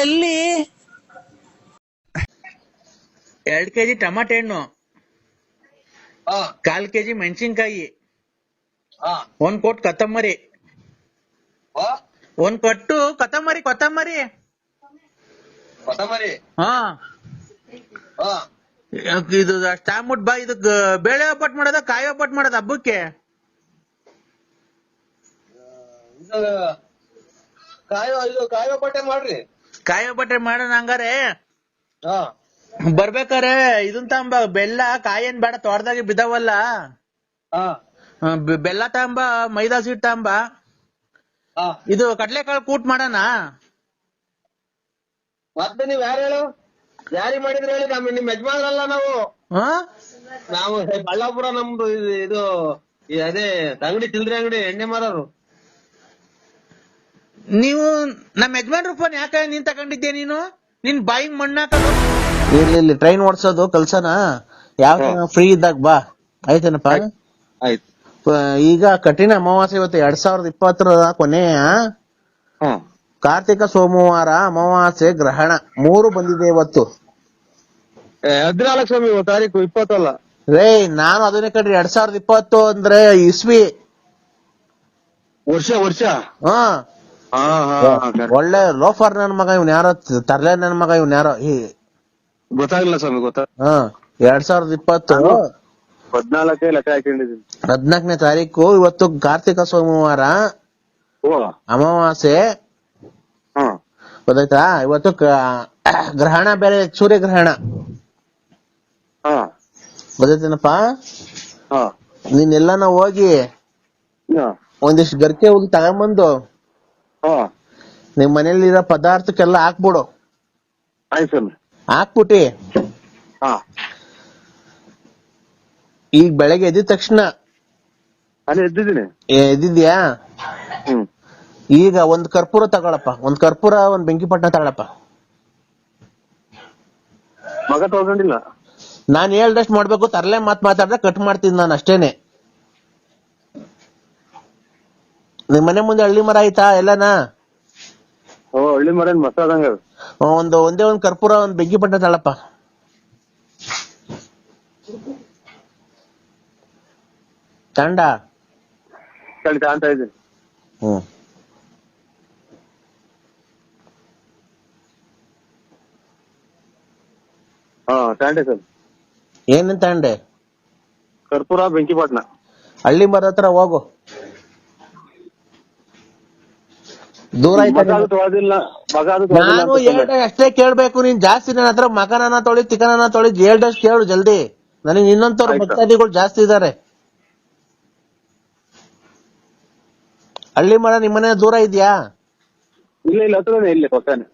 ಎಲ್ಲಿ 2 kg ಟಮಾಟೆ ಹಣ್ಣು, 1/4 kg ಮೆಣಸಿನ್ಕಾಯಿ, 1 ಕೊಟ್ಟು ಕೊತ್ತಂಬರಿ, 1 ಕಟ್ಟು ಕೊತ್ತಂಬರಿ ಕೊತ್ತಂಬರಿ ಹಾ ಇದು ಅಷ್ಟಾಗ್ಬಿಟ್ ಬಾ. ಇದಕ್ ಬೇಳೆ ಒಬ್ಬಟ್ಟು ಮಾಡೋದ ಕಾಯಿ ಒಬ್ಬಟ್ಟು ಮಾಡೋದ ಹಬ್ಬಕ್ಕೆ? ಕಾಯಿ ಒಬ್ಬಟ್ಟೆ ಮಾಡ್ರಿ. ಕಾಯಿ ಒಬ್ಬಟ್ಟೆ ಮಾಡೋಣ ಹಂಗಾರೆ. ಬರ್ಬೇಕಾರೆ ಇದನ್ ತಗೊಂಬ, ಬೆಲ್ಲ ಕಾಯಿ ಏನ್ ಬೇಡ, ತೋಟದಾಗೆ ಬಿದ್ದಾವಲ್ಲ. ಬೆಲ್ಲ ತಗೊಂಬ, ಮೈದಾ ಸೀಟ್ ತಗೊಂಬ. ಇದು ಕಡ್ಲೆಕಾಳು ಕೂಟ್ ಮಾಡೋಣ. ಮತ್ತೆ ನೀವ್ ಯಾರು ಹೇಳು, ಯಾರಿ ಮಾಡಿದ್ರೆ ಹೇಳಿ, ನಿಮ್ ಯಜಮಾನ್ರಲ್ಲ ನಾವು. ನಾವು ಬಳ್ಳಾಪುರ, ನಮ್ದು ಇದು ಅದೇ ಅಂಗಡಿ, ಚಿಲ್ಡ್ರೆ ಅಂಗಡಿ, ಎಣ್ಣೆ ಮಾರೋರು. ನೀವು ನಮ್ಮ ಯಜಮಾನ್ರ ಫೋನ್ ಯಾಕೆ ನೀನ್ ತಗೊಂಡಿದ್ದೆ? ನಿನ್ ಬಾಯಿಗೆ ಮಣ್ಣಾಕಲು. ಇಲ್ಲಿ ಟ್ರೈನ್ ಓಡ್ಸೋದು ಕಲ್ಸನ, ಯಾವ ಫ್ರೀ ಇದ್ದಾಗ ಬಾ, ಆಯ್ತೇನಪ್ಪ? ಆಯ್ತು. ಈಗ ಕಠಿಣ ಅಮಾವಾಸ್ಯೆ ಇವತ್ತು 2020 ಕೊನೆಯ ಕಾರ್ತಿಕ ಸೋಮವಾರ, ಅಮಾವಾಸ್ಯೆ, ಗ್ರಹಣ 3 ಬಂದಿದೆ ಇವತ್ತು. 14 ಸ್ವಾಮಿ, ತಾರೀಕು 20 ಅಲ್ಲ ರೇ. ನಾನು ಅದನ್ನೇ ಕಡ್ರಿ, 2020 ಅಂದ್ರೆ ಇಸ್ವಿ ವರ್ಷ. ಒಳ್ಳೆ ಲೋಫರ್ ನನ್ ಮಗ ಇವ್ನ ಯಾರೋ, ತರ್ಲೆ ನನ್ ಮಗ ಇವ್ನ ಯಾರೋ. ಗೊತ್ತಾಗಿಲ್ಲ ಸ್ವಾಮಿ, 2020 14 ಲೆಕ್ಕ ಹಾಕೊಂಡಿದ್ದೀನಿ. 14ನೇ ತಾರೀಕು ಇವತ್ತು ಕಾರ್ತಿಕ ಸೋಮವಾರ, ಅಮಾವಾಸ್ಯೆ. ಗೊತ್ತಾಯ್ತಾ? ಇವತ್ತು ಗ್ರಹಣ ಬೇರೆ, ಸೂರ್ಯಗ್ರಹಣ. ಗೊತ್ತೈತೇನಪ್ಪ? ನೀನೆಲ್ಲಾನ ಹೋಗಿ ಒಂದಿಷ್ಟು ಗರ್ಕೆ ಹೋಗಿ ತಗೊಂಬಂದು ನಿಮ್ ಮನೇಲಿರೋ ಪದಾರ್ಥಕ್ಕೆಲ್ಲ ಹಾಕ್ಬಿಡು. ಹಾಕ್ಬಿಟ್ಟಿ ಈಗ ಬೆಳಗ್ಗೆ ಎದ್ದಿದ ತಕ್ಷಣ ಎದ್ದಿದ್ಯಾ? ಈಗ ಒಂದ್ ಕರ್ಪೂರ ತಗೊಳಪ್ಪ, ಒಂದ್ ಕರ್ಪೂರ, ಒಂದ್ ಬೆಂಕಿಪಟ್ಟಣ ತಗೊಳಪ್ಪ. ಮಗ ತಗೊಂಡಿಲ್ಲ. ನಾನ್ ಹೇಳ್ದಷ್ಟು ಮಾಡ್ಬೇಕು, ತರಲೆ ಮಾತಾಡಿದ್ರೆ ಕಟ್ ಮಾಡ್ತೀನಿ ನಾನು, ಅಷ್ಟೇನೆ. ನಿಮ್ ಮನೆ ಮುಂದೆ ಹಳ್ಳಿ ಮರ ಆಯ್ತಾ ಎಲ್ಲಾನ? ಹಳ್ಳಿ ಮರ ಮಸಾದಂಗ. ಒಂದೇ ಒಂದ್ ಕರ್ಪೂರ, ಒಂದ್ ಬೆಂಕಿಪಟ್ಟಣ ತಗೊಳಪ್ಪ. ತಂಡ ಅಂತ ಇದ್ದೀನಿ. ತಾಂಡೆ ಸರ್. ಏನೇನ್ ತಂಡೆ? ಕರ್ಪೂರ, ಬೆಂಕಿಪಟ್ಟಣ. ಹಳ್ಳಿ ಮರ ಹತ್ರ ಹೋಗು. ದೂರ ನಾನು ಅಷ್ಟೇ ಕೇಳ್ಬೇಕು, ನೀನ್ ಜಾಸ್ತಿ ನನ್ನ ಹತ್ರ ಮಕನನ ತೊಳಿ ತಿಕನನ ತೊಳಿ ಹೇಳ್ದಷ್ಟು ಕೇಳು ಜಲ್ದಿ. ನನಗೆ ಇನ್ನೊಂತವ್ರು ಭಕ್ತಾದಿಗಳು ಜಾಸ್ತಿ ಇದಾರೆ. ಹಳ್ಳಿ ಮರ ನಿಮ್ಮನೆ ದೂರ ಇದ್ಯಾ? ಇಲ್ಲ, ಹತ್ರನೇ, ಇಲ್ಲಿ ಪಕ್ಕನೆ.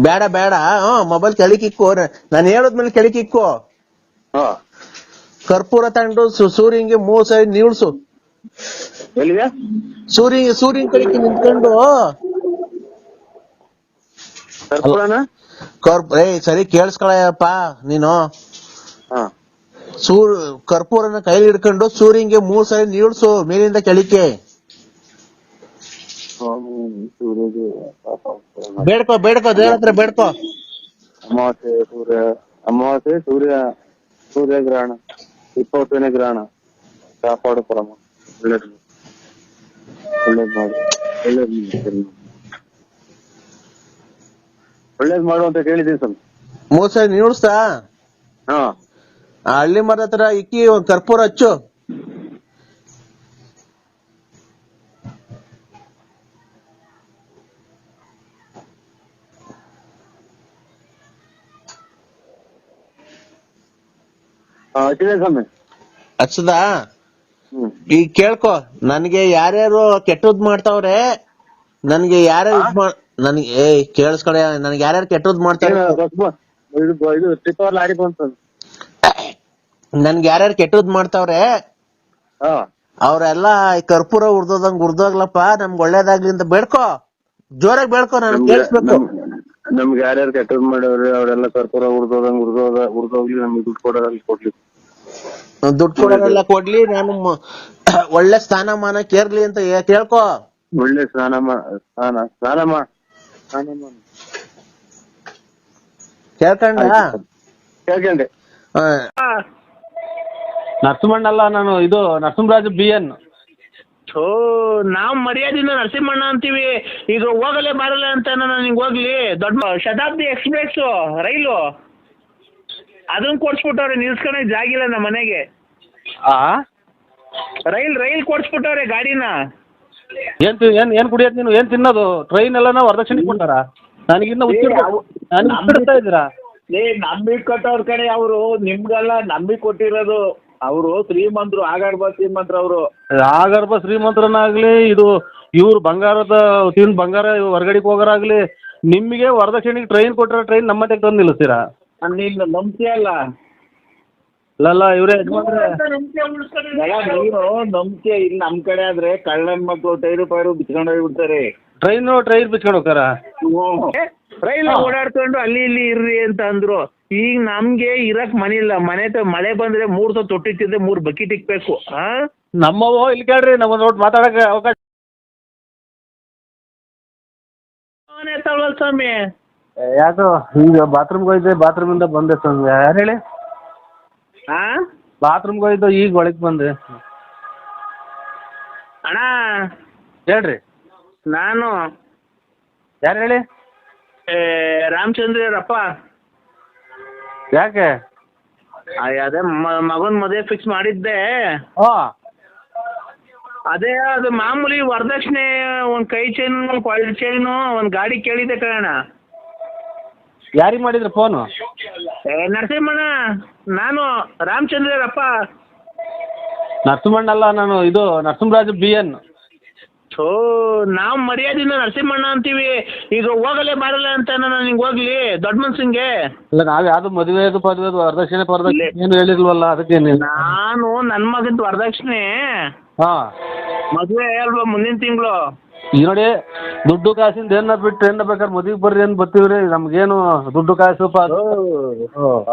ಬೇಡ ಮೊಬೈಲ್ ಕೆಳಗಿಕ್ಕು. ನಾನು ಹೇಳದ್ಮೇಲೆ ಕೆಳಗಿಕ್ಕು. ಕರ್ಪೂರ ತಗೊಂಡು ಸೂರ್ಯಂಗೆ 3 ಸೈಡ್ ನೀಳ್ಸು. ಸೂರ್ಯನ್ ಕಡೆಗೆ ನಿಂತ್ಕೊಂಡು ಸರಿ ಕೇಳಿಸ್ಕೊಳಪ್ಪ ನೀನು. ಕರ್ಪೂರನ ಕೈಲಿ ಹಿಡ್ಕೊಂಡು ಸೂರ್ಯಂಗೆ 3 ಸೈಡ್ ನೀಳ್ಸು, ಮೇಲಿಂದ ಕೆಳಕ್ಕೆ. ಬೇಡ್ಕೋ ದೇವ್ರ ಹತ್ರ ಬೇಡ್ಕೋ. ಅಮಾವಾಸ್ಯೆ ಸೂರ್ಯಗ್ರಹಣ 20ನೇ ಗ್ರಹಣ. ಕಾಪಾಡು ಪರಮ. ಒಳ್ಳೇದ್ ಮಾಡು ಅಂತ ಹೇಳಿದೀನಿ ಸರ್. 3 ಸೈಡ್ ನೀಳ್ಸ್ತಾ? ಹಳ್ಳಿ ಮರ ಹತ್ರ ಇಕ್ಕಿ ಒಂದ್ ಕರ್ಪೂರ ಹಚ್ಚು. ಹಚ್ಚದ? ಈಗ ಕೇಳ್ಕೊ, ನನ್ಗೆ ಯಾರ್ಯಾರು ಕೆಟ್ಟದ್ ಮಾಡ್ತಾವ್ರೆ, ನನ್ಗೆ ಯಾರ್ಯಾರು ನನ್ಗೆ ಕೇಳಿಸ್ಕೊಳ, ನನ್ಗೆ ಯಾರ್ಯಾರು ಕೆಟ್ಟದ್ ಮಾಡ್ತಾರೆ, ನನ್ಗೆ ಯಾರ್ಯಾರು ಕೆಟ್ಟದ್ ಮಾಡ್ತಾವ್ರೆ ಅವ್ರೆಲ್ಲಾ ಕರ್ಪೂರ ಉರ್ದೋಗ್ಲಪ್ಪ, ನಮ್ಗೆ ಒಳ್ಳೇದಾಗ್ಲಿ ಅಂತ ಬೇಡ್ಕೊ. ಜೋರಾಗಿ ಬೇಡ್ಕೊ, ನನ್ ಕೇಳಿಸ್ಬೇಕು. ನಮ್ಗೆ ಯಾರ್ಯಾರು ಕೆಟ್ಟದ್ ಮಾಡವ್ರೆ ಅವರೆಲ್ಲ ಕರ್ಪೂರ ಉರ್ದೋಗ್ಲಿ, ನಮ್ಗೆ ದುಡ್ಡು ಕೊಡೋದ್ರಲ್ಲಿ ಕೊಡ್ಲಿ. ದುಡ್ಡು ಕೊಡೋರೆಲ್ಲ ಕೊಡ್ಲಿ, ನಾನು ಒಳ್ಳೆ ಸ್ಥಾನಮಾನ ಕೇರ್ಲಿ ಅಂತ ಕೇಳ್ಕೊ. ಒಳ್ಳೆ ಕೇಳ್ಕೊಂಡ? ಕೇಳ್ಕೊಂಡೆ. ನರಸಿಂಹಣ್ಣಲ್ಲ, ನಾನು ಇದು ನರಸಿಂಹರಾಜು BN. ನಾವ್ ಮರ್ಯಾದಿಂದ ನರಸಿಂಹಣ್ಣ ಅಂತೀವಿ. ಈಗ ಹೋಗಲೇ ಬರಲ್ಲ ಅಂತ ನಿಂಗೆ ಹೋಗ್ಲಿ. ದೊಡ್ಡ ಶತಾಬ್ದಿ ಎಕ್ಸ್ಪ್ರೆಸ್ ರೈಲು ಅದನ್ನ ಕೊಡ್ಸ್ಬಿಟ್ಟವ್ರೆ, ನಿಲ್ಸ್ಕೊಳಕ್ ಜಾಗಿಲ್ಲ ನಮ್ಮ ಮನೆಗೆ. ರೈಲ್ ಕೊಡ್ಸ್ಬಿಟ್ಟವ್ರೆ ಗಾಡಿನ. ಏನ್ ಕುಡಿಯೋದು ನೀನು? ಏನ್ ತಿನ್ನೋದು? ಟ್ರೈನ್ ಎಲ್ಲ ವರದಕ್ಷಿಣೆ ಕೊಟ್ಟಾರ? ನನಗಿನ್ನ ಉಚ್ಚಿಡ್ತಾ ಇದ್ದೀರಾ? ನಂಬಿಕೆ ಕೊಟ್ಟವ್ರ ಕಡೆ ಅವರು, ನಿಮ್ಗೆಲ್ಲ ನಂಬಿಕೆ ಕೊಟ್ಟಿರೋದು ಅವರು. ಶ್ರೀಮಂತರು, ಆಗರ್ಭ ಶ್ರೀಮಂತರು ಅವರು. ಆಗರ್ಭ ಶ್ರೀಮಂತರನ್ನಾಗ್ಲಿ, ಇವ್ರು ಬಂಗಾರದ ಬಂಗಾರ ಹೊರಗಡೆಗೆ ಹೋಗೋರಾಗ್ಲಿ, ನಿಮಗೆ ವರದಕ್ಷಿಣೆಗೆ ಟ್ರೈನ್ ಕೊಟ್ಟಿರೋ ಟ್ರೈನ್ ನಮ್ಮ ಮನೆಗೆ ತಂದು ನಿಲ್ಲಿಸ್ತೀರಾ? ನೀನು ನಂಬಿಕೆ ಅಲ್ಲ ಇವರೇ ನೀನು ನಂಬಿಕೆ. ಇಲ್ಲಿ ನಮ್ ಕಡೆ ಆದ್ರೆ ಕಳ್ಳನ್ ಮಕ್ಳು ಟೈರು ಬಿಚ್ಕೊಂಡು ಹೋಗ್ಬಿಡ್ತಾರೆ. ಟ್ರೈನ್ ಬಿಚ್ಕೊಂಡು ಹೋಗ್ತಾರ? ರೈಲ್ ಓಡಾಡ್ಕೊಂಡು ಅಲ್ಲಿ ಇಲ್ಲಿ ಇರ್ರಿ ಅಂತ ಅಂದ್ರು. ಈಗ ನಮ್ಗೆ ಇರಕ್ ಮನೆ ಇಲ್ಲ. ಮಳೆ ಬಂದ್ರೆ 3 ತೊಟ್ಟಿ ತಿಂದ್ರೆ 3 ಬಕೆಟ್ ಇಕ್ಬೇಕು. ನಮ್ಮವು ಇಲ್ಲಿ ಕೇಳ್ರಿ, ನಮ್ಮ ನೋಟ್ ಮಾತಾಡಕ್ಕೆ ಅವಕಾಶ ಸ್ವಾಮಿ. ಯಾಕೋ ಈಗ ಬಾತ್ರೂಮ್ಗೆ ಹೋಯ್ದೆ, ಬಾತ್ರೂಮಿಂದ ಬಂದೆ ಸ್ವಾಮಿ. ಯಾರು ಹೇಳಿ? ಬಾತ್ರೂಮ್ಗೆ ಹೋಯ್ದು ಈಗ ಒಳಗೆ ಬಂದೆ. ಅಣ್ಣ ಹೇಳ್ರಿ. ನಾನು ಯಾರು ಹೇಳಿ? ರಾಮಚಂದ್ರಪ್ಪ. ಯಾಕೆ? ಅದೇ ಮಗನ್ ಮದುವೆ ಫಿಕ್ಸ್ ಮಾಡಿದ್ದೆ. ಅದೇ ಅದು ಮಾಮೂಲಿ ವರದಕ್ಷಿಣೆ, ಒಂದ್ ಕೈ ಚೈನ್, ಒಂದ್ ಕ್ವಾಲಿಟಿ ಚೈನು, ಒಂದ್ ಗಾಡಿ ಕೇಳಿದ್ದೆ ಕಣ. ಯಾರಿಗೆ ಮಾಡಿದ್ರು ಫೋನು? ನರಸಿಂಹಣ್ಣ, ನಾನು ರಾಮಚಂದ್ರಪ್ಪ. ನರಸಿಂಹಣ್ಣಲ್ಲ, ನಾನು ಇದು ನರಸಿಂಹರಾಜು BN. ನಾವ್ ಮರ್ಯಾದಿಂದ ನರಸಿಂಹಣ್ಣ ಅಂತೀವಿ. ಈಗ ಹೋಗಲೇ ಬರಲ್ಲ ಅಂತ ನಿಂಗೆ ಹೋಗ್ಲಿ. ದೊಡ್ಡ ಮನ್ಸಂಗೆ ಇಲ್ಲ, ನಾವ್ ಯಾವ್ದು ಮದುವೆ ವರದಕ್ಷಿಣೆ ಏನು ಹೇಳಿಲ್ವಲ್ಲ, ಅದಕ್ಕೆ ನಾನು ನನ್ ಮಗಂದು ವರದಕ್ಷಿಣೆ ಮದುವೆ ಅಲ್ವಾ ಮುಂದಿನ ತಿಂಗಳು. ಈಗ ನೋಡಿ, ದುಡ್ಡು ಕಾಸಿಂದ ಏನ ಬಿಟ್ಟು ಏನ ಬೇಕಾದ್ರೆ ಮದುವೆಗೆ ಬರ್ರಿ ಏನ್ ಬರ್ತೀವ್ರಿ. ನಮ್ಗೇನು ದುಡ್ಡು ಕಾಸು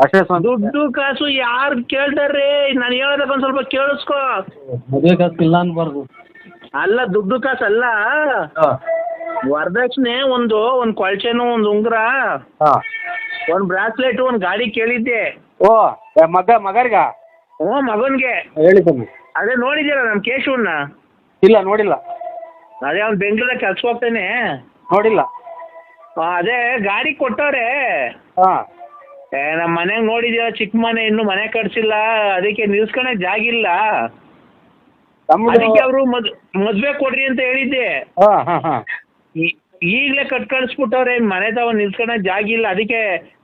ಅಷ್ಟೇ. ದುಡ್ಡು ಕಾಸು ಯಾರು ಕೇಳ್ತಾರ್ರಿ? ನಾನು ಹೇಳೋದಕ್ಕೆ ಒಂದ್ ಸ್ವಲ್ಪ ಕೇಳಿಸ್ಕೊ. ಮದುವೆ ಕಾಸು ಇಲ್ಲ ಅನ್ಬಾರ್ದು. ಅಲ್ಲ, ದುಡ್ಡು ಕಾಸು ಅಲ್ಲ, ವರದಕ್ಷಿಣೆ ಒಂದ್ ಕೊಳ್ಚೆನು, ಒಂದ್ ಉಂಗ್ರ, ಒಂದ್ ಬ್ರಾಸ್ಲೆಟ್, ಒಂದ್ ಗಾಡಿ ಕೇಳಿದ್ದೆ. ಮಗರ್ಗ? ಮಗನ್ಗೆ ಹೇಳಿ ಬನ್ನಿ. ಅದೇ ನೋಡಿದ್ದೀರ ನಮ್ ಕೇಶವನ್ನ? ಇಲ್ಲ, ನೋಡಿಲ್ಲ. ಅದೇ ಅವ್ನು ಬೆಂಗಳೂರಲ್ಲಿ ಕೆಲ್ಸ ಹೋಗ್ತಾನೆ. ನೋಡಿಲ್ಲ. ಅದೇ ಗಾಡಿ ಕೊಟ್ಟವ್ರೆ. ನಮ್ಮ ಮನೆಗೆ ನೋಡಿದೀರ, ಚಿಕ್ಕ ಮನೆ, ಇನ್ನು ಮನೆ ಕಟ್ಸಿಲ್ಲ, ಅದಕ್ಕೆ ನಿಲ್ಸ್ಕೊಳಕ್ ಜಾಗಿಲ್ಲ. ಅದಕ್ಕೆ ಅವರು ಮದ್ವೆ ಕೊಡ್ರಿ ಅಂತ ಹೇಳಿದ್ದೆ. ಈಗಲೇ ಕಳ್ಸ್ಬಿಟ್ಟವ್ರೆ ಮನೆ ತಾವ, ನಿಲ್ಸ್ಕೊಳಕ್ ಜಾಗಿಲ್ಲ. ಅದಕ್ಕೆ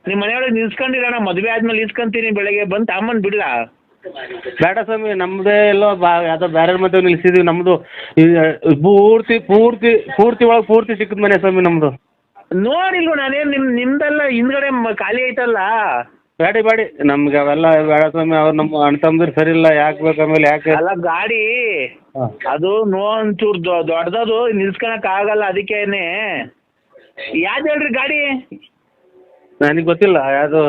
ನಿಮ್ ಮನೆಯೊಳಗೆ ನಿಲ್ಸ್ಕೊಂಡಿರೋಣ, ಮದ್ವೆ ಆದ್ಮೇಲೆ ನಿಲ್ಸ್ಕೊಂತೀನಿ, ಬೆಳಗ್ಗೆ ಬಂದು ತಾಮನ್ ಬಿಡ್ಲಾ? ಬೇಡ ಸ್ವಾಮಿ, ನಮ್ದೇ ಎಲ್ಲೋ ಯಾವ್ದೋ ಬೇರೆ ಮತ್ತೆ ನಿಲ್ಸಿದ್ವಿ. ನಮ್ದು ಪೂರ್ತಿ ಒಳಗೆ ಪೂರ್ತಿ ಸಿಕ್ಕದ ಮನೆ ಸ್ವಾಮಿ ನಮ್ದು. ನೋಡಿಲ್ವ ನಾನೇನು ನಿಮ್ದೆಲ್ಲ ಹಿಂದ್ಗಡೆ ಖಾಲಿ ಐತಲ್ಲ. ಬೇಡಿ ನಮ್ಗೆ ಅವೆಲ್ಲ ಬೇಡ ಸ್ವಾಮಿ. ಅವ್ರು ನಮ್ಮ ಅಣ್ಣ ತಮ್ಮದ್ರು ಸರಿ ಇಲ್ಲ, ಯಾಕೆ ಬೇಕು ಆಮೇಲೆ? ಯಾಕೆ ಅಲ್ಲ, ಗಾಡಿ ಅದು ಒಂಚೂರು ದೊಡ್ಡದದು, ನಿಲ್ಸ್ಕೊಳಕ್ ಆಗಲ್ಲ. ಅದಕ್ಕೇನೆ ಯಾವ್ದು ಹೇಳ್ರಿ ಗಾಡಿ? ನನಗೆ ಗೊತ್ತಿಲ್ಲ ಯಾವುದು.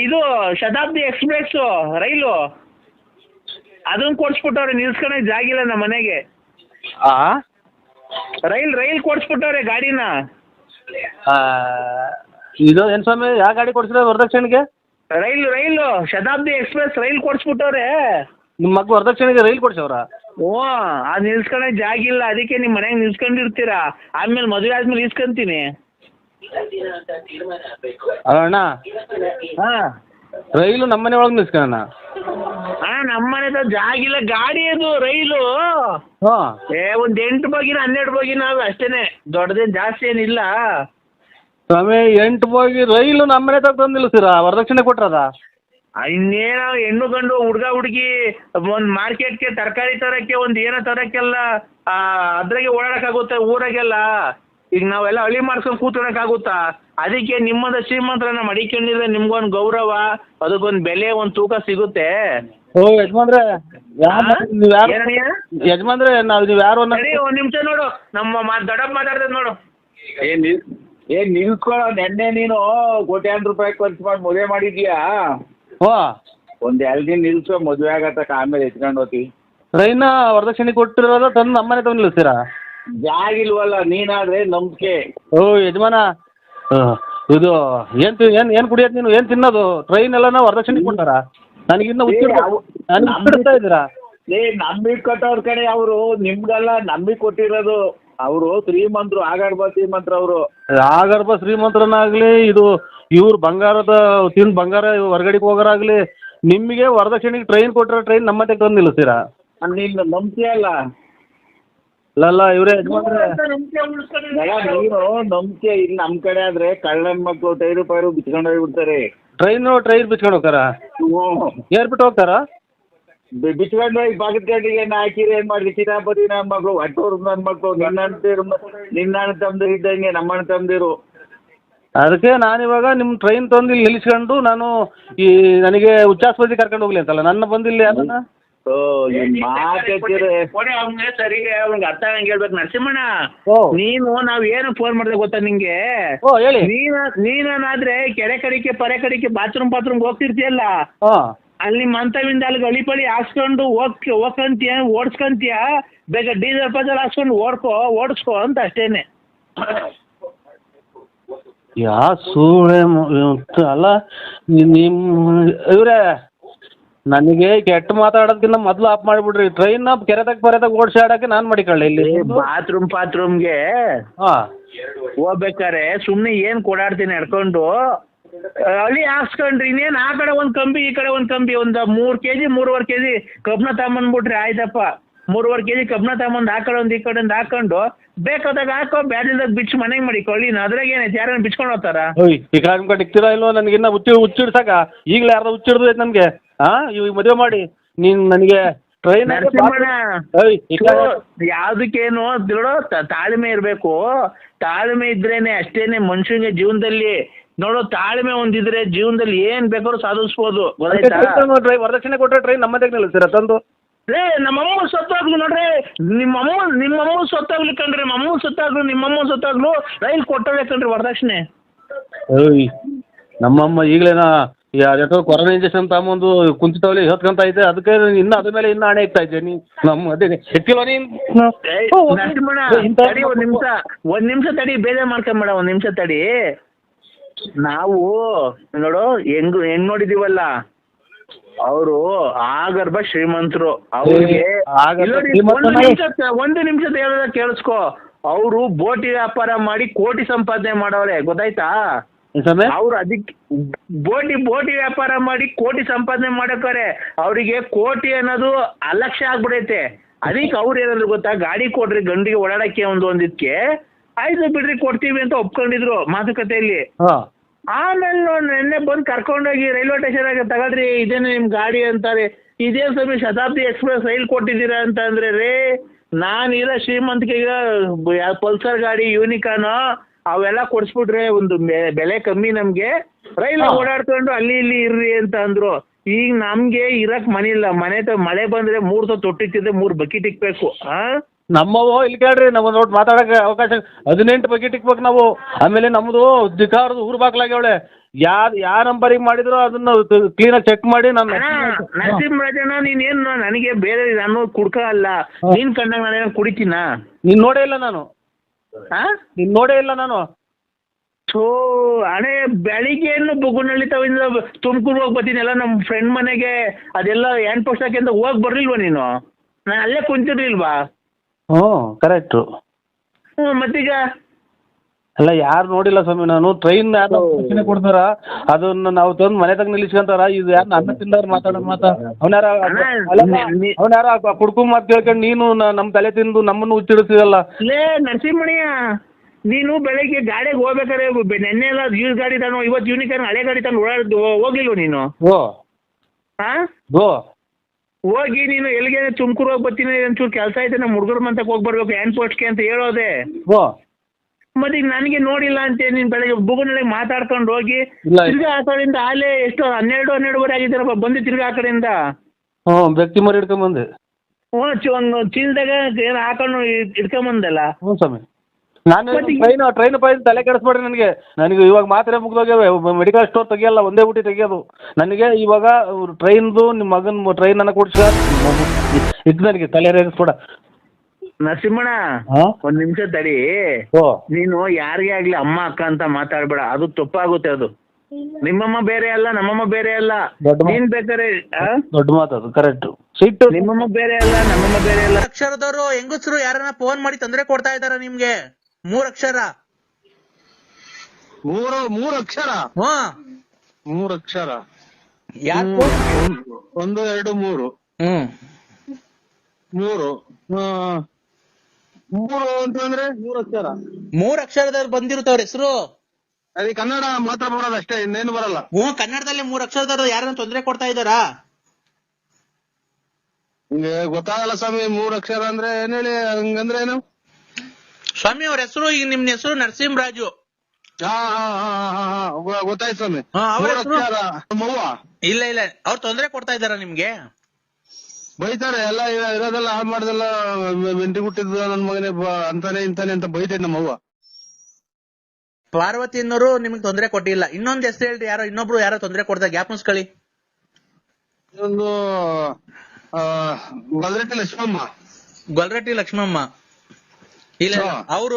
ಇದು ಶತಾಬ್ದಿ ಎಕ್ಸ್ಪ್ರೆಸ್ ರೈಲು ಅದನ್ನ ಕೊಡ್ಸ್ಬಿಟ್ಟವ್ರೆ, ನಿಲ್ಸ್ಕೊಳಕ್ ಜಾಗಿಲ್ಲ ನಮ್ಮ ಮನೆಗೆ. ರೈಲ್ ಕೊಡ್ಸ್ಬಿಟ್ಟವ್ರೆ ಗಾಡಿನ. ಇದು ಏನ್ ಸ್ವಾಮಿ, ಯಾವ ಗಾಡಿ ಕೊಡ್ಸಿರ ವರದಕ್ಷಿಣೆಗೆ? ರೈಲು ಶತಾಬ್ದಿ ಎಕ್ಸ್ಪ್ರೆಸ್ ರೈಲ್ ಕೊಡ್ಸ್ಬಿಟ್ಟವ್ರೆ. ನಿಮ್ಮ ಮಗ ವರದಕ್ಷಿಣೆಗೆ ರೈಲ್ ಕೊಡ್ಸವ್ರ? ಅದು ನಿಲ್ಸ್ಕೊಳಕ್ ಜಾಗಿಲ್ಲ, ಅದಕ್ಕೆ ನಿಮ್ ಮನೆಗೆ ನಿಲ್ಸ್ಕೊಂಡಿರ್ತೀರಾ. ಆದ್ಮೇಲೆ ಮದುವೆ ಆದ್ಮೇಲೆ ಇಸ್ಕೊಂತೀನಿ. ಅಣ್ಣ, ರೈಲು ನಮ್ಮನೆ ಒಳಗೆ ನಿಲ್ಸ್ಕೊಳ್ಳೋಣ? ನಮ್ಮನೆ ಜಾಗಿಲ್ಲ, ಗಾಡಿ ಅದು ರೈಲು. ಒಂದ್ 8 ಬೋಗಿನ 12 ಬೋಗಿನ ಅಷ್ಟೇನೆ, ದೊಡ್ಡದೇನ್ ಜಾಸ್ತಿ ಏನಿಲ್ಲ. ಸ್ವಾಮಿ, 8 ಬೋಗಿ ರೈಲು ನಮ್ಮನೆ ತಂದು ನಿಲ್ಲಿಸ್ತೀರಾ? ವರದಕ್ಷಿಣೆ ಕೊಟ್ರದ? ಇನ್ನೇನೋ ಹೆಣ್ಣು ಗಂಡು, ಹುಡ್ಗ ಹುಡುಗಿ, ಒಂದ್ ಮಾರ್ಕೆಟ್ಗೆ ತರಕಾರಿ ತರಕ್ಕೆ, ಒಂದ್ ಏನೋ ತರಕ್ಕೆಲ್ಲ ಅದ್ರಾಗೆ ಓಡಾಡಕ್ಕಾಗುತ್ತೆ ಊರಾಗೆಲ್ಲ. ಈಗ ನಾವೆಲ್ಲ ಹಳ್ಳಿ ಮಾಡ್ಸ್ಕೊಂಡು ಕೂತ್ಕೊಳಕ್ಕಾಗುತ್ತಾ? ಅದಕ್ಕೆ ನಿಮ್ಮದ ಶ್ರೀಮಂತರನ್ನ ಮಡಿಕೊಂಡಿದ್ರೆ ನಿಮ್ಗೊಂದು ಗೌರವ, ಅದಕ್ಕೊಂದು ಬೆಲೆ, ಒಂದು ತೂಕ ಸಿಗುತ್ತೆ. ಯಜಮಾನ್ರೆ, ಯಜಮಾನ್ರೆ ನೀವು ಯಾರು? ಒಂದ್ ನಿಮಿಷ ನೋಡು, ನಮ್ಮ ದೊಡ್ಡಪ್ಪ ಮಾತಾಡ್ತದ ನೋಡು. ನಿಲ್ಸ್ಕೊಳ್ಳೋ, ನೆನ್ನೆ ನೀನು ಕೋಟ್ಯಾಂತರ ರೂಪಾಯಿ ಖರ್ಚು ಮಾಡಿ ಮದುವೆ ಮಾಡಿದ್ಯಾ? ಒಂದ್ 2 ದಿನ ನಿಲ್ಸು, ಮದ್ವೆ ಆಗತ್ತಕ ಆಮೇಲೆ ಎತ್ಕೊಂಡು ಹೋಗ್ತೀವಿ. ಟ್ರೈನ್ ವರದಕ್ಷಿಣೆ ಕೊಟ್ಟಿರೋದ ತಂದು ನಮ್ಮನೆ ತಂದು ನಿಲ್ಲಿಸ್ತೀರಾ? ಜಾಗ ಇಲ್ವಲ್ಲ, ನೀನಾದ್ರೆ ನಂಬಿಕೆ. ಓ ಯಜಮಾನ, ಇದು ಏನ್ ಕುಡಿಯೋದು ನೀನು? ಏನ್ ತಿನ್ನೋದು? ಟ್ರೈನ್ ಎಲ್ಲ ವರದಕ್ಷಿಣೆ ಕೊಡ್ತಾರ? ನನಗಿನ್ನ ಹುಚ್ಚಿಡ್ತಾ ಇದ್ದೀರಾ? ನಂಬಿಕೆ ಕೊಟ್ಟವ್ರ ಕಡೆ ಅವರು, ನಿಮ್ಗೆಲ್ಲ ನಂಬಿಕೆ ಕೊಟ್ಟಿರೋದು ಅವರು. ಶ್ರೀಮಂತರು, ಆಗರ್ಭ ಶ್ರೀಮಂತರು ಅವರು. ಆಗರ್ಭ ಶ್ರೀಮಂತರನ್ನಾಗ್ಲಿ, ಇದು ಇವ್ರು ಬಂಗಾರ ಹೊರಗಡೆಗೆ ಹೋಗೋರಾಗ್ಲಿ, ನಿಮಗೆ ವರದಕ್ಷಿಣೆಗೆ ಟ್ರೈನ್ ಕೊಟ್ಟಿರೋ ಟ್ರೈನ್ ನಮ್ಮ ತಂದು ನಿಲ್ಲಿಸ್ತೀರಾ? ನೀನು ನಂಬ್ತೀಯಲ್ಲ? ಅಲ್ಲ ಇವ್ರೆ ನೀನು ನಂಬಿಕೆ ಇಲ್ಲಿ ನಮ್ ಕಡೆ ಆದ್ರೆ ಕಳ್ಳನ್ ಮಕ್ಕಳು ಟೈರು ಪೈರು ಬಿಚ್ಕೊಂಡು ಹೋಗ್ಬಿಡ್ತಾರೆ. ಟ್ರೈನ್ ಬಿಚ್ಕೊಂಡು ಹೋಗ್ತಾರ? ಏರ್ಬಿಟ್ಟು ಹೋಗ್ತಾರ? ಬಿಚ್ಕೊಂಡು ಹೋಗಿ ಬಾಗಿದ ಗಂಡಿಗೆ ಹಾಕಿರಿ. ಏನ್ ಮಾಡ್ಲಿ? ಚಿರಾಪತಿ ನನ್ನ ಮಕ್ಕಳು, ಅಟ್ಟೋರ್ ನನ್ನ ಮಕ್ಕಳು, ನಿನ್ನ ಅಣ್ಣ ತಮ್ದಿರು ಇದ್ದಂಗೆ ನಮ್ಮ ಅಣ್ಣ ತಮ್ದಿರು. ಅದಕ್ಕೆ ನಾನಿವಾಗ ನಿಮ್ಮ ಟ್ರೈನ್ ತಂದು ಇಲ್ಲಿ ನಿಲ್ಲಿಸ್ಕೊಂಡು ನಾನು ನನಗೆ ಉಚ್ಚಾಸ್ಪತ್ರೆ ಕರ್ಕೊಂಡು ಹೋಗ್ಲಿ ಅಂತಲ್ಲ, ನನ್ನ ಬಂದಿಲ್ಲ ಅದನ್ನ ಸರಿಗೆ ಅವ್ನಿಗೆ ಅರ್ಥ ಆಗಂಗೆ ಹೇಳ್ಬೇಕು. ನರಸಿಂಹಣ್ಣ, ನೀನು ನಾವ್ ಏನು ಫೋನ್ ಮಾಡಿದೆ ಗೊತ್ತಾ ನಿಂಗೆ? ಹೇಳಿ. ನೀನಾದ್ರೆ ಕೆರೆ ಕಡಿಕೆ ಪರೆ ಕಡಿಕೆ ಬಾತ್ರೂಮ್ ಹೋಗ್ತಿರ್ತೀಯಲ್ಲ, ಅಲ್ಲಿ ಮಂತವಿಂದ ಅಲ್ಲಿ ಗಳಿ ಹಾಕ್ಸ್ಕೊಂಡು ಹೋಗ್ಕಂತೀಯ, ಓಡಿಸ್ಕಂತೀಯ. ಬೇಗ ಡೀಸೆಲ್ ಪಜಲ್ ಹಾಕ್ಸ್ಕೊಂಡು ಓಡಿಸ್ಕೋ ಅಂತ ಅಷ್ಟೇನೆ. ಯಾ ಸೂಳೆ ಅಲ್ಲ ಇವ್ರೆ, ನನಗೆ ಕೆಟ್ಟ ಮಾತಾಡೋದಕ್ಕಿಂತ ಮೊದಲು ಆಫ್ ಮಾಡಿಬಿಡ್ರಿ. ಟ್ರೈನ್ ಕೆರೆದಾಗ ಪರೆದಾಗ ಓಡಿಸಾಡಕ್ಕೆ ನಾನು ಮಾಡಿಕೊಳ್ಳಿ. ಇಲ್ಲಿ ಬಾತ್ರೂಮ್ಗೆ ಹೋಗ್ಬೇಕಾರೆ ಸುಮ್ನೆ ಏನ್ ಕೊಡಾಡ್ತೀನಿ ನಡ್ಕೊಂಡು ಅಲ್ಲಿ ಹಾಕ್ಸ್ಕೊಂಡ್ರಿ. ಇನ್ನೇನ್ ಆ ಕಡೆ ಒಂದ್ ಕಂಬಿ ಈ ಕಡೆ ಒಂದ್ ಕಂಬಿ, ಒಂದ್ 3 kg 3.5 kg ಕಬ್ನ ತಗೊಂಬಂದ್ಬಿಟ್ರಿ, ಆಯ್ತಪ್ಪ. 3.5 kg ಕಬ್ನ ತಗೊಂಬಂದ್ ಆ ಕಡೆ ಒಂದ್ ಈ ಕಡೆ ಒಂದ್ ಹಾಕೊಂಡು ಬೇಕಾದಾಗ ಹಾಕೋ, ಬ್ಯಾಡಿಲ್ದಾಗ ಬಿಚ್ಚು ಮನೆಗೆ ಮಾಡಿಕೊಳ್ಳಿ. ಅದ್ರಾಗ ಏನೈತೆ? ಯಾರನ್ನ ಬಿಚ್ಕೊಂಡು ಹೋಗ್ತಾರ? ಈ ಕಾಲ ಇಕ್ತೀರಾ ಇಲ್ವೋ? ನನಗಿನ್ನ ಹುಚ್ಚಿಡ್ಸಾಕ ಈಗಲೇ ಯಾರ್ದು ಹುಚ್ಚಿಡ್ದು ನಮ್ಗೆ. ಇವಾಗ ಮದುವೆ ಮಾಡಿ ನೀನ್ ನನಗೆ ಟ್ರೈನ್ ಯಾವ್ದಕ್ಕೇನು ನೋಡೋ, ತಾಳ್ಮೆ ಇರ್ಬೇಕು. ತಾಳ್ಮೆ ಇದ್ರೇನೆ ಅಷ್ಟೇನೆ ಮನುಷ್ಯನಿಗೆ ಜೀವನದಲ್ಲಿ. ನೋಡೋ, ತಾಳ್ಮೆ ಒಂದಿದ್ರೆ ಜೀವನದಲ್ಲಿ ಏನ್ ಬೇಕಾದ್ರೂ ಸಾಧಿಸ್ಬೋದು. ವರದಕ್ಷಿಣೆ ಕೊಟ್ಟರೆ ಟ್ರೈನ್ ನಮ್ಮದೇ ನಿಲ್ಲಿಸ್ತೀರಾ ತಂದು? ನಮ್ಮಮ್ಮ ಸತ್ತಾಗ್ಲು ನೋಡ್ರಿ, ನಿಮ್ಮಮ್ಮ ಸತ್ತಾಗ್ಲಿ ಕಣ್ರಿ, ನಮ್ಮಮ್ಮ ಸತ್ತಾಗ್ಲು ನಿಮ್ಮಮ್ಮ ಸತ್ತಾಗ್ಲು ರೈಲ್ ಕೊಟ್ಟವೇ ಕಣ್ರಿ ವರದಕ್ಷಿಣೆ. ನಮ್ಮಮ್ಮ ಈಗಲೇನಾ ಕೊರೋನಾ ಇಂಜೆಕ್ಷನ್ ತಗೊಂಬಂದು ಕುಂತಿತಾವಲ್ಲಿ ಹೊತ್ಕೊಂತ ಐತೆ, ಅದಕ್ಕೆ ಇನ್ನು ಅದ್ರ ಮೇಲೆ ಇನ್ನು ಹಣೆ ಇಕ್ತಾ ಇದ್ದೆ. ನಮ್ಮ ಅದೇ ಎತ್ತಿಲ್ವ ನೀನ್? ಒಂದ್ ನಿಮಿಷ ತಡಿ, ಬೇಜಾರ್ ಮಾಡ್ಕೊಂಬೇಡ, ಒಂದ್ ನಿಮಿಷ ತಡಿ. ನಾವು ನೋಡು ಹೆಂಗ್ ನೋಡಿದೀವಲ್ಲ, ಅವರು ಆಗರ್ಭ ಶ್ರೀಮಂತರು. ಅವ್ರಿಗೆ ಒಂದು ನಿಮಿಷ ಹೇಳೋದ ಕೇಳಿಸ್ಕೊ. ಅವರು ಬೋಟಿ ವ್ಯಾಪಾರ ಮಾಡಿ ಕೋಟಿ ಸಂಪಾದನೆ ಮಾಡವ್ರೆ, ಗೊತ್ತಾಯ್ತಾ? ಅವ್ರು ಅದಕ್ಕೆ ಬೋಟಿ ವ್ಯಾಪಾರ ಮಾಡಿ ಕೋಟಿ ಸಂಪಾದನೆ ಮಾಡಕ್ಕಾರೆ. ಅವರಿಗೆ ಕೋಟಿ ಅನ್ನೋದು ಅಲಕ್ಷ್ಯ ಆಗ್ಬಿಡೈತೆ. ಅದಕ್ಕೆ ಅವ್ರು ಏನಂದ್ರು ಗೊತ್ತಾ, ಗಾಡಿ ಕೊಡ್ರಿ ಗಂಡಿಗೆ ಓಡಾಡಕ್ಕೆ ಒಂದಿದ್ಕೆ, ಆಯ್ತು ಬಿಡ್ರಿ ಕೊಡ್ತೀವಿ ಅಂತ ಒಪ್ಕೊಂಡಿದ್ರು ಮಾತುಕತೆಯಲ್ಲಿ. ಆಮೇಲೆ ನೆನ್ನೆ ಬಂದು ಕರ್ಕೊಂಡೋಗಿ ರೈಲ್ವೆ ಸ್ಟೇಷನ್ ಆಗಿ ತಗೊಳ್ರಿ, ಇದೇನು ನಿಮ್ ಗಾಡಿ ಅಂತಾರೆ. ಇದೇ ಸಮಯ ಶತಾಬ್ದಿ ಎಕ್ಸ್ಪ್ರೆಸ್ ರೈಲ್ ಕೊಟ್ಟಿದ್ದೀರಾ ಅಂತ ಅಂದ್ರೆ ರೇ, ನಾನಿರೋ ಶ್ರೀಮಂತಿಕೆಗ ಪಲ್ಸರ್ ಗಾಡಿ ಯೂನಿಕಾನ್ ಅವೆಲ್ಲ ಕೊಡ್ಸ್ಬಿಟ್ರೆ ಒಂದು ಬೆಲೆ ಕಮ್ಮಿ ನಮ್ಗೆ, ರೈಲ್ ಓಡಾಡ್ಕೊಂಡು ಅಲ್ಲಿ ಇಲ್ಲಿ ಇರ್ರಿ ಅಂತ ಅಂದ್ರು. ಈಗ ನಮ್ಗೆ ಇರಕ್ ಮನೆ ಇಲ್ಲ, ಮಳೆ ಬಂದ್ರೆ 3 ತೊಟ್ಟಿತ್ತಿದ್ರೆ 3 ಬಕೆಟ್ ಇಕ್ಬೇಕು. ನಮ್ಮವು ಇಲ್ಲಿ ಕೇಳ್ರಿ, ನಮ್ಮ ನೋಡಿ ಮಾತಾಡಕ್ಕೆ ಅವಕಾಶ 18 ಬಕೆಟ್ ಇಕ್ಬೇಕು ನಾವು. ಆಮೇಲೆ ನಮ್ದು ದಿಕಾರದು ಊರು ಬಾಗ್ಲಾಗ್ಯವಳೆ, ಯಾ ನಂಬರಿಗೆ ಮಾಡಿದ್ರು ಅದನ್ನ ಕ್ಲೀನಾಗಿ ಚೆಕ್ ಮಾಡಿ. ನರಸಿಂಹರಾಜಣ್ಣ, ನೀನೇನು ನನಗೆ ಬೇರೆ ನಾನು ಕುಡ್ಕ ಅಲ್ಲ, ನೀನ್ ಕಂಡಾಗ ನಾನೇನು ಕುಡಿತೀನ? ನೀನ್ ನೋಡೇ ಇಲ್ಲ ನಾನು. ನೀನ್ ನೋಡೇ ಇಲ್ಲ ನಾನು. ಸೊ ಅಣೆ ಬೆಳಿಗ್ಗೆ ಬುಗುನಳ್ಳಿ ತವಿಂದ ತುಮಕೂರು ಹೋಗಿ ಬರ್ತೀನಿ ಎಲ್ಲ ನಮ್ಮ ಫ್ರೆಂಡ್ ಮನೆಗೆ, ಅದೆಲ್ಲ ಹ್ಯಾಂಡ್ ಪೋಸ್ಟ್ ಹಾಕಿಂದ ಹೋಗಿ ಬರ್ಲಿಲ್ವಾ ನೀನು? ನಾನು ಅಲ್ಲೇ ಕುಂತಿರ್ಲಿಲ್ವಾ? ಕರೆಕ್ಟು. ಮತ್ತೀಗ ಅಲ್ಲ, ಯಾರು ನೋಡಿಲ್ಲ ಸ್ವಾಮಿ ನಾನು. ಟ್ರೈನ್ ಯಾರು ಕೊಡ್ತಾರ ಅದನ್ನ ನಾವು ತಂದು ಮನೆ ತಗ ನಿಲ್ಲಿಸ್ಕೊಂತಾರ. ಇದು ಯಾರು ಅನ್ನ ತಿಂದವ್ರು ಮಾತಾಡೋ ಅವನ್ಯಾರ ಕುಡ್ಕು ಮಾತು ಕೇಳ್ಕೊಂಡು ನೀನು ನಮ್ಮ ತಲೆ ತಿಂದು ನಮ್ಮನ್ನು ಹುಚ್ಚಿಡಿಸಿದಲ್ಲ. ಲೇ ನರಸಿಂಹಣ್ಣ, ನೀನು ಬೆಳಗ್ಗೆ ಗಾಡಿಗೆ ಹೋಗ್ಬೇಕಾರೆ ನೆನ್ನೆ ಎಲ್ಲ ಯೂಸ್ ಗಾಡಿ ತಾನು, ಇವತ್ತು ಯೂನಿಕಾರ್ನ್ ಹಳೆ ಗಾಡಿ ತಾನು ಹೋಗ್ಲಿಲ್ವ ನೀನು? ಹೋಗಿ ನೀನು ಎಲ್ಲಿಗೆ ತುಮಕೂರು ಹೋಗಿ ಬರ್ತೀನಿ, ಒಂಚೂರು ಕೆಲಸ ಐತೆ ನಮ್ಮ ಹುಡುಗರ ಮಂತಕ್ಕೆ ಹೋಗಿ ಬರ್ಬೇಕು ಹ್ಯಾಂಡ್ ಪೋಸ್ಟ್ಗೆ ಅಂತ ಹೇಳೋದೆ. ಮತ್ತೆ ಈಗ ನನಗೆ ನೋಡಿಲ್ಲ ಅಂತ ನೀನು ಬೆಳಗ್ಗೆ ಬುಗುನಳ್ಳಿಗೆ ಮಾತಾಡ್ಕೊಂಡು ಹೋಗಿ ತಿರ್ಗಾ ಆ ಕಡೆಯಿಂದ ಆಲೇ ಎಷ್ಟು 12-12:30 ಆಗಿದ್ದೀರಪ್ಪ ಬಂದು ತಿರ್ಗಾ ಆ ಕಡೆಯಿಂದ ವ್ಯಕ್ತಿ ಮರಿ ಹಿಡ್ಕೊಂಬಂದೆ. ಒಂದು ಚೀಲದಾಗ ಏನು ಹಾಕೊಂಡು ಹಿಡ್ಕೊಂಬಂದಲ್ಲ. ಸ್ವಾಮಿ ನಾನು ಟ್ರೈನ್ ಪೈನ್ ತಲೆ ಕೆಡಿಸ್ಬೇಡ್ರಿ ನನಗೆ ಇವಾಗ ಮಾತ್ರೆ ಮುಗ್ದೋಗ್ಯಾವೆ, ಮೆಡಿಕಲ್ ಸ್ಟೋರ್ ತೆಗಿಯಲ್ಲ, ಒಂದೇ ಬುಟ್ಟಿ ತೆಗಿಯೋದು ನನಗೆ. ಇವಾಗ ಟ್ರೈನ್ದು ನಿಮ್ಮ ಮಗನ ಟ್ರೈನ್ ಅನ್ನ ಕೊಡ್ಸ ಇದು ನನಗೆ ತಲೆ ರೇಗಿಸ್ಬೇಡ. ನರಸಿಂಹಣ್ಣ ಒಂದ್ ನಿಮಿಷ ತಡಿ. ನೀನು ಯಾರಿಗೇ ಆಗ್ಲಿ ಅಮ್ಮ ಅಕ್ಕ ಅಂತ ಮಾತಾಡ್ಬೇಡ, ಅದು ತಪ್ಪಾಗುತ್ತೆ. ಅದು ನಿಮ್ಮಮ್ಮ ಬೇರೆ ಅಲ್ಲ, ನಮ್ಮಮ್ಮ ಬೇರೆ ಅಲ್ಲ. ನೀನ್ ಬೇಕಾರೆ ದೊಡ್ಡ ಮಾತದು, ಕರೆಕ್ಟ್. ಸಿಟ್ಟು ನಿಮ್ಮಮ್ಮ ಬೇರೆ ಅಲ್ಲ, ನಮ್ಮಮ್ಮ ಬೇರೆ ಅಲ್ಲ. ಅಕ್ಷರದವರು ಹೆಂಗಸರು ಯಾರನ್ನ ಫೋನ್ ಮಾಡಿ ತೊಂದರೆ ಕೊಡ್ತಾ ಇದಾರ ನಿಮ್ಗೆ? 3 ಅಕ್ಷರ. 3 ಅಕ್ಷರ. 3 ಅಕ್ಷರ. ಯಾರು? 1 2 3. 3 ಅಂತಂದ್ರೆ 3 ಅಕ್ಷರ. 3 ಅಕ್ಷರದವ್ರು ಬಂದಿರುತ್ತವ್ರ ಹೆಸರು. ಅದೇ ಕನ್ನಡ ಮಾತಾಡ್ಬೋದ ಅಷ್ಟೇ, ಇನ್ನೇನು ಬರಲ್ಲ. ಕನ್ನಡದಲ್ಲಿ 3 ಅಕ್ಷರದವ್ರು ಯಾರನ್ನ ತೊಂದರೆ ಕೊಡ್ತಾ ಇದಾರಾ? ನಿಮ್ಗೆ ಗೊತ್ತಾಗಲ್ಲ ಸ್ವಾಮಿ, 3 ಅಕ್ಷರ ಅಂದ್ರೆ ಏನ್ ಹೇಳಿ, ಹಂಗಂದ್ರೆ ಏನು ಸ್ವಾಮಿ? ಅವ್ರ ಹೆಸರು, ಈಗ ನಿಮ್ ಹೆಸರು ನರಸಿಂಹರಾಜು. ಗೊತ್ತಾಯ್ತು ಸ್ವಾಮಿ. ಮವ್ವ ಇಲ್ಲ ಅವ್ರು ತೊಂದರೆ ಕೊಡ್ತಾ ಇದಾರ ನಿಮ್ಗೆ? ಬೈತಾರೆ, ಎಲ್ಲ ಇರೋದೆಲ್ಲ ಹಾಳು ಮಾಡ್ದೆಲ್ಲ ಮೆಂಟಿ ಹುಟ್ಟಿದ್ದು ನನ್ ಮಗನೇ ಅಂತಾನೆ ಇಂತಾನೆ ಅಂತ ಬೈತೈತೆ ನಮ್ಮವ್ವ. ಪಾರ್ವತಿ ಅನ್ನೋರು ನಿಮ್ಗೆ ತೊಂದರೆ ಕೊಟ್ಟಿಲ್ಲ. ಇನ್ನೊಂದ್ ಹೆಸರು ಹೇಳ್ರಿ, ಇನ್ನೊಬ್ರು ಯಾರೋ ತೊಂದರೆ ಕೊಡ್ತಾರೆ, ಜ್ಞಾಪನಿಸ್ಕೊಳ್ಳಿ. ಒಂದು ಗೊಲ್ರಟ್ಟಿ ಲಕ್ಷ್ಮಮ್ಮ. ಇಲ್ಲ ಅವರು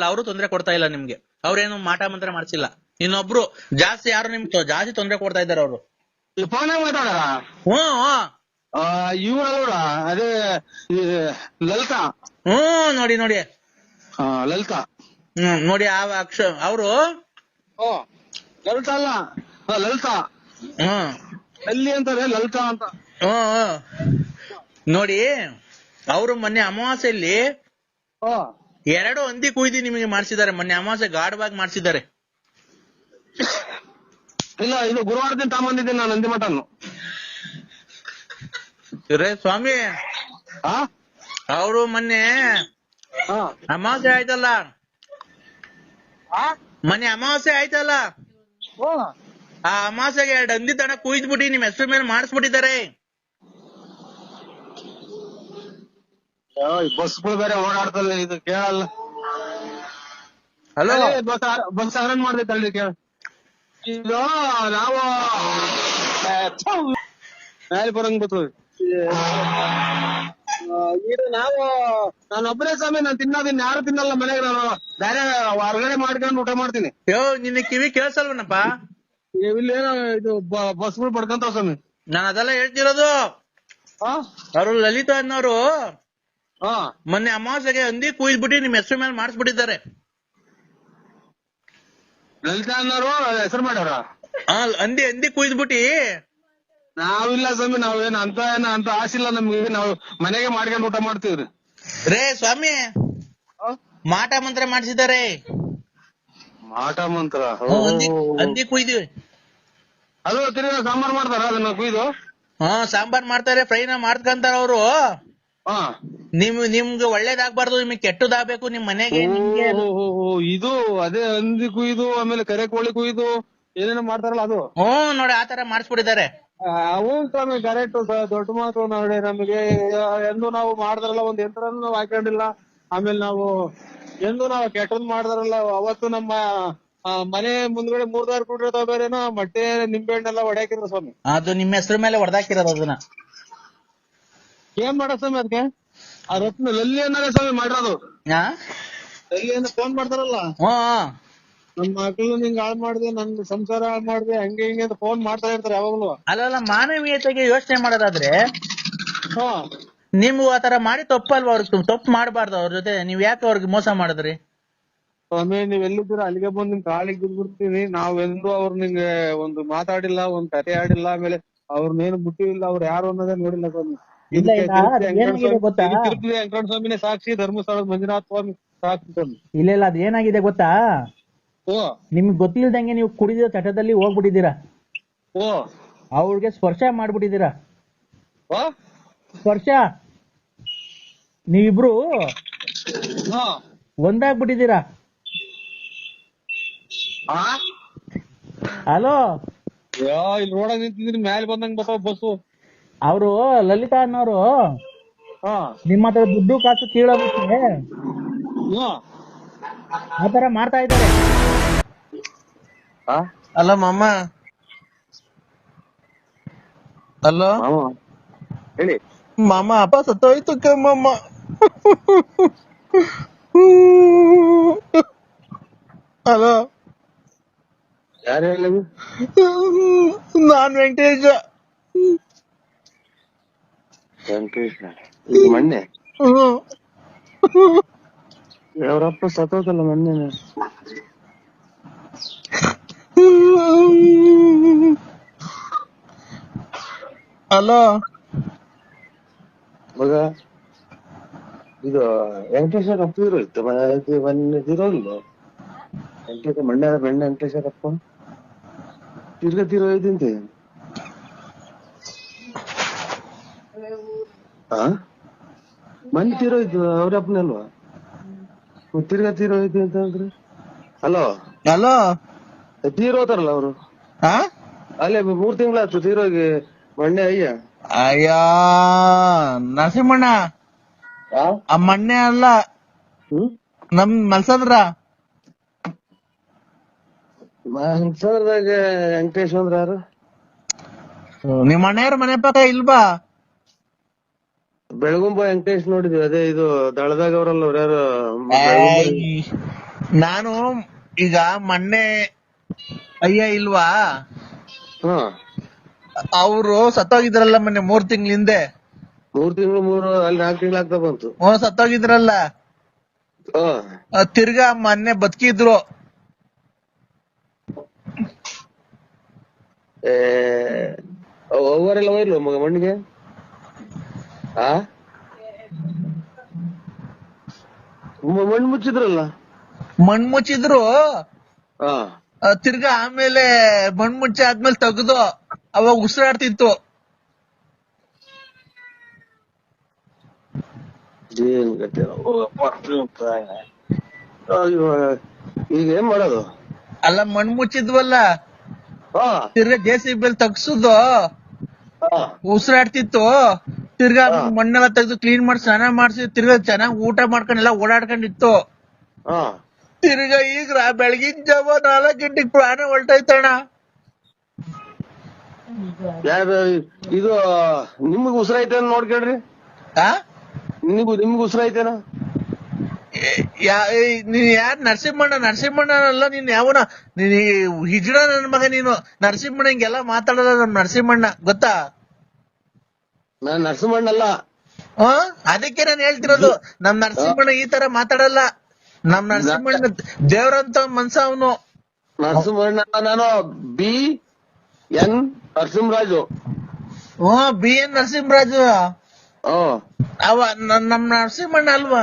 ಅವರು ತೊಂದರೆ ಕೊಡ್ತಾ ಇಲ್ಲ ನಿಮ್ಗೆ. ಅವ್ರೇನು ಮಾಟ ಮಂತ್ರ ಮಾಡ್ಸಿಲ್ಲ. ಇನ್ನೊಬ್ರು ಜಾಸ್ತಿ ಯಾರು ನಿಮ್ಗೆ ಜಾಸ್ತಿ ತೊಂದರೆ ಕೊಡ್ತಾ ಇದಾರೆ ಅವರು. ಫೋನಾಗ ಮಾತಾಡಾರ? ಇವ್ರ ಅದೇ ಲಲಿತಾ. ನೋಡಿ ಲಲಿತಾ. ನೋಡಿ ಆ ಅವರು ಲಲಿತಾ ಅಲ್ಲ, ಲಲಿತಾ. ಅಲ್ಲಿ ಅಂತಾರೆ ಲಲಿತಾ ಅಂತ. ನೋಡಿ, ಅವರು ಮೊನ್ನೆ ಅಮಾವಾಸ್ಯೆಯಲ್ಲಿ 2 ಹಂದಿ ಕುಯ್ದು ನಿಮಗೆ ಮಾಡ್ಸಿದ್ದಾರೆ. ಮೊನ್ನೆ ಅಮಾವಾಸ್ಯೆ ಗಾಢವಾಗಿ ಮಾಡ್ಸಿದ್ದಾರೆ. ಇಲ್ಲ, ಇದು ಗುರುವಾರ ದಿನ ತಗೊಂಬಂದಿದ್ದೀನಿ ನಾನು ಹಂದಿ ಮಟನ್ನು. ರೇ ಸ್ವಾಮಿ, ಅವರು ಮೊನ್ನೆ ಅಮಾವಾಸ್ಯೆ ಆಯ್ತಲ್ಲ, ಮೊನ್ನೆ ಅಮಾವಾಸ್ಯೆ ಆಯ್ತಲ್ಲ, ಆ ಅಮಾವಾಸ್ಯೆಗೆ 2 ಹಂದಿ ತನ ಕುಯ್ದ್ಬಿಟ್ಟು ನಿಮ್ ಹೆಸರು ಮೇಲೆ ಮಾಡಿಸ್ಬಿಟ್ಟಿದ್ದಾರೆ. ಬಸ್ಗಳು ಬೇರೆ ಓಡಾಡ್ತಲ್ಲ, ಇದು ಕೇಳಲ್ಲ. ಹಲೋ, ಬಸ್ ಅರೇಂಜ್ ಮಾಡ್ದೈತಲ್ರಿ, ಕೇಳ. ಇದು ನಾವು ಮೇಲೆ ಬರಂಗ್ ಬರ್ತದೆ. ಇದು ನಾನು ಒಬ್ಬರೇ ಸ್ವಾಮಿ, ನಾನು ತಿನ್ನೋದಿನ್ ಯಾರು ತಿನ್ನಲ್ಲ ಮನೆಗೆ. ನಾನು ಬೇರೆ ಹೊರಗಡೆ ಮಾಡ್ಕೊಂಡು ಊಟ ಮಾಡ್ತೀನಿ. ನಿನ್ನ ಕಿವಿ ಕೇಳಿಸಲ್ವನಪ್ಪ? ಇಲ್ಲೇನೋ ಇದು ಬಸ್ಗಳು ಪಡ್ಕೊಂತಾವ ಸ್ವಾಮಿ. ನಾನು ಅದೆಲ್ಲ ಹೇಳ್ತಿರೋದು. ಅವರು ಲಲಿತಾ ಅನ್ನೋರು ಮೊನ್ನೆ ಅಮಾವಾಸ್ಯೆಗೆ ಹಂದಿ ಕುಯ್ದ್ಬಿಟ್ಟು ನಿಮ್ ಹೆಸರು ಮೇಲೆ ಮಾಡಿಸ್ಬಿಟ್ಟಿದ್ದಾರೆ. ಲಲಿತಾ ಅನ್ನೋರು ಹೆಸರು ಮಾಡ್ಯಾರ? ಹಂದಿ ಕುಯ್ದ್ಬಿಟ್ಟಿ. ನಾವಿಲ್ಲ ಸ್ವಾಮಿ, ನಾವೇನು ಅಂತ ಆಸಿಲ್ಲ ನಮ್ಗೆ. ನಾವು ಮನೆಗೆ ಮಾಡ್ಕೊಂಡು ಊಟ ಮಾಡ್ತೀವ್ರಿ. ರೇ ಸ್ವಾಮಿ, ಮಾಟ ಮಂತ್ರ ಮಾಡಿಸಿದ್ದಾರೆ. ಮಾಟ ಮಂತ್ರ? ಹಂದಿ ಕುಯ್ದಿವಿ. ಅದು ತಿರ್ಗಾ ಸಾಂಬಾರ್ ಮಾಡ್ತಾರ ಅದನ್ನ ಕುಯ್ದು? ಸಾಂಬಾರ್ ಮಾಡ್ತಾರೆ, ಫ್ರೈನ ಮಾಡ್ಕಂತಾರ ಅವರು. ನಿಮ್ಗೆ ಒಳ್ಳೇದಾಗ್ಬಾರ್ದು, ನಿಮ್ಗೆ ಕೆಟ್ಟದಾಗ್ಬೇಕು ನಿಮ್ ಮನೆಗೆ. ಇದು ಅದೇ ಹಂದಿ ಕುಯ್ದು, ಆಮೇಲೆ ಕರೆ ಕೋಳಿ ಕುಯ್ದು ಏನೇನೋ ಮಾಡ್ತಾರಲ್ಲ ಅದು? ನೋಡಿ, ಆತರ ಮಾಡಿಸ್ಬಿಟ್ಟಿದ್ದಾರೆ. ಅವು ಸ್ವಾಮಿ ಕರೆಕ್ಟ್, ದೊಡ್ಡ ಮಾತು ನೋಡಿ. ನಮಗೆ ಎಂದು ನಾವು ಮಾಡಿದ್ರಲ್ಲ, ಒಂದ್ ಯಂತ್ರನೂ ನಾವು ಹಾಕೊಂಡಿಲ್ಲ. ಆಮೇಲೆ ನಾವು ಎಂದು ನಾವು ಕೆಟ್ಟದ್ ಮಾಡಿದ್ರಲ್ಲ, ಅವತ್ತು ನಮ್ಮ ಮನೆ ಮುಂದ್ಗಡೆ 3 ದಾರಿ ಕುಡಿರ್ತಾವ ಬೇರೆನೋ, ಮೊಟ್ಟೆ ನಿಂಬೆಹಣ್ಣೆಲ್ಲ ಹೊಡ್ಯಾಕಿದ್ರು ಸ್ವಾಮಿ. ಅದು ನಿಮ್ಮ ಹೆಸರು ಮೇಲೆ ಹೊಡೆದಾಕಿರೋದು. ಅದನ್ನ ಏನ್ ಮಾಡೋ ಸ್ವಾಮಿ ಅದಕ್ಕೆ? ಆ ರತ್ನ ಲಲ್ಲಿ ಅನ್ನೋದೇ ಸ್ವಾಮಿ ಮಾಡಿರೋದು. ಲಲ್ಲಿ ಅಂತ ಫೋನ್ ಮಾಡ್ತಾರಲ್ಲ, ನಮ್ ಮಕ್ಳು ನಿಂಗ್ ಹಾಳ್ ಮಾಡ್ದೆ, ನನ್ ಸಂಸಾರ ಹಾಳ್ ಮಾಡ್ದೆ, ಹಂಗೆ ಹಿಂಗೆ ಅಂತ ಫೋನ್ ಮಾಡ್ತಾ ಇರ್ತಾರೆ ಯಾವಾಗ್ಲೂ. ಅಲ್ಲ, ಮಾನವೀಯತೆಗೆ ಯೋಚನೆ ಮಾಡೋದಾದ್ರೆ ನೀವು ಆತರ ಮಾಡಿ ತಪ್ಪಲ್ವಾ? ಅವ್ರಿಗೆ ತಪ್ಪು ಮಾಡಬಾರ್ದು. ಅವ್ರ ಜೊತೆ ನೀವ್ ಯಾಕೆ ಅವ್ರಿಗೆ ಮೋಸ ಮಾಡಿದ್ರಿ? ಸ್ವಾಮಿ, ನೀವ್ ಎಲ್ಲಿದ್ದೀರ ಅಲ್ಲಿಗೆ ಬಂದು ನಿಮ್ ಕಾಲಿಗೆ ಬಿದ್ಬಿಡ್ತೀನಿ. ನಾವೆಂದು ಅವ್ರ ನಿಂಗೆ ಒಂದು ಮಾತಾಡಿಲ್ಲ, ಒಂದ್ ಕತೆ ಆಡಿಲ್ಲ, ಆಮೇಲೆ ಅವ್ರನ್ನೇನು ಬಿಟ್ಟಿಲ್ಲ, ಅವ್ರು ಯಾರು ಅನ್ನೋದೇ ನೋಡಿಲ್ಲ ಸ್ವಾಮಿ. ವೆಂಕಟ ಸ್ವಾಮಿನೇ ಸಾಕ್ಷಿ, ಧರ್ಮಸ್ಥಳದ ಮಂಜುನಾಥ ಸ್ವಾಮಿ ಸಾಕ್ಷಿ ಸ್ವಾಮಿ. ಇಲ್ಲ, ಅದ್ ಏನಾಗಿದೆ ಗೊತ್ತಾ? ನಿಮ್ಗೆ ಗೊತ್ತಿಲ್ದಂಗೆ ನೀವು ಕುಡಿದ ಚಟದಲ್ಲಿ ಹೋಗ್ಬಿಟ್ಟಿದ್ದೀರಾ. ಅವ್ರಿಗೆ ಸ್ಪರ್ಶ ಮಾಡ್ಬಿಟ್ಟಿದ್ದೀರಾ. ಸ್ಪರ್ಶ ನೀವಿಬ್ರು ಒಂದಾಗ್ಬಿಟ್ಟಿದ್ದೀರಾ. ಹಲೋ, ಇಲ್ಲಿ ರೋಡಾಗ ನಿಂತಿದ್ದೀನಿ, ಮ್ಯಾಲೆ ಬಂದಂಗ್ ಬರ್ತಾವ ಬಸ್ಸು. ಅವರು ಲಲಿತಾ ಅನ್ನೋರು ನಿಮ್ಮ ಹತ್ರ ದುಡ್ಡು ಕಾಸು ಕೀಳೋದಕ್ಕೆ ಆತರ ಮಾಡ್ತಾ ಇದ್ದಾರೆ. ಆ ಅಲ್ಲ ಮಾಮ, ಹಲೋ ಮಾಮ ಹೇಳಿ. ಮಾಮ, ಅಪ್ಪ ಸತ್ತೋಯ್ತು ಕಮ್ಮಮ್ಮ. ಹಲೋ, ಯಾರು ಹೇಳಿ? ನಾನ್ ವೆಂಕಟೇಶ. ವೆಂಕಟೇಶ್ ಇದು ಮೊನ್ನೆ ಅವರಪ್ಪ ಸತ್ತೋದಲ್ಲ ಮೊನ್ನೆ. ಹಲೋ ಮಗ ಇದು ವೆಂಕಟೇಶ್ವರಪ್ಪ ಇರೋಯ್ತು ಮೊನ್ನೆ ತಿರೋಲ್ಲ. ಮೊನ್ನೆ ವೆಂಕಟೇಶ್ವರಪ್ಪ ತಿರೋಯ್ತಂತೆ. ಮೊನ್ನೆ ತಿರೋಯ್ತು ಅವ್ರಪ್ಪನೇ ಅಲ್ವಾ? ತಿರೋಯ್ತು ಅಂತ ಅಂದ್ರೆ ಹಲೋ ಹಲೋ, ತೀರೋತಾರಲ್ಲ ಅವರು. ಅಲ್ಲೇ 3 ತಿಂಗಳಾಯ್ತು ತೀರೋಗಿ ಮೊನ್ನೆ. ಅಯ್ಯ ನರಸಿಂಹಣ್ಣ, ಆ ಮಣ್ಣೆ ಅಲ್ಲ, ನಮ್ ಮಲ್ಸಂದ್ರ. ಮನ್ಸರ್ದಾಗ ವೆಂಕಟೇಶ್ ಅಂದ್ರ ಯಾರು? ನಿಮ್ ಮನೆಯವ್ರ ಮನೆ ಪಕ್ಕ ಇಲ್ವಾ? ಬೆಳಗುಂಬ ವೆಂಕಟೇಶ್ ನೋಡಿದ್ವಿ. ಅದೇ ಇದು ದಳದಾಗ ಅವ್ರಲ್ಲ ಅವ್ರ ಯಾರು? ನಾನು ಈಗ ಮೊನ್ನೆ ಅಯ್ಯ ಇಲ್ವಾ, ಅವರು ಸತ್ತೋಗಿದ್ರಲ್ಲ ಮೊನ್ನೆ 3 ತಿಂಗಳ ಹಿಂದೆ. 3 ತಿಂಗಳು ಅಲ್ಲಿ 4 ತಿಂಗಳು ಆಗ್ತಾ ಬಂತು. ಸತ್ತೋಗಿದ್ರಲ್ಲ, ತಿರ್ಗಾ ಮೊನ್ನೆ ಬದುಕಿದ್ರು. ಅವರೆಲ್ಲ ಹೋಯ್ಲ್ವ ಮಗ ಮಣ್ಣಿಗೆ? ಮಣ್ಣು ಮುಚ್ಚಿದ್ರಲ್ಲ. ಮಣ್ಣು ಮುಚ್ಚಿದ್ರು, ತಿರ್ಗಾ ಆಮೇಲೆ ಮಣ್ಣು ಮುಚ್ಚಿ ಆದ್ಮೇಲೆ ತೆಗ್ದು ಅವಾಗ ಉಸಿರಾಡ್ತಿತ್ತು. ಈಗ ಏನ್ ಮಾಡೋದು? ಅಲ್ಲ, ಮಣ್ಣು ಮುಚ್ಚಿದ್ವಲ್ಲ, ತಿರ್ಗಾ JCB ತಗ್ಸುದು, ಉಸಿರಾಡ್ತಿತ್ತು. ತಿರ್ಗಾ ಮಣ್ಣೆಲ್ಲ ತೆಗ್ದು ಕ್ಲೀನ್ ಮಾಡಿ ಸ್ನಾನ ಮಾಡ್ಸಿ ತಿರ್ಗಾ ಚೆನ್ನಾಗ್ ಊಟ ಮಾಡ್ಕೊಂಡೆಲ್ಲ ಓಡಾಡ್ಕೊಂಡಿತ್ತು. ತಿರ್ಗಾ ಈಗ ಬೆಳಗಿನ ಜಾವ 4 ಗಂಟೆಗೆ ಪ್ರಾಣ ಹೊಲ್ಟೈತಣ್ಣ. ಇದು ನಿಮಗ್ ಉಸಿರಾಯ್ತೇನ ನೋಡ್ಕೇಳ್ರಿ. ನಿಮ್ಗ್ ಉಸಿರಾಯ್ತೇನ? ನೀನ್ ಯಾರ್? ನರಸಿಂಹಣ್ಣ ಅಲ್ಲ ನೀನ್. ಯಾವನ ನೀನ್ ಹಿಜ್ಡ ನನ್ ಮಗ ನೀನು. ನರಸಿಂಹಣ್ಣ ಹಿಂಗೆಲ್ಲ ಮಾತಾಡಲ್ಲ. ನಮ್ ನರಸಿಂಹಣ್ಣ ಗೊತ್ತಾ? ನಾನ್ ನರಸಿಂಹಣ್ಣ ಅಲ್ಲ. ಅದಕ್ಕೆ ನಾನು ಹೇಳ್ತಿರೋದು, ನಮ್ ನರಸಿಂಹಣ್ಣ ಈ ತರ ಮಾತಾಡಲ್ಲ. ನಮ್ ನರಸಿಂಹಣ್ಣ ದೇವ್ರಂತ ಮನ್ಸ ಅವನು. ನರಸಿಂಹಣ್ಣ ನಾನು BN ನರಸಿಂಹರಾಜು. BN ನರಸಿಂಹರಾಜು ಅವ ನಮ್ ನರಸಿಂಹಣ್ಣ ಅಲ್ವಾ?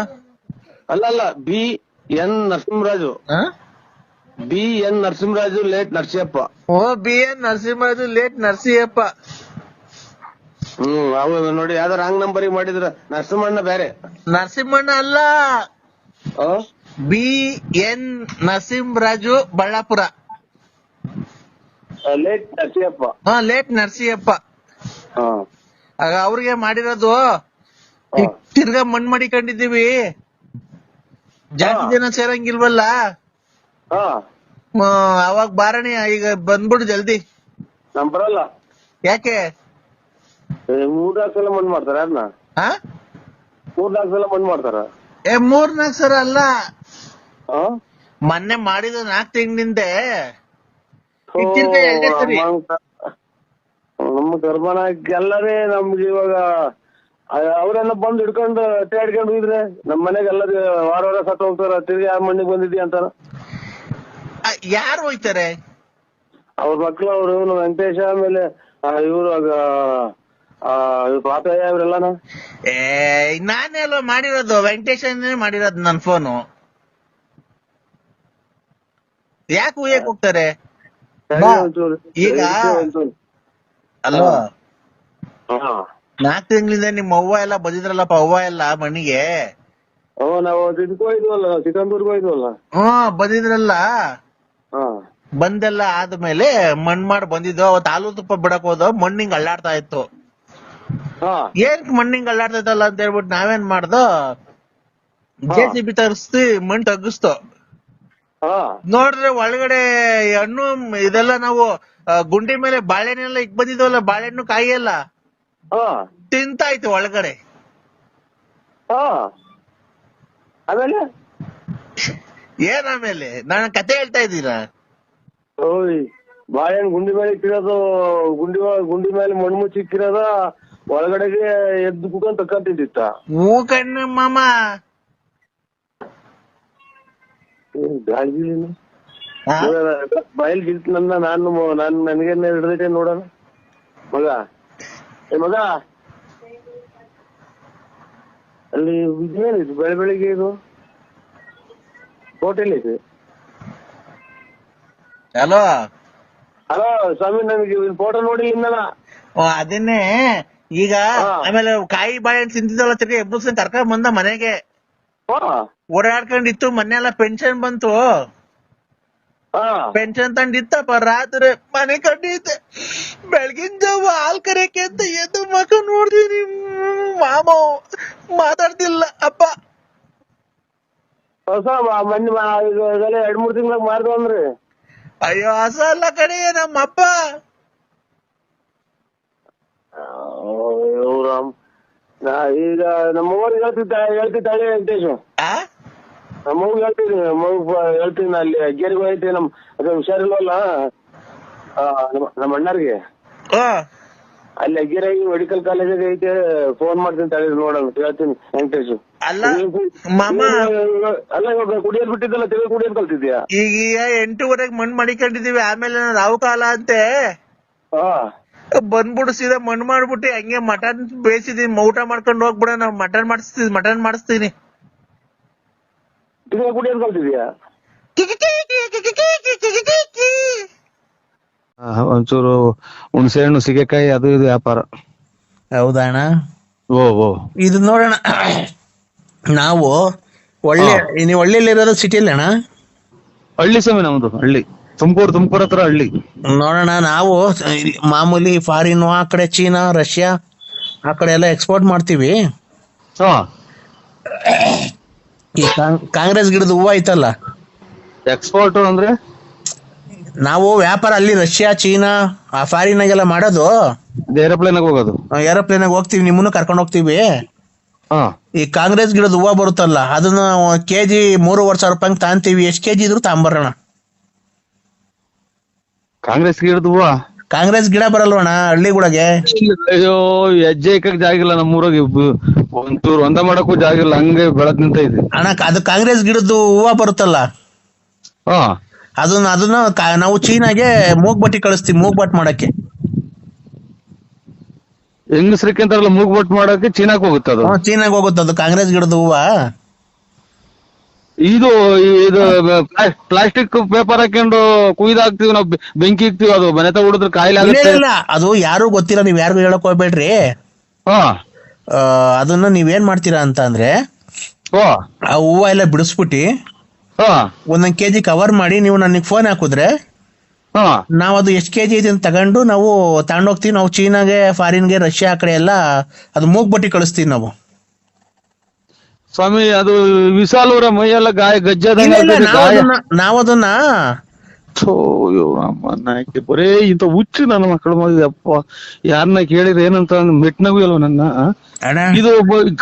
ಅಲ್ಲ BN Narasimharaju. BN Narasimharaju late Narasiyappa. BN Narasimharaju late Narasiyappa. ಹೌದು ನೋಡಿ, ಯಾವ್ದಾರ ರಾಂಗ್ ನಂಬರಿಗೆ ಮಾಡಿದ್ರ. ನರಸಿಂಹಣ್ಣ ಬೇರೆ. ನರಸಿಂಹಣ್ಣ ಅಲ್ಲ, BN Narasimharaju Ballapura. Late Narasiyappa. Late Narasiyappa. ಆಗ ಅವ್ರಿಗೆ ಮಾಡಿರೋದು. ತಿರ್ಗಾ ಮಣ್ಣು ಮಾಡಿಕೊಂಡಿದೀವಿ, ಜಾಸ್ತಿ ಜನ ಸೇರಂಗಿಲ್ವಲ್ಲ. ಅವಾಗ ಬಾರಣಿ ಈಗ ಬಂದ್ಬಿಡು ಜಲ್ದಿ. ನಮ್ ಬರಲ್ಲ. ಯಾಕೆ? 3-4 ಸಲ ಮಣ್ಣು ಮಾಡ್ತಾರ. ಯಾರನ್ನ 3-4 ಸಲ ಮಣ್ಣು ಮಾಡ್ತಾರ? 3-4 ಸಲ ಅಲ್ಲ, ಮೊನ್ನೆ ಮಾಡಿದ 4 ತಿಂಗಳಿಂದೆ. ನಮ್ಮ ಗರ್ಭನ ಎಲ್ಲರೇ ನಮ್ಗೆ ಇವಾಗ ಅವ್ರೆಲ್ಲ ಬಂದು ಹಿಡ್ಕೊಂಡು ಅಡ್ಕೊಂಡು ಹೋಗಿದ್ರೆ ನಮ್ ಮನೆಗೆ ಎಲ್ಲರೂ ವಾರ ಸತ್ತು ಹೋಗ್ತಾರ. ತಿರ್ಗಿ ಯಾರ ಮಣ್ಣಿಗೆ ಬಂದಿದ್ಯಾ ಅಂತಾರ. ಯಾರು ಹೋಯ್ತಾರೆ? ಅವ್ರ ಮಕ್ಳು, ಅವ್ರು ಇವನು ವೆಂಕಟೇಶ, ಆಮೇಲೆ ಇವ್ರು ಪಾತಯ್ಯ ಇವ್ರೆಲ್ಲಾನ. ನಾನೇ ಅಲ್ವಾ ಮಾಡಿರೋದು, ವೆಂಕಟೇಶನೇ ಮಾಡಿರೋದು ನನ್ ಫೋನು. ಯಾಕೆ ಉಯ್ಯಕ್ ಹೋಗ್ತಾರೆ? ಈಗ ಅಲ್ವಾ 4 ತಿಂಗಳಿಂದ ನಿಮ್ಮ ಅವ್ವ ಎಲ್ಲ ಬಂದಿದ್ರಲ್ಲಪ್ಪ, ಅವ್ವ ಎಲ್ಲ ಮಣ್ಣಿಗೆ. ನಾವು ಇದಕ್ಕೆ ಹೋಯ್ದ್ವಲ್ಲ, ಚಿಕ್ಕಂದೂರ್ಗೆ ಹೋಯ್ದ್ವಲ್ಲ. ಬಂದಿದ್ರಲ್ಲ. ಬಂದೆಲ್ಲ ಆದ್ಮೇಲೆ ಮಣ್ ಮಾಡಿ ಬಂದಿದ್ದು. ಅವತ್ತು ಹಾಲು ತುಪ್ಪ ಬಿಡಕ್ ಹೋದ, ಮಣ್ಣಿಂಗ್ ಅಳ್ಳಾಡ್ತಾ ಇತ್ತು. ಏನ್ ಮಣ್ಣಿಂಗ್ ಅಳ್ಳಾಡ್ತಾ ಇತ್ತಲ್ಲ ಅಂತ ಹೇಳ್ಬಿಟ್ಟು ನಾವೇನ್ ಮಾಡ್ದೋ, JCB ತರಿಸಿ ಮಣ್ಣು ತಗ್ಗಿಸ್ತು. ಹಾ ನೋಡ್ರೆ ಒಳಗಡೆ ಹಣ್ಣು ಇದೆಲ್ಲ ನಾವು ಗುಂಡಿ ಮೇಲೆ ಬಾಳೆಹಣ್ಣೆಲ್ಲ ಇಕ್ ಬಂದಿದ್ವಲ್ಲ, ಬಾಳೆಹಣ್ಣು ಕಾಯಿ ಎಲ್ಲ ಹಾ ತಿಂತಾಯ್ತು ಒಳಗಡೆ. ಹಾ ಆಮೇಲೆ ಏನ್ ಆಮೇಲೆ ನಾನು ಕತೆ ಹೇಳ್ತಾ ಇದ್ದೀರಾ? ಓಯ್ ಬಾಳೆಹಣ್ಣು ಗುಂಡಿ ಮೇಲೆ ಇಕ್ಕಿರೋದು, ಗುಂಡಿ ಮೇಲೆ ಮಣ್ಣು ಮುಚ್ಚಿ ಇಕ್ಕಿರೋದ, ಒಳಗಡೆಗೆ ಎದ್ದು ಕುತ್ಕೊಂಡ್ ತಕ್ಕಂತಿದ್ದಿತ್ತ? ಹೂ ಕಣ್ಣು ಮಾಮ. ಗಾಳಿ ಬಯಲ್ ಗಿಲ್ತ ನಾನು ನನಗೆ ಹಿಡ್ದೈತೆ ನೋಡೋಣ. ಮಗ ಮಗ ಅಲ್ಲಿ ಇದೇನಿದು ಬೆಳಿಗ್ಗೆ ಇದು ಹೋಟೆಲ್ ಇದೆ? ಹಲೋ ಹಲೋ ಸ್ವಾಮಿ, ನನಗೆ ಫೋಟೋ ನೋಡಿ ಇನ್ನಲ್ಲ. ಅದನ್ನೇ ಈಗ ಆಮೇಲೆ ಕಾಯಿ ಬಾಳೆಹಣ್ಣು ತಿಂತಿದ್ದಲ್ಲ, ತಿರ್ಗಿ ಎಬ್ಬರ್ಸ್ಕೊಂಡ್ ಕರ್ಕೊಂಡ್ ಬಂದ ಮನೆಗೆ. ಓಡಾಡ್ಕೊಂಡಿತ್ತು, ಮೊನ್ನೆ ಎಲ್ಲ ಪೆನ್ಷನ್ ಬಂತು, ಪೆನ್ಷನ್ ತಂದಿತ್ತಪ್ಪ. ರಾತ್ರಿ ಮನೆ ಕಂಡಿದ್ದೆ, ಬೆಳಗಿನ ಜಾವ ಹಾಲ್ ಕರೆಯಕ್ಕೆ ಅಂತ ಎದ್ದು ಮಕ್ಕ ನೋಡ್ತೀನಿ, ಮಾಮ ಮಾತಾಡ್ತಿಲ್ಲ ಅಪ್ಪ. ಹೊಸ ಮೊನ್ನೆ 2-3 ತಿಂಗಳಾಗ ಮಾರ್ದು ಅಂದ್ರಿ. ಅಯ್ಯೋ ಹಸ ಅಲ್ಲ ಕಡೆ ನಮ್ಮಪ್ಪ. ಈಗ ನಮ್ಮ ಊರಿಗೆ ಹೇಳ್ತಿದ್ದಾಳೆ ವೆಂಕಟೇಶು. ನಮ್ಮ ಅವ್ಗೆ ಹೇಳ್ತೀನಿ ಅಲ್ಲಿ ಅಗ್ಗೇರಿಗೆ ಹೋಯ್ತಿ, ಅದೇ ಹುಷಾರಿಲ್ವಲ್ಲ ನಮ್ಮ ಅಣ್ಣರಿಗೆ, ಅಲ್ಲಿ ಅಗ್ಗೇರಾಗಿ ಮೆಡಿಕಲ್ ಕಾಲೇಜಿಗೆ ಐತೆ, ಫೋನ್ ಮಾಡ್ತೀನಿ ತಳಿ ನೋಡೋಣ ಹೇಳ್ತೀನಿ ವೆಂಕಟೇಶು. ಅಲ್ಲ ಮಾಮ, ಅಲ್ಲ ಇವಾಗ ಕುಡಿಯೋದ್ ಬಿಟ್ಟಿದ್ದಲ್ಲ, ತಿಳಿ ಕುಡಿಯೋದ್ ಕಲ್ತಿದ್ಯಾ? ಈಗ 8:30 ಮಣ್ಣು ಮಡಿಕೊಂಡಿದೀವಿ, ಆಮೇಲೆ ರಾವು ಕಾಲ ಅಂತೆ ಬಂದ್ಬಿಡು, ಸೀದಾ ಮಣ್ಣು ಮಾಡ್ಬಿಟ್ಟು ಹಂಗೆ ಮಟನ್ ಬೇಯಿಸಿದೀನಿ, ಊಟ ಮಾಡ್ಕೊಂಡು ಹೋಗ್ಬಿಡ. ನಾವು ಮಟನ್ ಮಾಡಿಸ್ತೀನಿ. ಕುಡಿಯೋದ್ ಕಲ್ತಿದ್ಯಾ? ಒಂಚೂರು ಹುಣಸೆ ಹಣ್ಣು, ಸಿಗೆಕಾಯಿ, ಅದು ಇದು ವ್ಯಾಪಾರ. ಹೌದಾ ಅಣ್ಣ? ಓ ಇದು ನೋಡೋಣ, ನಾವು ನೀವು ಹಳ್ಳಿಯಲ್ಲಿರೋದು ಸಿಟಿಯಲ್ಲಿ ಅಣ್ಣ? ಹಳ್ಳಿ ಸ್ವಾಮಿ ನಮ್ದು, ಹಳ್ಳಿ ತುಮಕೂರು ಹತ್ರ ಹಳ್ಳಿ. ನೋಡೋಣ, ನಾವು ಮಾಮೂಲಿ ಫಾರಿನ್, ಆ ಕಡೆ ಚೀನಾ, ರಷ್ಯಾ ಆ ಕಡೆ ಎಲ್ಲ ಎಕ್ಸ್ಪೋರ್ಟ್ ಮಾಡ್ತೀವಿ. ಈ ಕಾಂಗ್ರೆಸ್ ಗಿಡದ ಹೂವು ಐತಲ್ಲ, ಎಕ್ಸ್ಪೋರ್ಟ್ ಅಂದ್ರೆ ನಾವು ವ್ಯಾಪಾರ ಅಲ್ಲಿ ರಷ್ಯಾ, ಚೀನಾ, ಆ ಫಾರಿನ್ ಆಗೆಲ್ಲ ಮಾಡೋದು. ಏರೋಪ್ಲೇನ್ ಹೋಗೋದು, ಏರೋಪ್ಲೇನ್ ಹೋಗ್ತೀವಿ, ನಿಮ್ಮನ್ನು ಕರ್ಕೊಂಡು ಹೋಗ್ತೀವಿ. ಈ ಕಾಂಗ್ರೆಸ್ ಗಿಡದ ಹೂವು ಬರುತ್ತಲ್ಲ, ಅದನ್ನ ಕೆಜಿ 3,500 ರೂಪಾಯಿ ತಾಂತೀವಿ. ಎಷ್ಟ್ ಕೆಜಿ ಇದ್ರು ತಾಂಬರೋಣ. ಕಾಂಗ್ರೆಸ್ ಗಿಡದ ಹೂವ? ಕಾಂಗ್ರೆಸ್ ಗಿಡ ಬರಲ್ವಣ ಹಳ್ಳಿಗಳಿಗೆ? ಅಯ್ಯೋ, ಹೆಜ್ಜೆ ಇಕ್ಕಕ್ ಜಾಗಿಲ್ಲ ನಮ್ಮೂರಾಗ, ಒಂಚೂರು ಒಂದ ಮಾಡಕ್ಕೂ ಜಾಗಿಲ್ಲ, ಹಂಗೆ ಬೆಳದ್ ನಿಂತ ಇದೆ ಅಣ್ಣ. ಅದು ಕಾಂಗ್ರೆಸ್ ಗಿಡದ್ದು ಹೂವ ಬರುತ್ತಲ್ಲ, ಅದನ್ನ ನಾವು ಚೀನಾಗೆ ಮೂಗ್ಬಟ್ಟಿ ಕಳಿಸ್ತೀವಿ, ಮೂಗ್ಬಟ್ ಮಾಡಕ್ಕೆ. ಹೆಂಗಸ್ರಿಕೆ ಅಂತಾರಲ್ಲ, ಮೂಗ್ಬಟ್ ಮಾಡಕ್ಕೆ ಚೀನಾಕ್ ಹೋಗುತ್ತೆ. ಅದು ಚೀನಾಗ್ ಹೋಗುತ್ತೆ, ಅದು ಕಾಂಗ್ರೆಸ್ ಗಿಡದ ಹೂವ. ಇದು ಪ್ಲಾಸ್ಟಿಕ್ ಪೇಪರ್ ಹಾಕೊಂಡು ಕುಯ್ದಾಕ್ತಿವಿ ನಾವು, ಬೆಂಕಿ ಇಕ್ತಿವಿ, ಅದು ಮನೆ ತ ಹುಡಿದ್ರೆ ಕಾಯಿಲೆ ಆಗುತ್ತೆ. ಅದು ಯಾರು ಗೊತ್ತಿಲ್ಲ, ನೀವ್ ಯಾರಿಗೂ ಹೇಳಕ್ ಹೋಗ್ಬೇಡ್ರಿ. ಅದನ್ನ ನೀವೇನ್ ಮಾಡ್ತೀರಾ ಅಂತ ಅಂದ್ರೆ, ಆ ಹೂವ ಎಲ್ಲ ಬಿಡಿಸ್ಬಿಟ್ಟಿ ಒಂದೊಂದ್ ಕೆಜಿ ಕವರ್ ಮಾಡಿ ನೀವು ನನಗೆ ಫೋನ್ ಹಾಕುದ್ರೆ, ನಾವ್ ಅದು ಎಷ್ಟ್ ಕೆಜಿ ಇದೆ ಅಂತ ತಗೊಂಡು ನಾವು ತಗೊಂಡೋಗ್ತೀವಿ. ನಾವು ಚೀನಾಗೆ, ಫಾರಿನ್ಗೆ, ರಷ್ಯಾ ಆ ಕಡೆ ಎಲ್ಲ ಅದು ಮೂಗ್ಬಟ್ಟಿ ಕಳಿಸ್ತೀವಿ ನಾವು. ಸ್ವಾಮಿ, ಅದು ವಿಶಾಲೂರ ಮೈಯೆಲ್ಲ ನಾವದನ್ನ ಬರೇ ಇಂತ ಹುಚ್ಚು ನನ್ನ ಮಕ್ಕಳು ಅಪ್ಪ, ಯಾರನ್ನ ಕೇಳಿದ್ರೆ ಏನಂತ ಮೆಟ್ನಗೂ ಇಲ್ವ ನನ್ನ. ಇದು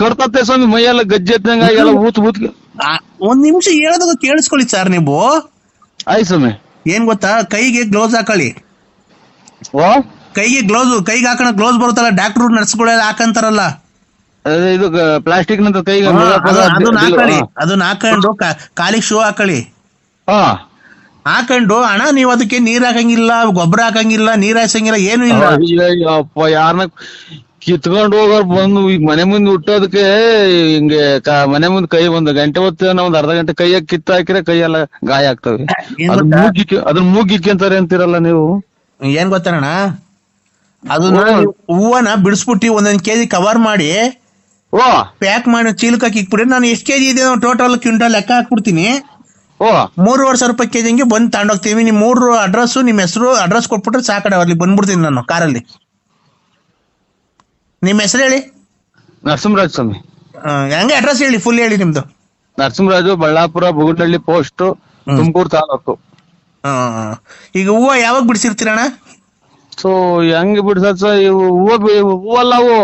ಕಡ್ತತ್ತೆ ಸ್ವಾಮಿ, ಮೈಯೆಲ್ಲ ಗಜ್ಜೆ ಎತ್ತಂಗ ಎಲ್ಲ ಊತ್. ಒಂದ್ ನಿಮಿಷ ಹೇಳೋದು ಕೇಳಿಸ್ಕೊಳ್ಳಿ ಸರ್ ನೀವು. ಆಯ್ತು ಸ್ವಾಮಿ. ಏನ್ ಗೊತ್ತಾ, ಕೈಗೆ ಗ್ಲೌಸ್ ಹಾಕೊಳ್ಳಿ. ಕೈಗೆ ಹಾಕೋಣ ಗ್ಲೌಸ್ ಬರುತ್ತಲ್ಲ, ಡಾಕ್ಟ್ರು ನರ್ಸ್ಗಳೆಲ್ಲ ಹಾಕಂತಾರಲ್ಲ, ಇದು ಪ್ಲಾಸ್ಟಿಕ್ ನಂತ ಕೈಗೆ ಅದನ್ನ ಹಾಕೊಂಡು ಕಾಲಿಗೆ ಶೂ ಹಾಕೊಳ್ಳಿ. ಹಾಕೊಂಡು ಅಣ್ಣ, ನೀವ್ ಅದಕ್ಕೆ ನೀರ್ ಹಾಕಂಗಿಲ್ಲ, ಗೊಬ್ಬರ ಹಾಕಂಗಿಲ್ಲ, ನೀರ್ ಹಾಯ್ಸಂಗಿಲ್ಲ, ಏನು ಇಲ್ಲ. ಅಪ್ಪ, ಯಾರನ್ನ ಕಿತ್ಕೊಂಡು ಹೋಗೋರ್ ಬಂದು ಈಗ ಮನೆ ಮುಂದೆ ಹುಟ್ಟೋದಕ್ಕೆ ಹಿಂಗೆ ಮನೆ ಮುಂದೆ ಕೈ ಒಂದು ಗಂಟೆ ಹೊತ್ತು ಒಂದ್ ಅರ್ಧ ಗಂಟೆ ಕೈಯಾಗ ಕಿತ್ತ ಹಾಕಿದ್ರೆ ಕೈಯೆಲ್ಲ ಗಾಯ ಆಗ್ತವೆ. ಅದನ್ನ ಮೂಗಿಕ್ಕಂತಾರೆ ಅಂತೀರಲ್ಲ ನೀವು. ಏನ್ ಗೊತ್ತಣ್ಣ, ಅದನ್ನ ಹೂವನ ಬಿಡಿಸ್ಬಿಟ್ಟು ಒಂದೊಂದ್ ಕೆಜಿ ಕವರ್ ಮಾಡಿ ಪ್ಯಾಕ್ ಮಾಡಿ ಚೀಲಕ್ಕೆ ಇಕ್ಬಿಡಿ. ನಾನು ಎಷ್ಟ್ ಕೆಜಿ ಇದೆ ಟೋಟಲ್ ಕ್ವಿಂಟಲ್ ಲೆಕ್ಕ ಹಾಕ್ಬಿಡ್ತೀನಿ. 3,500 ರೂಪಾಯಿ ಕೆಜಿ ಹಂಗೆ ಬಂದು ತಗೊಂಡೋಗ್ತೀವಿ. ನಿಮ್ 3 ಅಡ್ರೆಸ್, ನಿಮ್ ಹೆಸರು, ಅಡ್ರೆಸ್ ಕೊಟ್ಬಿಟ್ರೆ ಸಾಕಡೆ ಅಲ್ಲಿ ಬಂದ್ಬಿಡ್ತೀನಿ ನಾನು ಕಾರಲ್ಲಿ. ನಿಮ್ ಹೆಸರು ಹೇಳಿ? ನರಸಿಂಹರಾಜ್ ಸ್ವಾಮಿ. ಹಂಗೆ ಅಡ್ರೆಸ್ ಹೇಳಿ, ಫುಲ್ ಹೇಳಿ ನಿಮ್ದು. ನರಸಿಂಹರಾಜು, ಬಳ್ಳಾಪುರ, ಬುಗುಟಳ್ಳಿ ಪೋಸ್ಟ್, ತುಮಕೂರು ತಾಲೂಕು. ಆ, ಈಗ ಹೂವ ಯಾವಾಗ ಬಿಡಿಸಿರ್ತೀರಣ್ಣ? ಸೊ ಹೆಂಗ್ ಬಿಡ್ಸತ್ ಸರ್ ಇವು ಹೂವಲ್ಲ ಅವು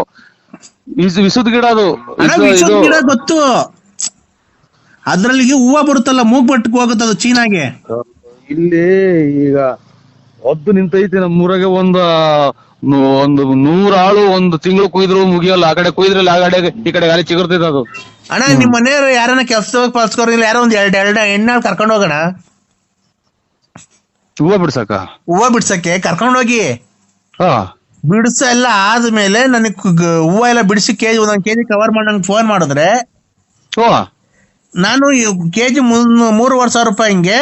ವಿಸುದ್ ಗಿಡ ಅದು. ಅಣ್ಣ, ವಿಶ್ವದ ಗಿಡ ಗೊತ್ತು, ಅದ್ರಲ್ಲಿ ಹೂವ ಬರುತ್ತಲ್ಲ ಮೂಗ್ಬಟ್ಟಿಗೆ ಹೋಗುತ್ತೆ ಅದು ಚೀನಾಗೆ. ಇಲ್ಲಿ ಈಗ ಒದ್ದು ನಿಂತೈತಿ ನಮ್ಮೂರಾಗೆ ಒಂದು 100 ಆಳು ಒಂದು ತಿಂಗಳು ಕುಯ್ದ್ರು ಮುಗಿಯಲ್ಲ. ಆ ಕಡೆ ಕುಯ್ದ್ರಲ್ಲ ಆ ಕಡೆ ಈ ಕಡೆ ಗಾಳಿ ಚಿಗುರ್ತೈತೆ ಅದು. ಅಣ್ಣ ನಿಮ್ ಮನೆಯವ್ರು ಯಾರನ್ನ ಕೆಲ್ಸದವಾಗ ಪಲ್ಸ್ಕೋರ್ ಇಲ್ಲ ಯಾರೋ ಒಂದ್ ಎರಡು ಹೆಣ್ಣಾಳು ಕರ್ಕೊಂಡು ಹೋಗೋಣ, ಹೂವ ಬಿಡ್ಸಕ. ಹೂವ ಬಿಡ್ಸಕ್ಕೆ ಕರ್ಕೊಂಡೋಗಿ ಹಾ ಬಿಡಿಸ ಎಲ್ಲ ಆದ್ಮೇಲೆ ನನಗ್ ಹೂವ ಎಲ್ಲ ಬಿಡಿಸಿ ಒಂದೊಂದ್ ಕೆಜಿ ಕವರ್ ಮಾಡಿ ನಂಗೆ ಫೋನ್ ಮಾಡಿದ್ರೆ ಓ ನಾನು ಕೆಜಿ 3,500 ರೂಪಾಯಿ ಹಿಂಗೆ,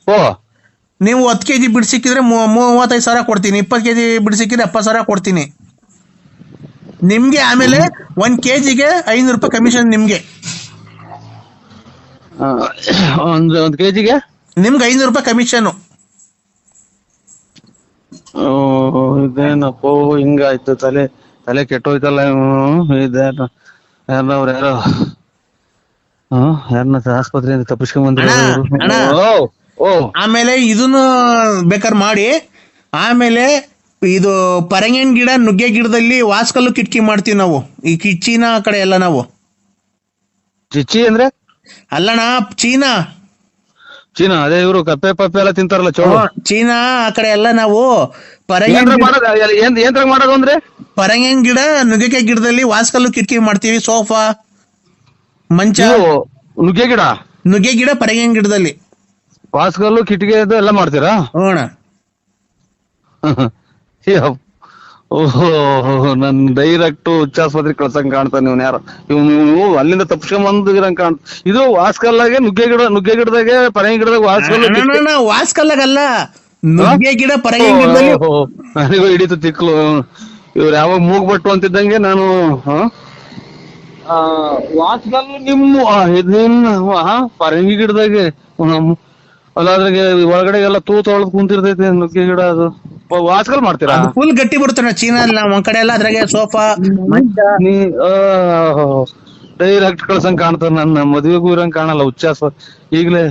ಓ ನೀವು 10 ಕೆಜಿ ಬಿಡಿಸಿಕ್ಕಿದ್ರೆ 35,000 ಕೊಡ್ತೀನಿ, 20 ಕೆಜಿ ಬಿಡಿಸಿಕ್ಕಿದ್ರೆ 70,000 ಕೊಡ್ತೀನಿ ನಿಮ್ಗೆ. ಆಮೇಲೆ 1 ಕೆಜಿಗೆ 500 ರೂಪಾಯಿ ಕಮಿಷನ್ ನಿಮ್ಗೆ. ಒಂದ್ ಕೆಜಿಗೆ ನಿಮ್ಗೆ 500 ರೂಪಾಯಿ ಕಮಿಷನ್. ಇದೇನಪ್ಪ ಹಿಂಗಾಯ್ತು, ತಲೆ ಕೆಟ್ಟೋಯ್ತಲ್ಲ. ಇದೇನ ಯಾರವ್ರು ಯಾರೋ ಯಾರನ್ನ ಆಸ್ಪತ್ರೆಯಿಂದ ತಪ್ಪಿಸ್ಕೊಂಡ್ ಅಣ್ಣ, ಆಮೇಲೆ ಇದನ್ನು ಬೇಕಾದ್ರೆ ಮಾಡಿ. ಆಮೇಲೆ ಇದು ಪರಂಗಿನ ಗಿಡ, ನುಗ್ಗೆ ಗಿಡದಲ್ಲಿ ವಾಸ್ಕಲ್ಲು ಕಿಟಕಿ ಮಾಡ್ತೀವಿ ನಾವು, ಈ ಚೀನಾ ಕಡೆ ಎಲ್ಲ ನಾವು. ಚಿಚ್ಚಿ ಅಂದ್ರೆ ಅಲ್ಲಣ್ಣ, ಚೀನಾ ಅದೇ ಇವ್ರು ಕಪ್ಪೆ ಪಪ್ಪೆ ಎಲ್ಲ ತಿಂತಾರಲ್ಲ ಚೋಳು. ಚೀನಾ ಆ ಕಡೆ ಎಲ್ಲ ನಾವು ಏನ್ರಾಗ ಮಾಡೋದು ಅಂದ್ರೆ ಪರಂಗಿನ ಗಿಡ, ನುಗ್ಗೆಕಾಯಿ ಗಿಡದಲ್ಲಿ ವಾಸ್ಕಲ್ಲು ಕಿಟಕಿ ಮಾಡ್ತೀವಿ, ಸೋಫಾ, ಮಂಚ. ನುಗ್ಗೆ ಗಿಡ ಪರಂಗಿನ ಗಿಡದಲ್ಲಿ ವಾಸ್ಕಲ್ಲು ಕಿಟಕಿ ಎಲ್ಲ ಮಾಡ್ತೀರಾ? ಹೋಣ. ಓಹೋ, ನನ್ ಡೈರೆಕ್ಟ್ ಹುಚ್ಚಾಸ್ಪತ್ರೆ ಕಳ್ಸಂಗ್ ಕಾಣ್ತಾನೆ ಇವ್ನು ಯಾರು. ಇವ್ನು ಅಲ್ಲಿಂದ ತಪ್ಸ್ಕೊಂಡ್ ಕಾಣ್ತ. ಇದು ವಾಸ್ಕಲ್ಲಾಗೆ ನುಗ್ಗೆ ಗಿಡದಾಗೆ ಪರಂಗಿ ಗಿಡದಾಗ ವಾಸ್ಕಲ್ಲಾಗಲ್ಲ, ನುಗ್ಗೆ ಗಿಡ ಪರಂಗಿ ಗಿಡದಲ್ಲಿ. ನನಗೂ ಹಿಡಿತು ತಿಕ್ಲು. ಇವ್ರು ಯಾವಾಗ ಮೂಗ್ಬಟ್ಟು ಅಂತಿದ್ದಂಗೆ ನಾನು ವಾಸ್ಕಲ್ಲು ನಿಮ್ಮ ಪರಂಗಿ ಗಿಡದಾಗೆ ಅಲ್ಲಾದ್ರಾಗೆ ಒಳಗಡೆಗೆಲ್ಲ ತೊಳೆದು ಕುಂತಿರ್ತೈತೆ ನುಗ್ಗೆ ಗಿಡ. ಅದು ವಾಸ್ಕಲ್ ಮಾಡ್ತೀರಾ? ಫುಲ್ ಗಟ್ಟಿ ಬರುತ್ತೆ ಚೀನಾ ಒಂದ್ ಕಡೆ ಎಲ್ಲ, ಅದ್ರಾಗೆ ಸೋಫಾ, ಡೈರೆಕ್ಟ್ ಕಳ್ಸಂಗ್ ಕಾಣ್ತಾರ. ನನ್ನ ಮದ್ವೆಗೂ ಇರಂಗ್ ಕಾಣಲ್ಲ ಹುಚ್ಚಾಸ್ಪ. ಈಗ್ಲೇ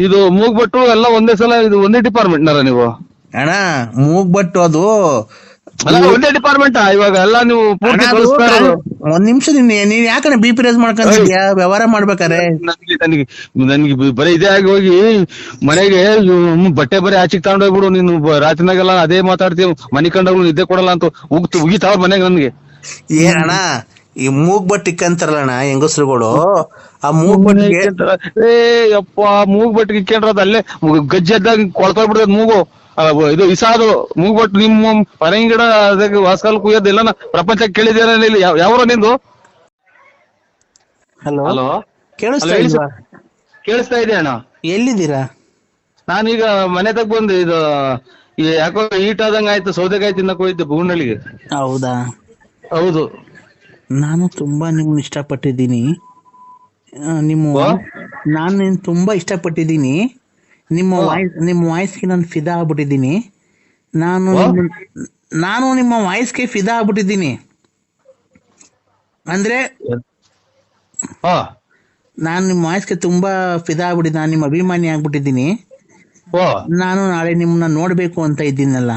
ಇದು ಮೂಗ್ಬಟ್ಟು ಎಲ್ಲ ಒಂದೇ ಸಲ, ಇದು ಒಂದೇ ಡಿಪಾರ್ಟ್ಮೆಂಟ್ ನಾರ ನೀವು? ಅಣ್ಣ ಮೂಗ್ಬಟ್ಟು ಅದು ಒಂದೇ ಡಿಪಾರ್ಟ್ಮೆಂಟ್ ಇವಾಗ ಎಲ್ಲ ನೀವು ಪೂರ್ತಿ ಕಳಿಸ್ತಾ ಇರೋದು? ಒಂದ್ ನಿಮಿಷ, ನೀನ್ ಯಾಕಣ್ಣ BP ರೇಸ್ ಮಾಡ್ಕೊಂಡಿದ್ಯಾ ವ್ಯವಹಾರ ಮಾಡ್ಬೇಕಾರೆ? ನನ್ಗೆ ಬರೀ ಇದೇ ಆಗಿ ಹೋಗಿ ಮನೆಗೆ ಬಟ್ಟೆ ಬರೀ ಆಚೆಗೆ ತಗೊಂಡೋಗ್ಬಿಡು ನೀನು. ರಾತ್ರಿನಾಗೆಲ್ಲ ಅದೇ ಮಾತಾಡ್ತೀವಿ, ಮನಿ ಕಂಡವ್ರು ನಿದ್ದೆ ಕೊಡಲ್ಲ ಅಂತ ಉಗಿತಾವ್ರ ಮನೆಗೆ ನನ್ಗೆ. ಏನಣ್ಣ ಈ ಮೂಗ್ಬಟ್ಟು ಇಕ್ಕಂತಾರಲ್ಲಣ್ಣ ಹೆಂಗಸ್ರುಗಳು, ಆ ಮೂಗ್ಬಟ್ಟಿಗೆ ಯಪ್ಪ ಮೂಗ್ಬಟ್ಟಿಗೆ ಇಕ್ಕೊಂಡ್ರದ ಅಲ್ಲೇ ಗಜ್ಜೆದ್ದಾಗ ಕೊಳ್ತೋಗ್ಬಿಡ್ತದ ಮೂಗು. ಇದು ಇಸಾದು ಮೂಗ್ಬಟ್ಟು ನಿಮ್ಮ ಪರಂಗಿ ಗಿಡ ಅದಕ್ಕೆ ವಾಸ್ಕಲ್ ಕುಯ್ಯೋದಿಲ್ಲ ಪ್ರಪಂಚಕ್ಕೆ ಕೇಳಿದ್ದೀರ? ಯಾವ್ರ ನಿಂದು? ಹಲೋ, ಕೇಳಿಸ್ತಾ ಇದೆ ಅಣ್ಣ? ಎಲ್ಲಿದ್ದೀರಾ? ನಾನೀಗ ಮನೆ ತಗ ಬಂದೆ. ಇದು ಯಾಕೋ ಈಟ್ ಆದಂಗ ಆಯ್ತು, ಸೌದೆಕಾಯಿ ತಿನ್ನಕ್ ಹೋಗಿದ್ದೆ ಬೂನಳ್ಳಿಗೆ. ಹೌದಾ? ಹೌದು. ನಾನು ತುಂಬಾ ನಿಮ್ಮನ್ನ ಇಷ್ಟಪಟ್ಟಿದ್ದೀನಿ. ನಾನು ತುಂಬಾ ಇಷ್ಟಪಟ್ಟಿದ್ದೀನಿ. ನಿಮ್ಮ ವಾಯ್ಸ್ಗೆ ನಾನು ಫಿದಾ ಆಗ್ಬಿಟ್ಟಿದ್ದೀನಿ. ನಾನು ನಿಮ್ಮ ವಾಯ್ಸ್ಗೆ ಫಿದಾ ಆಗ್ಬಿಟ್ಟಿದ್ದೀನಿ. ಅಂದ್ರೆ ನಾನು ನಿಮ್ಮ ವಾಯ್ಸ್ಗೆ ತುಂಬಾ ಫಿದಾ ಆಗ್ಬಿಟ್ಟಿದ್ದೀನಿ, ನಾನು ನಿಮ್ಮ ಅಭಿಮಾನಿ ಆಗ್ಬಿಟ್ಟಿದ್ದೀನಿ. ನಾನು ನಾಳೆ ನಿಮ್ಮನ್ನ ನೋಡ್ಬೇಕು ಅಂತ ಇದ್ದೀನಲ್ಲ.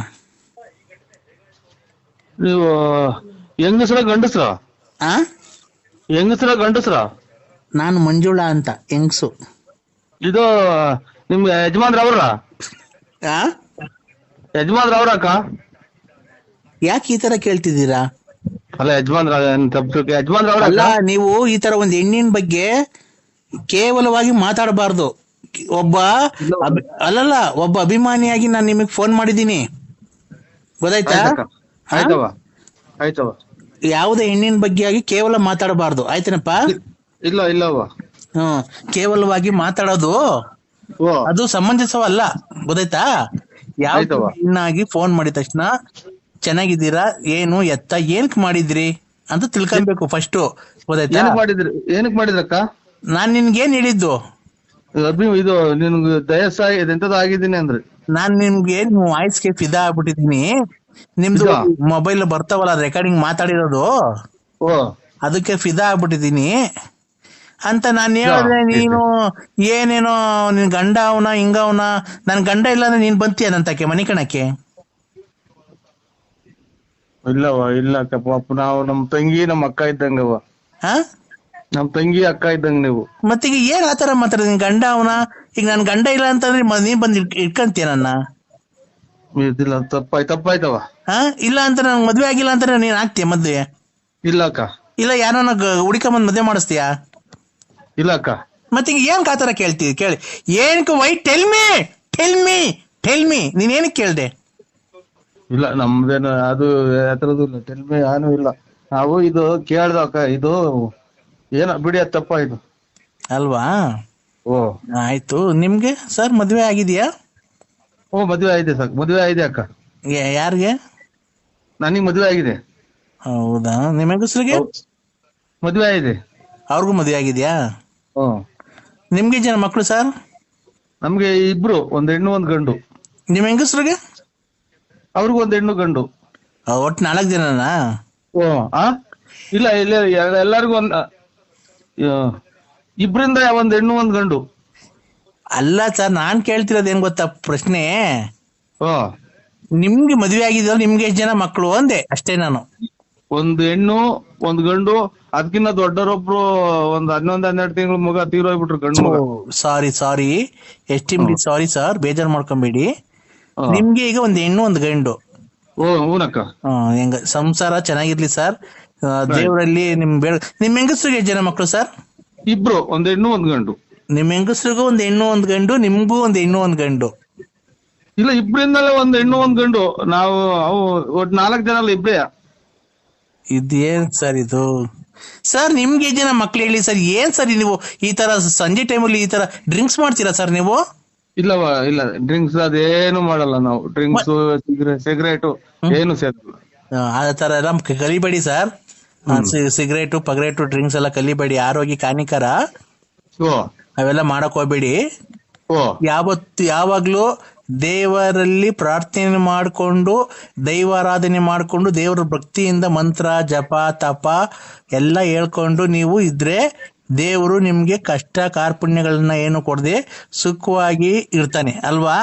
ನೀವು ಹೆಂಗಸ್ರ ಗಂಡಸ್ರ? ಗಂಡಸ್ರ? ನಾನು ಮಂಜುಳಾ ಅಂತ, ಹೆಂಗ್ಸು. ಇದು ನಿಮ್ ಯಜಮಾನ್ರ ಅವ್ರ? ಯಜಮಾನ್ರ ಅವ್ರಕ್ಕ? ಯಾಕೆ ಈ ತರ ಕೇಳ್ತಿದ್ದೀರಾ? ಅಲ್ಲ ಯಜಮಾನ್ರ ಅವ್ರ ಅಲ್ಲ, ನೀವು ಈ ತರ ಒಂದ್ ಹೆಣ್ಣಿನ ಬಗ್ಗೆ ಕೇವಲವಾಗಿ ಮಾತಾಡಬಾರ್ದು. ಒಬ್ಬ ಅಭಿಮಾನಿಯಾಗಿ ನಾನು ನಿಮಗ್ ಫೋನ್ ಮಾಡಿದ್ದೀನಿ, ಗೊತ್ತಾಯ್ತಾ? ಆಯ್ತವ. ಯಾವುದೇ ಹೆಣ್ಣಿನ ಬಗ್ಗೆ ಆಗಿ ಕೇವಲ ಮಾತಾಡಬಾರ್ದು, ಆಯ್ತೇನಪ್ಪ? ಇಲ್ಲವ. ಕೇವಲವಾಗಿ ಮಾತಾಡೋದು ಅದು ಸಮಂಜಸವಲ್ಲ, ಗೊತ್ತಾಯ್ತಾ? ಯಾವ ಹೆಣ್ಣಾಗಿ ಫೋನ್ ಮಾಡಿದ ತಕ್ಷಣ ಚೆನ್ನಾಗಿದ್ದೀರಾ, ಏನು ಎತ್ತ, ಏನಕ್ ಮಾಡಿದ್ರಿ ಅಂತ ತಿಳ್ಕೊಬೇಕು ಫಸ್ಟ್, ಗೊತ್ತಾಯ್ತಾ? ಏನಕ್ ಮಾಡಿದ್ರಕ್ಕ? ನಾನ್ ನಿನ್ಗೇನ್ ಹೇಳಿದ್ದು? ಇದು ನಿನ್ಗೆ ಎಂತದ ಆಗಿದ್ದೀನಿ ಅಂದ್ರೆ ನಾನ್ ನಿಮ್ಗೆ ವಾಯ್ಸ್ಗೆ ಫಿದಾ ಆಗ್ಬಿಟ್ಟಿದೀನಿ. ನಿಮ್ದು ಮೊಬೈಲ್ ಬರ್ತಾವಲ್ಲ ರೆಕಾರ್ಡಿಂಗ್ ಮಾತಾಡಿರೋದು, ಅದಕ್ಕೆ ಫಿದಾ ಆಗ್ಬಿಟ್ಟಿದೀನಿ. ಅಂತ ನಾನು ಹೇಳಿದ್ರೆ ನೀನು ಏನೇನೋ ನಿನ್ ಗಂಡ ಅವನ ಹಿಂಗ ಅವನ, ನನ್ ಗಂಡ ಇಲ್ಲ ಅಂದ್ರೆ ನೀನ್ ಬಂತೀಯ ನಂತಕ್ಕೆ ಮನೆ ಕಣಕ್ಕೆ? ಇಲ್ಲವ ಇಲ್ಲ ಪಾಪ, ನಾವು ನಮ್ ತಂಗಿ ನಮ್ ಅಕ್ಕ ಇದ್ದಂಗವ. ಹಾ, ನಮ್ ತಂಗಿ ಅಕ್ಕ ಇದ್ದಂಗ ನೀವು. ಮತ್ತೀಗ ಏನ್ ಆತರ ಮಾತಾಡ? ನಿನ್ ಗಂಡ ಅವನ, ಈಗ ನನ್ ಗಂಡ ಇಲ್ಲ ಅಂತಂದ್ರೆ ನೀನ್ ಬಂದ್ ಇಟ್ಕಂತೀಯ ನನ್ನ? ಇದಿಲ್ಲ, ತಪ್ಪಾಯ್ತವ. ಹಾ, ಇಲ್ಲ ಅಂತ ನನ್ ಮದ್ವೆ ಆಗಿಲ್ಲ ಅಂತ ನೀನ್ ಆಗ್ತೀಯ ಮದ್ವೆ? ಇಲ್ಲ ಅಕ್ಕ. ಇಲ್ಲ ಯಾರನ್ನ ಹುಡುಕೊಂಬಂದ್ ಮದ್ವೆ ಮಾಡಿಸ್ತೀಯಾ? ಇಲ್ಲ ಅಕ್ಕ. ಮತ್ತೀಗ ಏನ್ ಆತರ ಕೇಳ್ತೀವಿ? ಕೇಳಿ ಏನಕ್ಕೆ? Why tell me tell me tell me, ನೀನ್ ಏನಕ್ಕೆ ಕೇಳ್ದೆ? ಇಲ್ಲ ನಮ್ದೇನು ಅದು ಯಾತ್ರದ್ದು ಇಲ್ಲ, ಟೆಲ್ಮಿ ಏನು ಇಲ್ಲ. ನಾವು ಇದು ಕೇಳ್ದ ಅಕ್ಕ, ಇದು ಏನ ಬಿಡಿ, ಅದು ತಪ್ಪಾಯ್ತು ಅಲ್ವಾ? ಓ ಆಯ್ತು. ನಿಮ್ಗೆ ಸರ್ ಮದ್ವೆ ಆಗಿದೆಯಾ? ಓ ಮದ್ವೆ ಆಗಿದೆ ಸರ್, ಮದ್ವೆ ಆಗಿದೆ ಅಕ್ಕ. ಯಾರಿಗೆ? ನನಗ್ ಮದ್ವೆ ಆಗಿದೆ. ಹೌದಾ? ನಿಮ್ಮ ಹೆಂಗಸ್ರಿಗೆ ಮದ್ವೆ ಆಗಿದೆ. ಅವ್ರಿಗೂ ಮದ್ವೆ ಆಗಿದ್ಯಾ? ಹ್ಮ್. ನಿಮ್ಗೆ ಜನ ಮಕ್ಕಳು ಸರ್? ನಮ್ಗೆ ಇಬ್ರು, ಒಂದ್ ಹೆಣ್ಣು ಒಂದ್ ಗಂಡು. ನಿಮ್ ಹೆಂಗಸ್ರಿಗೆ? ಅವ್ರಿಗೂ ಒಂದ್ ಹೆಣ್ಣು ಗಂಡು. ಒಟ್ಟು 4 ಜನನಾ? ಓ ಆ ಇಲ್ಲ ಇಲ್ಲ, ಎಲ್ಲರಿಗೂ ಒಂದ್ ಇಬ್ರಿಂದ ಒಂದ್ ಹೆಣ್ಣು ಒಂದ್ ಗಂಡು. ಅಲ್ಲ ಸರ್, ನಾನ್ ಕೇಳ್ತಿರೋದು ಏನ್ ಗೊತ್ತಾ ಪ್ರಶ್ನೆ? ಓ ನಿಮ್ಗೆ ಮದ್ವೆ ಆಗಿದ್ಯಲ್ಲ, ನಿಮ್ಗೆ ಎಷ್ಟು ಜನ ಮಕ್ಕಳು ಅಂದೆ ಅಷ್ಟೇ ನಾನು. ಒಂದ್ ಹೆಣ್ಣು ಒಂದ್ ಗಂಡು. ಅದಕ್ಕಿಂತ ದೊಡ್ಡರೊಬ್ರು ಒಂದ್ 11-12 ತಿಂಗಳು ಮಗ ತೀರೋಗ್ಬಿಟ್ರು, ಗಂಡು ಮಗ. ಸಾರಿ ಎಸ್ಟಿಮ್ಲಿ ಸಾರಿ ಸರ್, ಬೇಜಾರ್ ಮಾಡ್ಕೊಂಬೇಡಿ. ನಿಮ್ಗೆ ಈಗ ಒಂದ್ ಹೆಣ್ಣು ಒಂದ್ ಗಂಡು. ಓ ಹೂನಕ್ಕ. ಹೆಂಗ ಸಂಸಾರ ಚೆನ್ನಾಗಿರ್ಲಿ ಸರ್, ದೇವರಲ್ಲಿ ನಿಮ್ ಹೆಂಗಸ್ರಿಗೆ ಎಷ್ಟು ಜನ ಮಕ್ಕಳು ಸರ್? ಇಬ್ರು, ಒಂದ್ ಹೆಣ್ಣು ಒಂದ್ ಗಂಡು. ನಿಮ್ ಹೆಂಗಸ್ರಿಗೂ ಒಂದ್ ಹೆಣ್ಣು ಒಂದ್ ಗಂಡು, ನಿಮ್ಗೂ ಒಂದ್ ಹೆಣ್ಣು ಒಂದ್ ಗಂಡು? ಇಲ್ಲ, ಇಬ್ರಿಂದಲೇ ಒಂದ್ ಹೆಣ್ಣು ಒಂದ್ ಗಂಡು. ನಾವು ಒಟ್ಟು 4 ಜನ ಅಲ್ಲ, ಇಬ್ರೇ. ಇದೇನ್ ಸರ್ ಇದು? ಸರ್ ನಿಮ್ಗೆ ಜನ ಮಕ್ಳು ಹೇಳಿ ಸರ್. ಏನ್ ಸರ್ ನೀವು ಈ ತರ ಸಂಜೆ ಟೈಮಲ್ಲಿ ಈ ತರ ಡ್ರಿಂಕ್ಸ್ ಮಾಡ್ತೀರಾ ಸರ್ ನೀವು? ಇಲ್ಲವ ಇಲ್ಲ, ಡ್ರಿಂಕ್ಸ್ ಅದೇನು ಮಾಡಲ್ಲ ನಾವು. ಡ್ರಿಂಕ್ಸ್ ಸಿಗರೇಟು ಏನು ಸೇರ್ತಿಲ್ಲ. ಆ ತರ ಎಲ್ಲ ಕಲಿಬೇಡಿ ಸರ್. ಸಿಗರೇಟು ಪಗರೇಟು ಡ್ರಿಂಕ್ಸ್ ಎಲ್ಲ ಕಲಿಬೇಡಿ, ಆರೋಗ್ಯಕ್ಕೆ ಹಾನಿಕರ. ಅವೆಲ್ಲ ಮಾಡಕ್ ಹೋಗ್ಬೇಡಿ. ಯಾವಾಗ್ಲೂ ದೇವರಲ್ಲಿ ಪ್ರಾರ್ಥನೆ ಮಾಡಿಕೊಂಡು, ದೈವಾರಾಧನೆ ಮಾಡಿಕೊಂಡು, ದೇವರ ಭಕ್ತಿಯಿಂದ ಮಂತ್ರ ಜಪ ತಪ ಎಲ್ಲ ಹೇಳ್ಕೊಂಡು ನೀವು ಇದ್ರೆ ದೇವರು ನಿಮ್ಗೆ ಕಷ್ಟ ಕಾರ್ಪಣ್ಯಗಳನ್ನ ಏನು ಕೊಡದೆ ಸುಖವಾಗಿ ಇರ್ತಾನೆ ಅಲ್ವಾ?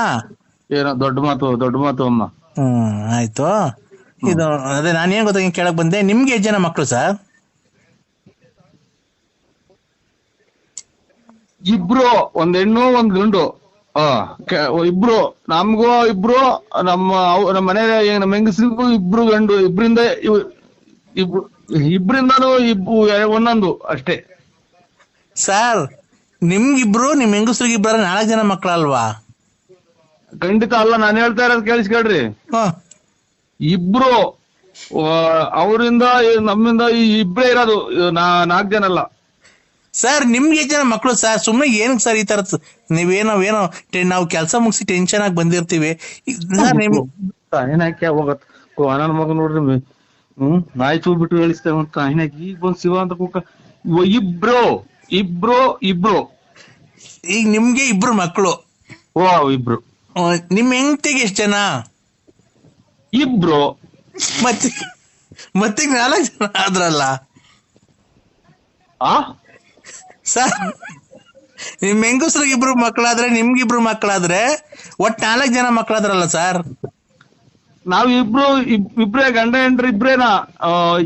ಏನೋ ದೊಡ್ಡ ಮಾತು ಅಮ್ಮ. ಆಯ್ತು. ಇದು ಅದೇ ನಾನೇನ್ ಗೊತ್ತ ಕೇಳಕ್ ಬಂದೆ, ನಿಮ್ಗೆ ಎಷ್ಟು ಜನ ಮಕ್ಕಳು ಸರ್? ಇಬ್ರು, ಒಂದ್ ಹೆಣ್ಣು ಒಂದ್ ಗಂಡು. ಇಬ್ರು ನಮ್ಗೂ, ಇಬ್ರು ನಮ್ಮ ಮನೆ ನಮ್ಮ ಹೆಂಗಸ್ರಿಗೂ ಇಬ್ರು ಗಂಡು. ಇಬ್ರಿಂದಾನು ಒಂದೊಂದು ಅಷ್ಟೇ ಸರ್. ನಿಮ್ಗಿಬ್ರು ನಿಮ್ ಹೆಂಗಸ್ರಿಗೆ ಇಬ್ಬರ 4 ಜನ ಮಕ್ಕಳಲ್ವಾ? ಖಂಡಿತ ಅಲ್ಲ, ನಾನು ಹೇಳ್ತಾ ಇರೋದು ಕೇಳಿಸ್ಕೊಳ್ರಿ. ಇಬ್ರು ಅವರಿಂದ ನಮ್ಮಿಂದ ಇಬ್ರೇ ಇರೋದು, 4 ಜನ ಅಲ್ಲ ಸರ್. ನಿಮ್ಗೆ ಎಷ್ಟು ಜನ ಮಕ್ಕಳು ಸರ್? ಸುಮ್ನೆ ಏನಕ್ಕೆ ಸರ್ ಈ ತರ ನೀವೇನೋ ನಾವು ಕೆಲಸ ಮುಗಿಸಿ ಟೆನ್ಷನ್ ಆಗಿ ಬಂದಿರ್ತೀವಿ. ಏನಕ್ಕೆ ಹೋಗತ್ ನನ್ನ ಮಗ ನೋಡ್ರಿ, ನಾಯಿ ಚೂ ಬಿಟ್ಟು ಹೇಳಿಸ್ತೇವೆ ಅಂತ ಏನಕ್ಕೆ ಈಗ ಬಂದ್ ಶಿವ ಅಂತ ಕೂಕ. ಇಬ್ರು ಈಗ ನಿಮ್ಗೆ ಇಬ್ರು ಮಕ್ಕಳು. ಇಬ್ರು. ನಿಮ್ ಹೆಂಡತಿಗೆ ಎಷ್ಟು ಜನ? ಇಬ್ರು. ಮತ್ತೆ 4 ಜನ ಆದ್ರಲ್ಲ ಸರ್. ನಿಮ್ ಹೆಂಗಸ್ರಿಗೆ ಇಬ್ರು ಮಕ್ಕಳಾದ್ರೆ, ನಿಮ್ಗಿಬ್ರು ಮಕ್ಕಳಾದ್ರೆ ಒಟ್ಟು 4 ಜನ ಮಕ್ಕಳಾದ್ರಲ್ಲ ಸರ್. ನಾವ್ ಇಬ್ರೇ ಗಂಡ ಹೆಂಡ್ರಿ, ಇಬ್ರೇನಾ?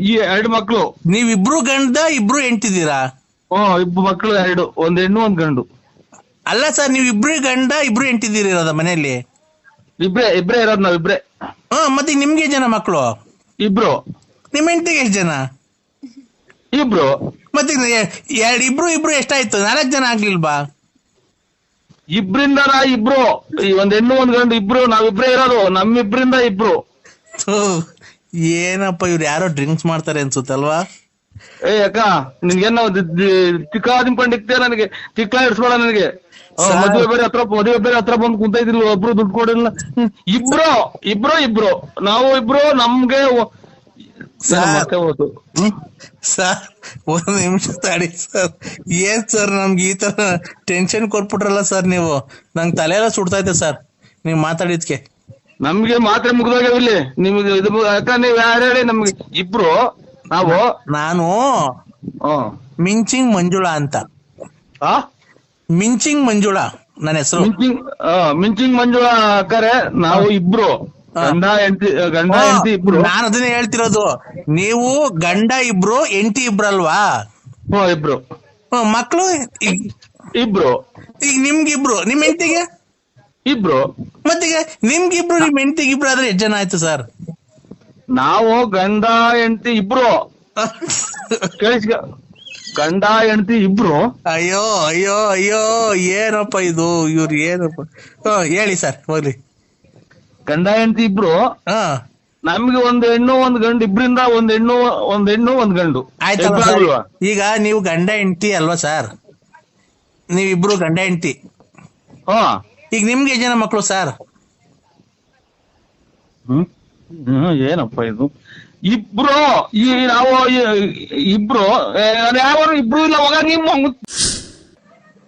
2 ಮಕ್ಳು. ನೀವಿಬ್ರು ಗಂಡ ಇಬ್ರು ಹೆಂಡ್ತಿದ್ದೀರಾ? ಇಬ್ರು ಮಕ್ಳು 2, ಒಂದ್ ಹೆಣ್ಣು ಒಂದ್ ಗಂಡು. ಅಲ್ಲ ಸರ್, ನೀವ್ ಇಬ್ರು ಗಂಡ ಇಬ್ರು ಹೆಂಡ್ತಿದ್ದೀರ ಮನೆಯಲ್ಲಿ? ಇಬ್ರೇ ಇರೋದ್ ನಾವಿಬ್ರೇ. ಮತ್ತೆ ನಿಮ್ಗೆ ಜನ ಮಕ್ಕಳು? ಇಬ್ರು. ನಿಮ್ ಹೆಂಡತಿಗೆ ಎಷ್ಟು ಜನ? ಇಬ್ರು. ಮತ್ತೆ ಇಬ್ರು ಎಷ್ಟಾಯ್ತು? 4 ಜನ ಆಗ್ಲಿಲ್ವಾ? ಇಬ್ರಿಂದ ಇಬ್ರು, ಒಂದ್ ಹೆಣ್ಣು ಒಂದ್ ಗಂಡು ಇಬ್ರು, ನಾವಿಬ್ರೇ ಇರೋದು. ನಮ್ಮಿಬ್ರಿಂದ ಇಬ್ರು. ಏನಪ್ಪ ಇವ್ರು ಯಾರೋ ಡ್ರಿಂಕ್ಸ್ ಮಾಡ್ತಾರೆ ಅನ್ಸುತ್ತಲ್ವಾ? ಅಕ್ಕ ನಿನ್ಗೇನ ಚಿಕ್ಕ ನಿಂಕೊಂಡಿಕ್ತೇ, ನನಗೆ ಚಿಕ್ಕ ಇಡ್ಸ್ಬೇಡ ನನಗೆ. ಮದುವೆ ಬೇರೆ ಹತ್ರ ಬಂದು ಕುಂತೈತಿಲ್ಲ, ಒಬ್ರು ದುಡ್ಡು ಕೊಡಿಲ್ಲ. ಇಬ್ರು ನಾವು ಇಬ್ರು. ನಮ್ಗೆ ಸರ್ 1 ನಿಮಿಷ ತಡಿ ಸರ್. ಏನ್ ಸರ್ ನಮ್ಗೆ ಈ ತರ ಟೆನ್ಷನ್ ಕೊಟ್ಬಿಟ್ರಲ್ಲ ಸರ್ ನೀವು. ನಂಗೆ ತಲೆ ಎಲ್ಲ ಸುಡ್ತಾ ಇದೆ ಸರ್ ನೀವ್ ಮಾತಾಡಿದ್ಕೆ. ನಮ್ಗೆ ಮಾತ್ರೆ ಮುಗ್ದೋಗ್ಯಾವಿಲ್ಲಿ. ನಿಮ್ಗೆ ಅಕ್ಕ ನೀವ್ ಯಾರು ಹೇಳಿ? ನಮ್ಗೆ ಇಬ್ರು. ನಾನು ಮಿಂಚಿಂಗ್ ಮಂಜುಳಾ ಅಂತ. ಆ ಮಿಂಚಿಂಗ್ ಮಂಜುಳಾ ನನ್ನ ಹೆಸರು. ಮಿಂಚಿಂಗ್ ಮಂಜುಳಾ ಅಕ್ಕರೆ ನಾವು ಇಬ್ರು ಗಂಡ ಹೆಂಡತಿ ಇಬ್ರು. ನಾನು ಅದನ್ನೇ ಹೇಳ್ತಿರೋದು, ನೀವು ಗಂಡ ಇಬ್ರು ಹೆಂಡತಿ ಇಬ್ರಲ್ವಾ? ಇಬ್ರು. ಮಕ್ಳು ಇಬ್ರು. ಈಗ ನಿಮ್ಗಿಬ್ರು, ನಿಮ್ ಹೆಂಡತಿಗೆ ಇಬ್ರು. ಮತ್ತೀಗ ನಿಮ್ಗಿಬ್ರು ನಿಮ್ ಹೆಂಡತಿಗೆ ಇಬ್ರು ಆದ್ರೆ ಎಷ್ಟು ಜನ ಆಯ್ತು ಸರ್? ನಾವು ಗಂಡ ಹೆಂಡತಿ ಇಬ್ರು. ಕೇಳಿಸ್ಕ, ಗಂಡ ಹೆಂಡತಿ ಇಬ್ರು. ಅಯ್ಯೋ ಅಯ್ಯೋ ಅಯ್ಯೋ, ಏನಪ್ಪ ಇದು, ಇವ್ರು ಏನಪ್ಪ. ಹೇಳಿ ಸರ್, ಹೋಗ್ಲಿ. ಗಂಡ ಹೆಂಡತಿ ಇಬ್ರು. ನಮ್ಗೆ ಒಂದು ಹೆಣ್ಣು ಒಂದು ಗಂಡು, ಇಬ್ರಿಂದ ಒಂದ್ ಹೆಣ್ಣು ಒಂದ್ ಗಂಡು. ಆಯ್ತಲ್ಲ ಸರ್. ಈಗ ನೀವು ಗಂಡ ಹೆಂಡತಿ ಅಲ್ವಾ ಸರ್? ನೀವಿಬ್ರು ಗಂಡ ಹೆಂಡತಿ. ಈಗ ನಿಮ್ಗೆ ಎಷ್ಟು ಜನ ಮಕ್ಳು ಸರ್? ಏನಪ್ಪ ಇದು, ಇಬ್ರು. ಈ ನಾವು ಇಬ್ರು, ಯಾರು ಇಬ್ರು ಇಲ್ಲ. ಹೋಗ ನಿಮ್ಮ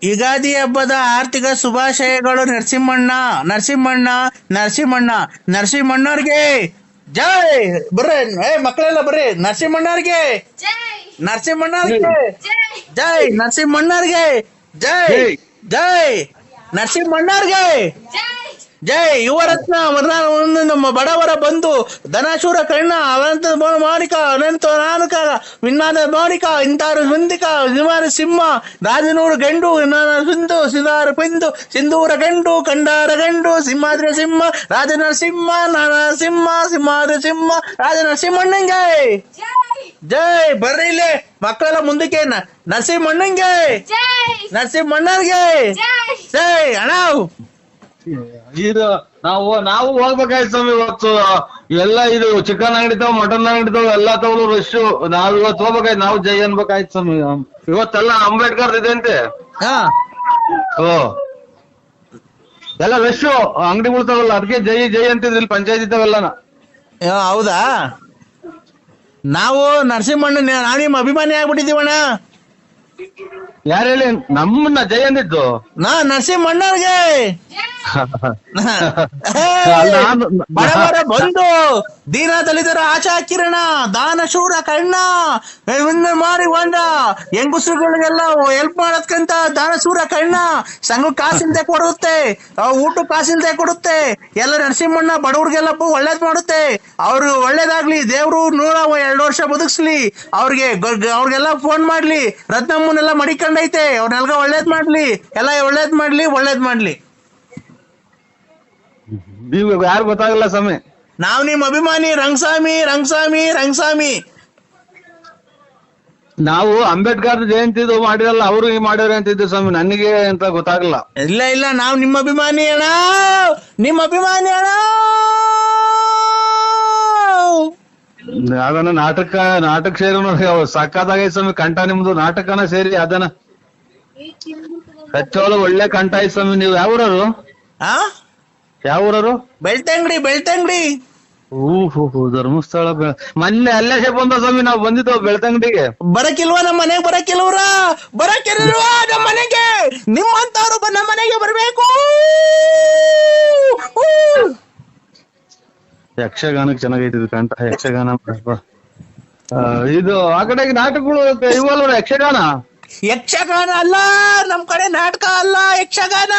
ಯುಗಾದಿ ಹಬ್ಬದ ಆರ್ಥಿಕ ಶುಭಾಶಯಗಳು ನರಸಿಂಹಣ್ಣ. ನರಸಿಂಹಣ್ಣ ನರಸಿಂಹಣ್ಣ ನರಸಿಂಹಣ್ಣವ್ರಿಗೆ ಜೈ. ಬರ್ರಿ ಮಕ್ಕಳೆಲ್ಲ ಬರ್ರಿ. ನರಸಿಂಹಣ್ಣವ್ರಿಗೆ ನರಸಿಂಹಣ್ಣವ್ರಿಗೆ ಜೈ. ನರಸಿಂಹಣ್ಣವ್ರಿಗೆ ಜೈ. ಜೈ ನರಸಿಂಹಣ್ಣವ್ರಿಗೆ ಜೈ. ಯುವರತ್ನ ನಮ್ಮ ಬಡವರ ಬಂಧು ಧನಶೂರ ಕರ್ಣ ಅನಂತ ಮಾಣಿಕ ಅನಂತ ನಾನಕ ವಿನ್ನಾದ ಮಾಣಿಕ ಇಂತಾರು ಮುಂದಿಕ ನಿವಾರ ಸಿಂಹ ರಾಜನೂರು ಗಂಡು ಸಿಂಧು ಸಿದಾರ ಪಿಂದು ಸಿಂಧೂರ ಗಂಡು ಕಂಡಾರ ಗಂಡು ಸಿಂಹಾದ್ರಿ ಸಿಂಹ ರಾಜ ನರಸಿಂಹ ನರಸಿಂಹ ಸಿಂಹಾದ್ರಿ ಸಿಂಹ ರಾಜ ನರಸಿಂಹಣ್ಣಂಗೆ ಜೈ. ಬರ್ರಿ ಇಲ್ಲಿ ಮಕ್ಕಳೆಲ್ಲ ಮುಂದಕ್ಕೆ. ನರಸಿಂಹಣ್ಣಂಗೆ ನರಸಿಂಹಣ್ಣರ್ಗೆ ಜೈ. ಅಣ್ಣ ಇದು ನಾವು ಹೋಗ್ಬೇಕಾಯ್ತು ಸ್ವಾಮಿ. ಇವತ್ತು ಎಲ್ಲ ಇದು ಚಿಕನ್ ಅಂಗಡಿ ತಾವ್, ಮಟನ್ ಅಂಗಡಿ ತಾವ್, ಎಲ್ಲಾ ತಗೊಳ್ಳೋ ರಶ್. ನಾವ್ ಇವತ್ತು ಹೋಗ್ಬೇಕಾಯ್ತು, ನಾವು ಜೈ ಅನ್ಬೇಕಾಯ್ತು ಸ್ವಾಮಿ. ಇವತ್ತೆಲ್ಲ ಅಂಬೇಡ್ಕರ್ ಇದೆ ಅಂತೆ. ಎಲ್ಲ ರಶ್ ಅಂಗಡಿಗಳು ತಾವಲ್ಲ, ಅದಕ್ಕೆ ಜೈ ಜೈ ಅಂತಿದ್ರಿ ಇಲ್ಲಿ ಪಂಚಾಯತ್ ಇದ್ದಾವೆಲ್ಲನ. ಹೌದಾ? ನಾವು ನರಸಿಂಹಣ್ಣ ನಾನು ನಿಮ್ಮ ಅಭಿಮಾನಿ ಆಗ್ಬಿಟ್ಟಿದೀವಣ್ಣ. ಯಾರು ಹೇಳಿ ನಮ್ಮನ್ನ ಜೈ ಅಂದಿದ್ದು? ನರಸಿಂಹಣ್ಣವ್ರಿಗೆ ಬಡವರ ಬಂಧು ದೀನ ದಲಿತರ ಆಶಾ ಕಿರಣ ದಾನಶೂರ ಕರ್ಣ ಮಾರಿ ಹೊಂಡ ಹೆಂಗುಸರುಗಳಿಗೆಲ್ಲ ಹೆಲ್ಪ್ ಮಾಡೋದ್ಕಂತ ದಾನಶೂರ ಕರ್ಣ. ಸಂಘ ಕಾಸಿಲ್ದೆ ಕೊಡುತ್ತೆ, ಊಟ ಕಾಸಿಲ್ದೆ ಕೊಡುತ್ತೆ. ಎಲ್ಲ ನರಸಿಂಹಣ್ಣ ಬಡವ್ರಿಗೆಲ್ಲ ಒಳ್ಳೇದ್ ಮಾಡುತ್ತೆ. ಅವ್ರು ಒಳ್ಳೇದಾಗ್ಲಿ, ದೇವ್ರು 102 ವರ್ಷ ಬದುಕ್ಸ್ಲಿ. ಅವ್ರಿಗೆಲ್ಲ ಫೋನ್ ಮಾಡ್ಲಿ, ರತ್ನಮ್ಮನೆಲ್ಲ ಮಡಿಕೊಂಡೈತೆ, ಅವ್ರನ್ನೆಲ್ಗ ಒಳ್ಳೇದ್ ಮಾಡ್ಲಿ, ಎಲ್ಲ ಒಳ್ಳೇದ್ ಮಾಡ್ಲಿ. ನೀವು ಯಾರು ಗೊತ್ತಾಗಲ್ಲ ಸ್ವಾಮಿ. ನಾವ್ ನಿಮ್ ಅಭಿಮಾನಿ ರಂಗಸ್ವಾಮಿ. ನಾವು ಅಂಬೇಡ್ಕರ್ ಜಯಂತಿದು ಮಾಡಿರಲ್ಲ, ಅವರು ಮಾಡ್ಯಾರ ಅಂತಿದ್ದೆ ಸ್ವಾಮಿ, ನನಗೆ ಅಂತ ಗೊತ್ತಾಗಲ್ಲ. ಇಲ್ಲ ನಾವ್ ನಿಮ್ಮ ಅಭಿಮಾನಿ ಅಣ್ಣ. ಅದನ್ನ ನಾಟಕ ಸೇರಿ ನೋಡಿ, ಸಕ್ಕತ್ತಾಗೈತೆ ಸ್ವಾಮಿ. ಕಂಠ ನಿಮ್ದು ನಾಟಕನ ಸೇರಿ ಅದನ್ನ ಹಚ್ಚೋಳ ಒಳ್ಳೆ ಕಂಠ ಐತ್ ಸ್ವಾಮಿ. ನೀವು ಯಾವೂರರು? ಯಾವೂರರು? ಬೆಳ್ತಂಗಡಿ. ಧರ್ಮಸ್ಥಳ. ಮೊನ್ನೆ ಅಲ್ಲೇ ಬಂದ ಸ್ವಾಮಿ, ನಾವು ಬಂದಿದ್ದೆವು ಬೆಳ್ತಂಗಡಿಗೆ. ಬರಕಿಲ್ವಾ ನಮ್ಮ ಮನೆಗೆ? ಬರಕಿಲ್ವಾ ನಮ್ಮ ಮನೆಗೆ? ನಿಮ್ಮಂತವ್ರು ನಮ್ಮ ಮನೆಗೆ ಬರ್ಬೇಕು. ಯಕ್ಷಗಾನಕ್ಕೆ ಚೆನ್ನಾಗೈತಿದ್ ಕಂಠ. ಯಕ್ಷಗಾನ ಇದು ಆ ಕಡೆ ನಾಟಕಗಳು ಇವಲ್ವ? ಯಕ್ಷಗಾನ ಅಲ್ಲ, ನಮ್ ಕಡೆ ನಾಟಕ ಅಲ್ಲ, ಯಕ್ಷಗಾನ.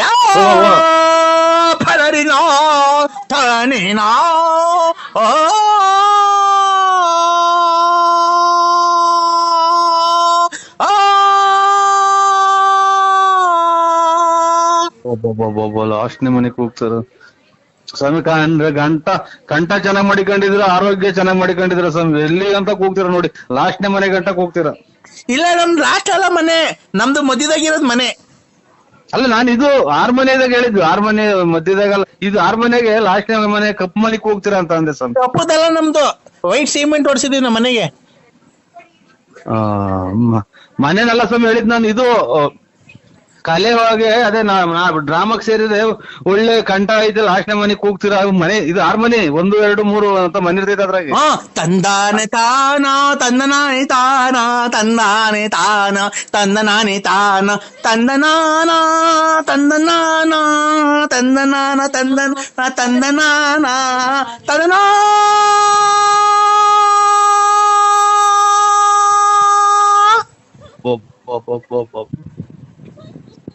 ಯಾವ ಫಲರಿನೋ ತನೇನೋ ಲಾಸ್ಟ್ನೇ ಮನೆಗೆ ಹೋಗ್ತಾರ ಸ್ವಾಮಿ. ಕಂಠ ಚೆನ್ನಾಗ್ ಮಾಡಿಕೊಂಡಿದ್ರ, ಆರೋಗ್ಯ ಚೆನ್ನಾಗ್ ಮಾಡಿಕೊಂಡಿದ್ರ ಸ್ವಾಮಿ. ಎಲ್ಲಿ ಅಂತ ಕೂಗ್ತೀರ ನೋಡಿ, ಲಾಸ್ಟ್ನೇ ಮನೆ ಗಂಟ ಕೂಗ್ತೀರ. ಇಲ್ಲ, ನಮ್ದು ಲಾಸ್ಟ್ ಅಲ್ಲ ಮನೆ, ನಮ್ದು ಮಧ್ಯದಾಗಿರೋದ್ ಮನೆ. ಅಲ್ಲ, ನಾನು ಇದು ಆರ್ಮನೆದಾಗ ಹೇಳಿದ್ದು, ಆರ್ಮನೆ ಮಧ್ಯದಾಗಲ್ಲ, ಇದು ಆರ್ಮನೆಗೆ ಲಾಸ್ಟ್ನೇ ಮನೆ ಕಪ್ಪು ಮನೆಗೆ ಹೋಗ್ತೀರಾ ಅಂತ ಅಂದೆ ಸ್ವಾಮಿ. ಕಪ್ಪದಲ್ಲ ನಮ್ದು, ವೈಟ್ ಸಿಮೆಂಟ್ ಹೊಡ್ಸಿದೀವಿ ನಮ್ಮ ಮನೆಗೆ. ಮನೇನಲ್ಲ ಸ್ವಾಮಿ ಹೇಳಿದ್ ನಾನು. ಇದು ಕಲೆ ಒಳಗೆ ಅದೇ ಡ್ರಾಮಾಕ್ ಸೇರಿದೆ, ಒಳ್ಳೆ ಕಂಠ ಐತೆ, ಲಾಸ್ಟ್ನೇ ಮನೆ ಕೂಗ್ತೀರಾ. ಮನೆ ಇದು 6 ಮನೆ, 1 2 3 ಅಂತ ಮನೆ ಇರ್ತೈತೆ ಅದ್ರಾಗೆ. ತಂದಾನೆ ತಾನ ತಂದನಾನೆ ತಾನ ತಂದಾನೆ ತಾನ ತಂದನಾನೆ ತಾನ ತಂದನಾನ ತಂದನಾನ ತಂದನಾನ ತಂದನಾನ ತಂದನಾ.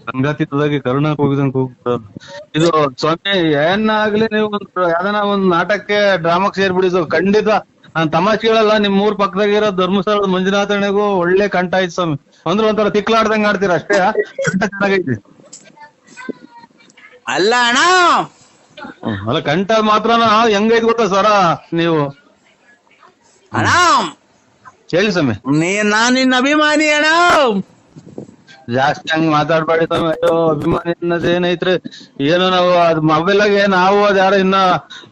ಸಂಗಾತಿದಾಗಿ ಕರುಣಾಕ್ ಹೋಗಿದಂಗ್ ಹೋಗ್ತಾರ. ಇದು ಸ್ವಾಮಿ ಏನಾಗ್ಲಿ ನೀವು ಯಾವ್ದಾನ ಒಂದ್ ನಾಟಕಕ್ಕೆ ಡ್ರಾಮಾಕ್ ಸೇರ್ಬಿಡಿ ಖಂಡಿತ. ನಾನ್ ತಮಾಷೆ ಹೇಳಲ್ಲ, ನಿಮ್ ಊರ್ ಪಕ್ಕದಾಗಿರೋ ಧರ್ಮಸ್ಥಳದ ಮಂಜುನಾಥನಿಗೂ ಒಳ್ಳೆ ಕಂಠ ಐತಿ ಸ್ವಾಮಿ. ಅಂದ್ರೆ ಒಂಥರ ತಿಕ್ಲಾಡ್ದಂಗ್ ಆಡ್ತೀರ ಅಷ್ಟೇ, ಕಂಠ ಚೆನ್ನಾಗೈತಿ. ಅಲ್ಲ ಅಣ್ಣ, ಅಲ್ಲ ಕಂಠ ಮಾತ್ರ ಹೆಂಗೈತಿ ಗೊತ್ತಾ ಸ್ವರ ನೀವು. ಅಣ್ಣ ಹೇಳಿ ಸ್ವಾಮಿ. ನಾನ್ ನಿನ್ನ ಅಭಿಮಾನಿ ಅಣ್ಣ. ಜಾಸ್ತಿ ಹಂಗ್ ಮಾತಾಡ್ಬೇಡಿ ಸ್ವಾಮಿ. ಅಯ್ಯೋ ಅಭಿಮಾನಿ ಅನ್ನೋದೇನೈತ್ರಿ, ಏನು ನಾವು ಅದ್ ಮೊಬೈಲಾಗೆ ನಾವು ಅದ್ ಯಾರೋ ಇನ್ನ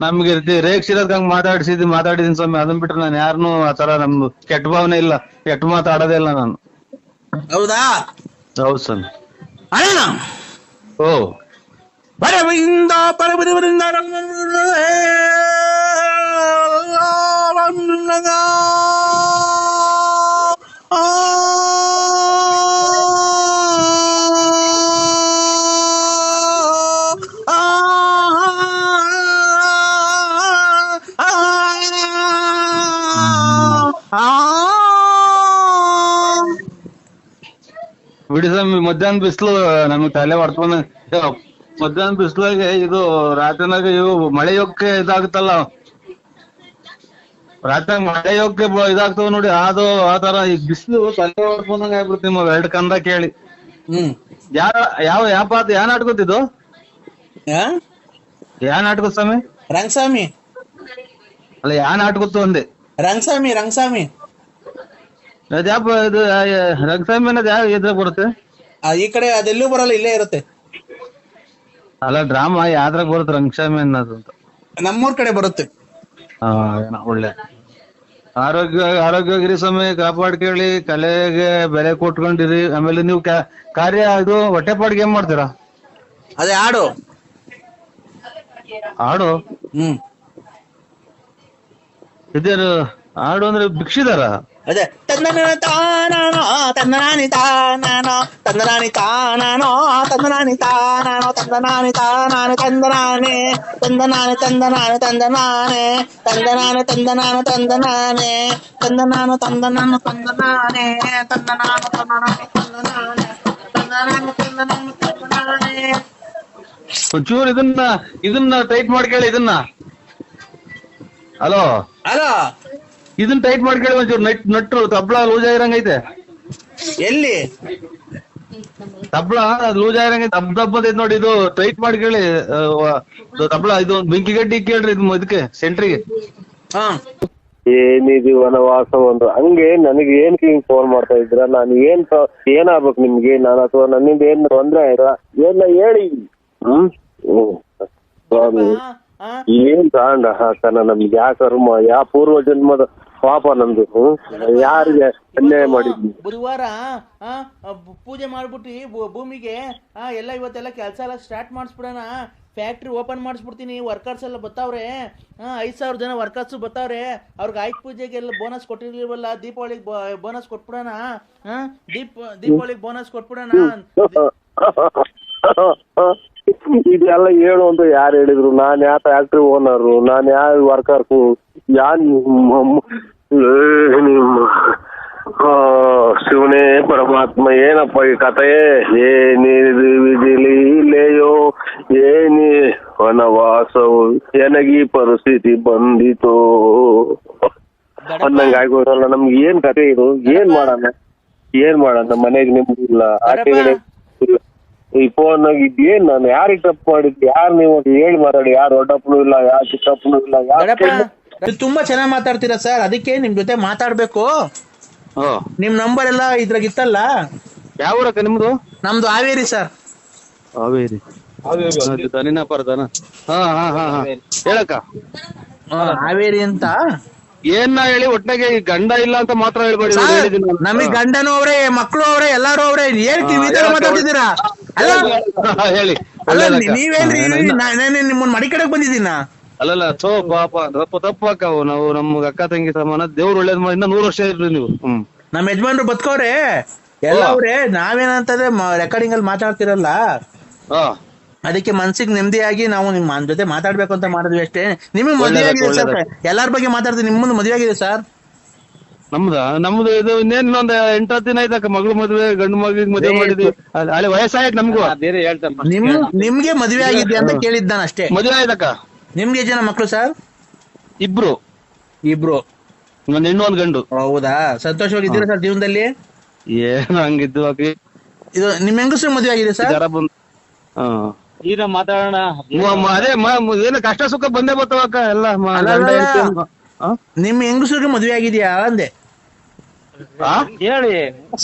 ನಮ್ಗೆ ರೇಗ್ಸಿರೋದ್ ಹಂಗ್ ಮಾತಾಡಿದೀನಿ ಸ್ವಾಮಿ. ಅದನ್ ಬಿಟ್ರೆ ನಾನು ಯಾರನು ಆತರ ನಮ್ದು ಕೆಟ್ಟ ಭಾವನೆ ಇಲ್ಲ, ಕೆಟ್ಟ ಮಾತಾಡೋದೇ ಇಲ್ಲ ನಾನು. ಹೌದಾ? ಹೌದು ಸ್ವಾಮಿ. ಅಣ್ಣ ಓ ಪರವಿಂದ ಪರವಿಂದ ಬಿಡಿ ಸ್ವಾಮಿ, ಮಧ್ಯಾಹ್ನ ಬಿಸಿಲು ನಮಗ್ ತಲೆ ಹೊಡ್ಕೊಂಡ್ ಮಧ್ಯಾಹ್ನ ಬಿಸಿಲಾಗೆ ಇದು ರಾತ್ರಿನಾಗ ಇವು ಮಳೆ ಯೋಗಕ್ಕೆ ಇದಾಗುತ್ತಲ್ಲ, ರಾತ್ರಿ ಮಳೆ ಯೋಗಕ್ಕೆ ಇದಾಗ್ತವ ನೋಡಿ, ಅದು ಆತರ ಈಗ ಬಿಸಿಲು ತಲೆ ಹೊಡ್ಕೊಂಡಂಗ ಆಗ್ಬಿಡುತ್ತೆ. ನಿಮ್ಮ ಎರಡು ಕಂದ ಕೇಳಿ ಯಾ ನಾಟ್ಕೊತಿದ್ದು, ಯಾ ನಾಟ್ಕೋ ಸ್ವಾಮಿ? ರಂಗಸ್ವಾಮಿ ಅಲ್ಲ ಯಾ ನಾಟ್ಕೊತ್ತು ಅಂದೆ. ರಂಗಸ್ವಾಮಿ ಅದ್ಯಾಪ ಇದು ರಂಗಸ್ವಾಮಿ ಅನ್ನೋದು ಯಾವ ಇದ್ರಾಗ ಬರುತ್ತೆ? ಈ ಕಡೆ ಅದೆಲ್ಲೂ ಬರಲ್ಲ, ಇಲ್ಲೇ ಇರುತ್ತೆ. ಅಲ್ಲ ಡ್ರಾಮಾ ಯಾವ್ದ್ರಾಗ ಬರುತ್ತೆ ರಂಗಸ್ವಾಮಿ ಅನ್ನೋದು ಅಂತ? ನಮ್ಮೂರ್ ಕಡೆ ಬರುತ್ತೆ. ಒಳ್ಳೆ ಆರೋಗ್ಯಗಿರಿ ಸ್ವಾಮಿ, ಕಾಪಾಡ್ಕೇಳಿ, ಕಲೆಗೆ ಬೆಲೆ ಕೊಟ್ಕೊಂಡಿರಿ. ಆಮೇಲೆ ನೀವು ಕಾರ್ಯ ಇದು ಹೊಟ್ಟೆಪಾಡಿಗೆ ಏನ್ ಮಾಡ್ತೀರಾ? ಅದೇ ಹಾಡು ಇದೇನು ಹಾಡು ಅಂದ್ರೆ ಭಿಕ್ಷಿದಾರ? ಅದೇ ತಂದನಾನಿ ತಾನಾನೋ ತಂದನಾನಿ ತಾನಾನೋ ತಂದನಾನಿ ತಾನಾನೋ ತಂದನಾನಿ ತಾನಾನೋ ತಂದನಾನಿ ತಾನಾನೆ ತಂದನಾನೆ ತಂದನಾನೆ ತಂದನಾನೆ ತಂದನಾನೆ ತಂದನಾನೆ ತಂದನಾನು ತಂದನಾನೆ ತಂದನಾನು ತಂದನಾನು ತಂದನಾನೆ ತಂದನಾನು ತಂದನಾನೆ ತಂದನಾನೆ ತಂದನಾನು ತಂದನಾನು ತಂದನಾನೆ. ಒಂಚೂರು ಇದನ್ನ ಟೈಟ್ ಮಾಡ್ಕೇಳಿ. ಹಲೋ ಇದನ್ನ ಟೈಟ್ ಮಾಡ್ಕೇಳಿ ಒಂಚೂರು. ನಟ್ರು ತಬ್ಲಾ ಲೂಸ್ ಆಗಿರಂಗೈತೆ. ಎಲ್ಲಿ ತಬ್ಲಾ ಲೂಸ್ ಆಗಿರಂಗೈತೆ, ದಬ್ಬದೈತೆ ನೋಡಿ. ಇದು ಟೈಟ್ ಮಾಡ್ಕೇಳಿ ತಬ್ಲಾ. ಇದು ಬೆಂಕಿ ಗಡ್ಡಿ ಕೇಳ್ರಿ ಇದಕ್ಕೆ ಸೆಂಟ್ರಿಗೆ. ಏನಿದು ವನವಾಸ ಒಂದು ಹಂಗೆ ನನಗೆ ಏನ್ ಹಿಂಗ್ ಫೋನ್ ಮಾಡ್ತಾ ಇದ್ರ? ನಾನು ಏನಾಗ್ಬೇಕು ನಿಮ್ಗೆ? ನಾನು ಅಥವಾ ನನ್ನಿಂದ ಏನ್ ತೊಂದ್ರೆ ಆಯ್ತಾ ಎಲ್ಲ ಹೇಳಿ. ಸ್ವಾಮಿ ಏನ್ ತಾಂಡ ಹಾಕನ ನಮ್ಗೆ ಯಾ ಕರ್ಮ, ಯಾ ಪೂರ್ವ ಜನ್ಮದ ಪಾಪ ನಮ್ದು. ಯಾರಿಗೆ ಅನ್ಯಾಯ ಮಾಡಿದ್ವಿ? ಬುಧವಾರ ಪೂಜೆ ಮಾಡ್ಬಿಟ್ಟಿ ಭೂಮಿಗೆ ಎಲ್ಲ ಇವತ್ತೆಲ್ಲ ಕೆಲಸ ಎಲ್ಲ ಸ್ಟಾರ್ಟ್ ಮಾಡಿಸ್ಬಿಡೋಣ. ಫ್ಯಾಕ್ಟ್ರಿ ಓಪನ್ ಮಾಡಿಸ್ಬಿಡ್ತೀನಿ. ವರ್ಕರ್ಸ್ ಎಲ್ಲ ಬರ್ತಾವ್ರೆ, 5,000 ಜನ ವರ್ಕರ್ಸ್ ಬರ್ತಾವ್ರೆ. ಅವ್ರಿಗೆ ಆಯ್ತು ಪೂಜೆಗೆಲ್ಲ ಬೋನಸ್ ಕೊಟ್ಟಿರ್ಲಿಲ್ವಲ್ಲ, ದೀಪಾವಳಿಗೆ ಬೋನಸ್ ಕೊಟ್ಬಿಡೋಣ. ದೀಪಾವಳಿಗೆ ಬೋನಸ್ ಕೊಟ್ಬಿಡೋಣ. ಇದೆಲ್ಲ ಹೇಳು ಅಂತ ಯಾರು ಹೇಳಿದ್ರು? ನಾನ್ ಯಾವ ಫ್ಯಾಕ್ಟ್ರಿ ಓನರು? ನಾನ್ ಯಾವ ವರ್ಕರ್ಸು? ಶಿವನೇ ಪರಮಾತ್ಮ, ಏನಪ್ಪ ಈ ಕಥೆ? ಏನಿದು ವಿಧಿಲೀಲೆಯೋ, ಏನಿ ವನವಾಸವು, ನನಗೀ ಪರಿಸ್ಥಿತಿ ಬಂದಿತೋ ಅಂದಂಗ ಆಗೋರಲ್ಲ. ನಮ್ಗೆ ಏನ್ ಕಥೆ ಇದು? ಏನ್ ಮಾಡೋಣ? ಮನೆಗೆ ನೆಮ್ಮದಿ ಇಲ್ಲ, ಆಚೆಗಡೆ ಈ ಫೋನ್ ಇದೇನ್? ನಾನು ಯಾರಿಗೆ ತಪ್ಪು ಮಾಡಿದ್ದೆ? ಯಾರು ನೀವು ಹೇಳಿ ಮಾತಾಡಿ. ಯಾರು ದೊಡ್ಡಪ್ಪನು ಇಲ್ಲ, ಯಾರು ಚಿಕ್ಕಪ್ಪನು ಇಲ್ಲ. ತುಂಬಾ ಚೆನ್ನಾಗಿ ಮಾತಾಡ್ತೀರಾ ಸರ್, ಅದಕ್ಕೆ ನಿಮ್ ಜೊತೆ ಮಾತಾಡ್ಬೇಕು. ನಿಮ್ ನಂಬರ್ ಎಲ್ಲ ಇದ್ರಾಗ ಇತ್ತಲ್ಲ. ಯಾವ ಊರಕ್ಕ ನಿಮ್ದು? ನಮ್ದು ಹಾವೇರಿ ಸರ್. ಹಾವೇರಿ ದನಿನಾಪರದನ? ಹೇಳಕ್ಕ. ಹಾವೇರಿ ಅಂತ ಏನ್ ಹೇಳಿ ಒಟ್ಟಾಗೆ ಗಂಡ ಇಲ್ಲ ಅಂತ ಮಾತ್ರ ಹೇಳ್ಬೇಡಿ. ನಮಗ್ ಗಂಡನೂ ಅವ್ರೆ, ಮಕ್ಳು ಅವ್ರೆ, ಎಲ್ಲಾರು ಅವ್ರೆ. ಹೇಳ್ತೀವಿ ಮಾತಾಡ್ತಿದ್ದೀರಾ? ಹೇಳಿ. ನೀವೇನ್ರಿ ನಿಮ್ಮನ್ನ ಮಡಿ ಕಡೆಗ್ ಬಂದಿದ್ದೀನ? ಅಲ್ಲಲ್ಲ ಸೋ ಪಾಪ ತಪ್ಪಾಕವು. ನಾವು ನಮ್ಗ ಅಕ್ಕ ತಂಗಿ ಸಮಾನ. ದೇವ್ರು ಒಳ್ಳೇದ್ ಮಾಡಿ ಇನ್ನ 100 ವರ್ಷ ಇರ್ರಿ ನೀವು. ನಮ್ ಯಜಮಾನ್ರು ಬದುಕವ್ರೆ ಎಲ್ಲ ಅವ್ರೆ. ನಾವೇನಂತಂದ್ರೆ ರೆಕಾರ್ಡಿಂಗ್ ಅಲ್ಲಿ ಮಾತಾಡ್ತಿರಲ್ಲ, ಅದಕ್ಕೆ ಮನ್ಸಿಗೆ ನೆಮ್ಮದಿಯಾಗಿ ನಾವು ನಿಮ್ಮ ಜೊತೆ ಮಾತಾಡ್ಬೇಕು ಅಂತ ಮಾಡಿದ್ವಿ ಅಷ್ಟೇ. ನಿಮಗ್ ಮದುವೆ ಆಗಿದೆ ಸರ್? ಎಲ್ಲಾರ ಬಗ್ಗೆ ಮಾತಾಡ್ತೀವಿ. ನಿಮ್ಮನ್ನು ಮದುವೆ ಆಗಿದೆ ಸರ್? ನಮ್ದು ಇದು ಇನ್ನೊಂದ್ 8-10 ದಿನ ಆಯ್ತಕ್ಕ ಮಗಳು ಮದ್ವೆ ಗಂಡು ಮಗಳಿಗೆ ಮದ್ವೆ ಮಾಡಿದ್ವಿ ಅಲ್ಲಿ ವಯಸ್ಸಾಯ್ತು ನಮ್ಗೂ ಬೇರೆ ಹೇಳ್ತಾರೆ ನಿಮ್ಗೆ ಮದ್ವೆ ಆಗಿದ್ಯಾ ಅಂತ ಕೇಳಿದ್ದ ನಾನು ಅಷ್ಟೇ. ಮದ್ವೆ ಆಯ್ತಕ್ಕ. ನಿಮ್ಗೆ ಜನ ಮಕ್ಳು ಸರ್? ಇಬ್ರು ಒಂದ್ ಹೆಣ್ಣು ಒಂದ್ ಗಂಡು. ಹೌದಾ, ಸಂತೋಷವಾಗಿದ್ದೀರಾ ಸರ್ ಜೀವನದಲ್ಲಿ? ಏನು ಹಂಗಿದ್ದು ಇದು ನಿಮ್ ಹೆಂಗಸ್ರು ಮದ್ವೆ ಆಗಿದೆ ಸರ್? ಈಗ ಮಾತಾಡೋಣ ಅದೇ ಏನು ಕಷ್ಟ ಸುಖ ಬಂದೇ ಬರ್ತಾವಕ್ಕ ಎಲ್ಲ. ನಿಮ್ ಹೆಂಗಸ್ರಿಗೂ ಮದ್ವೆ ಆಗಿದ್ಯಾ ಅಂದೆ. ಹೇಳಿ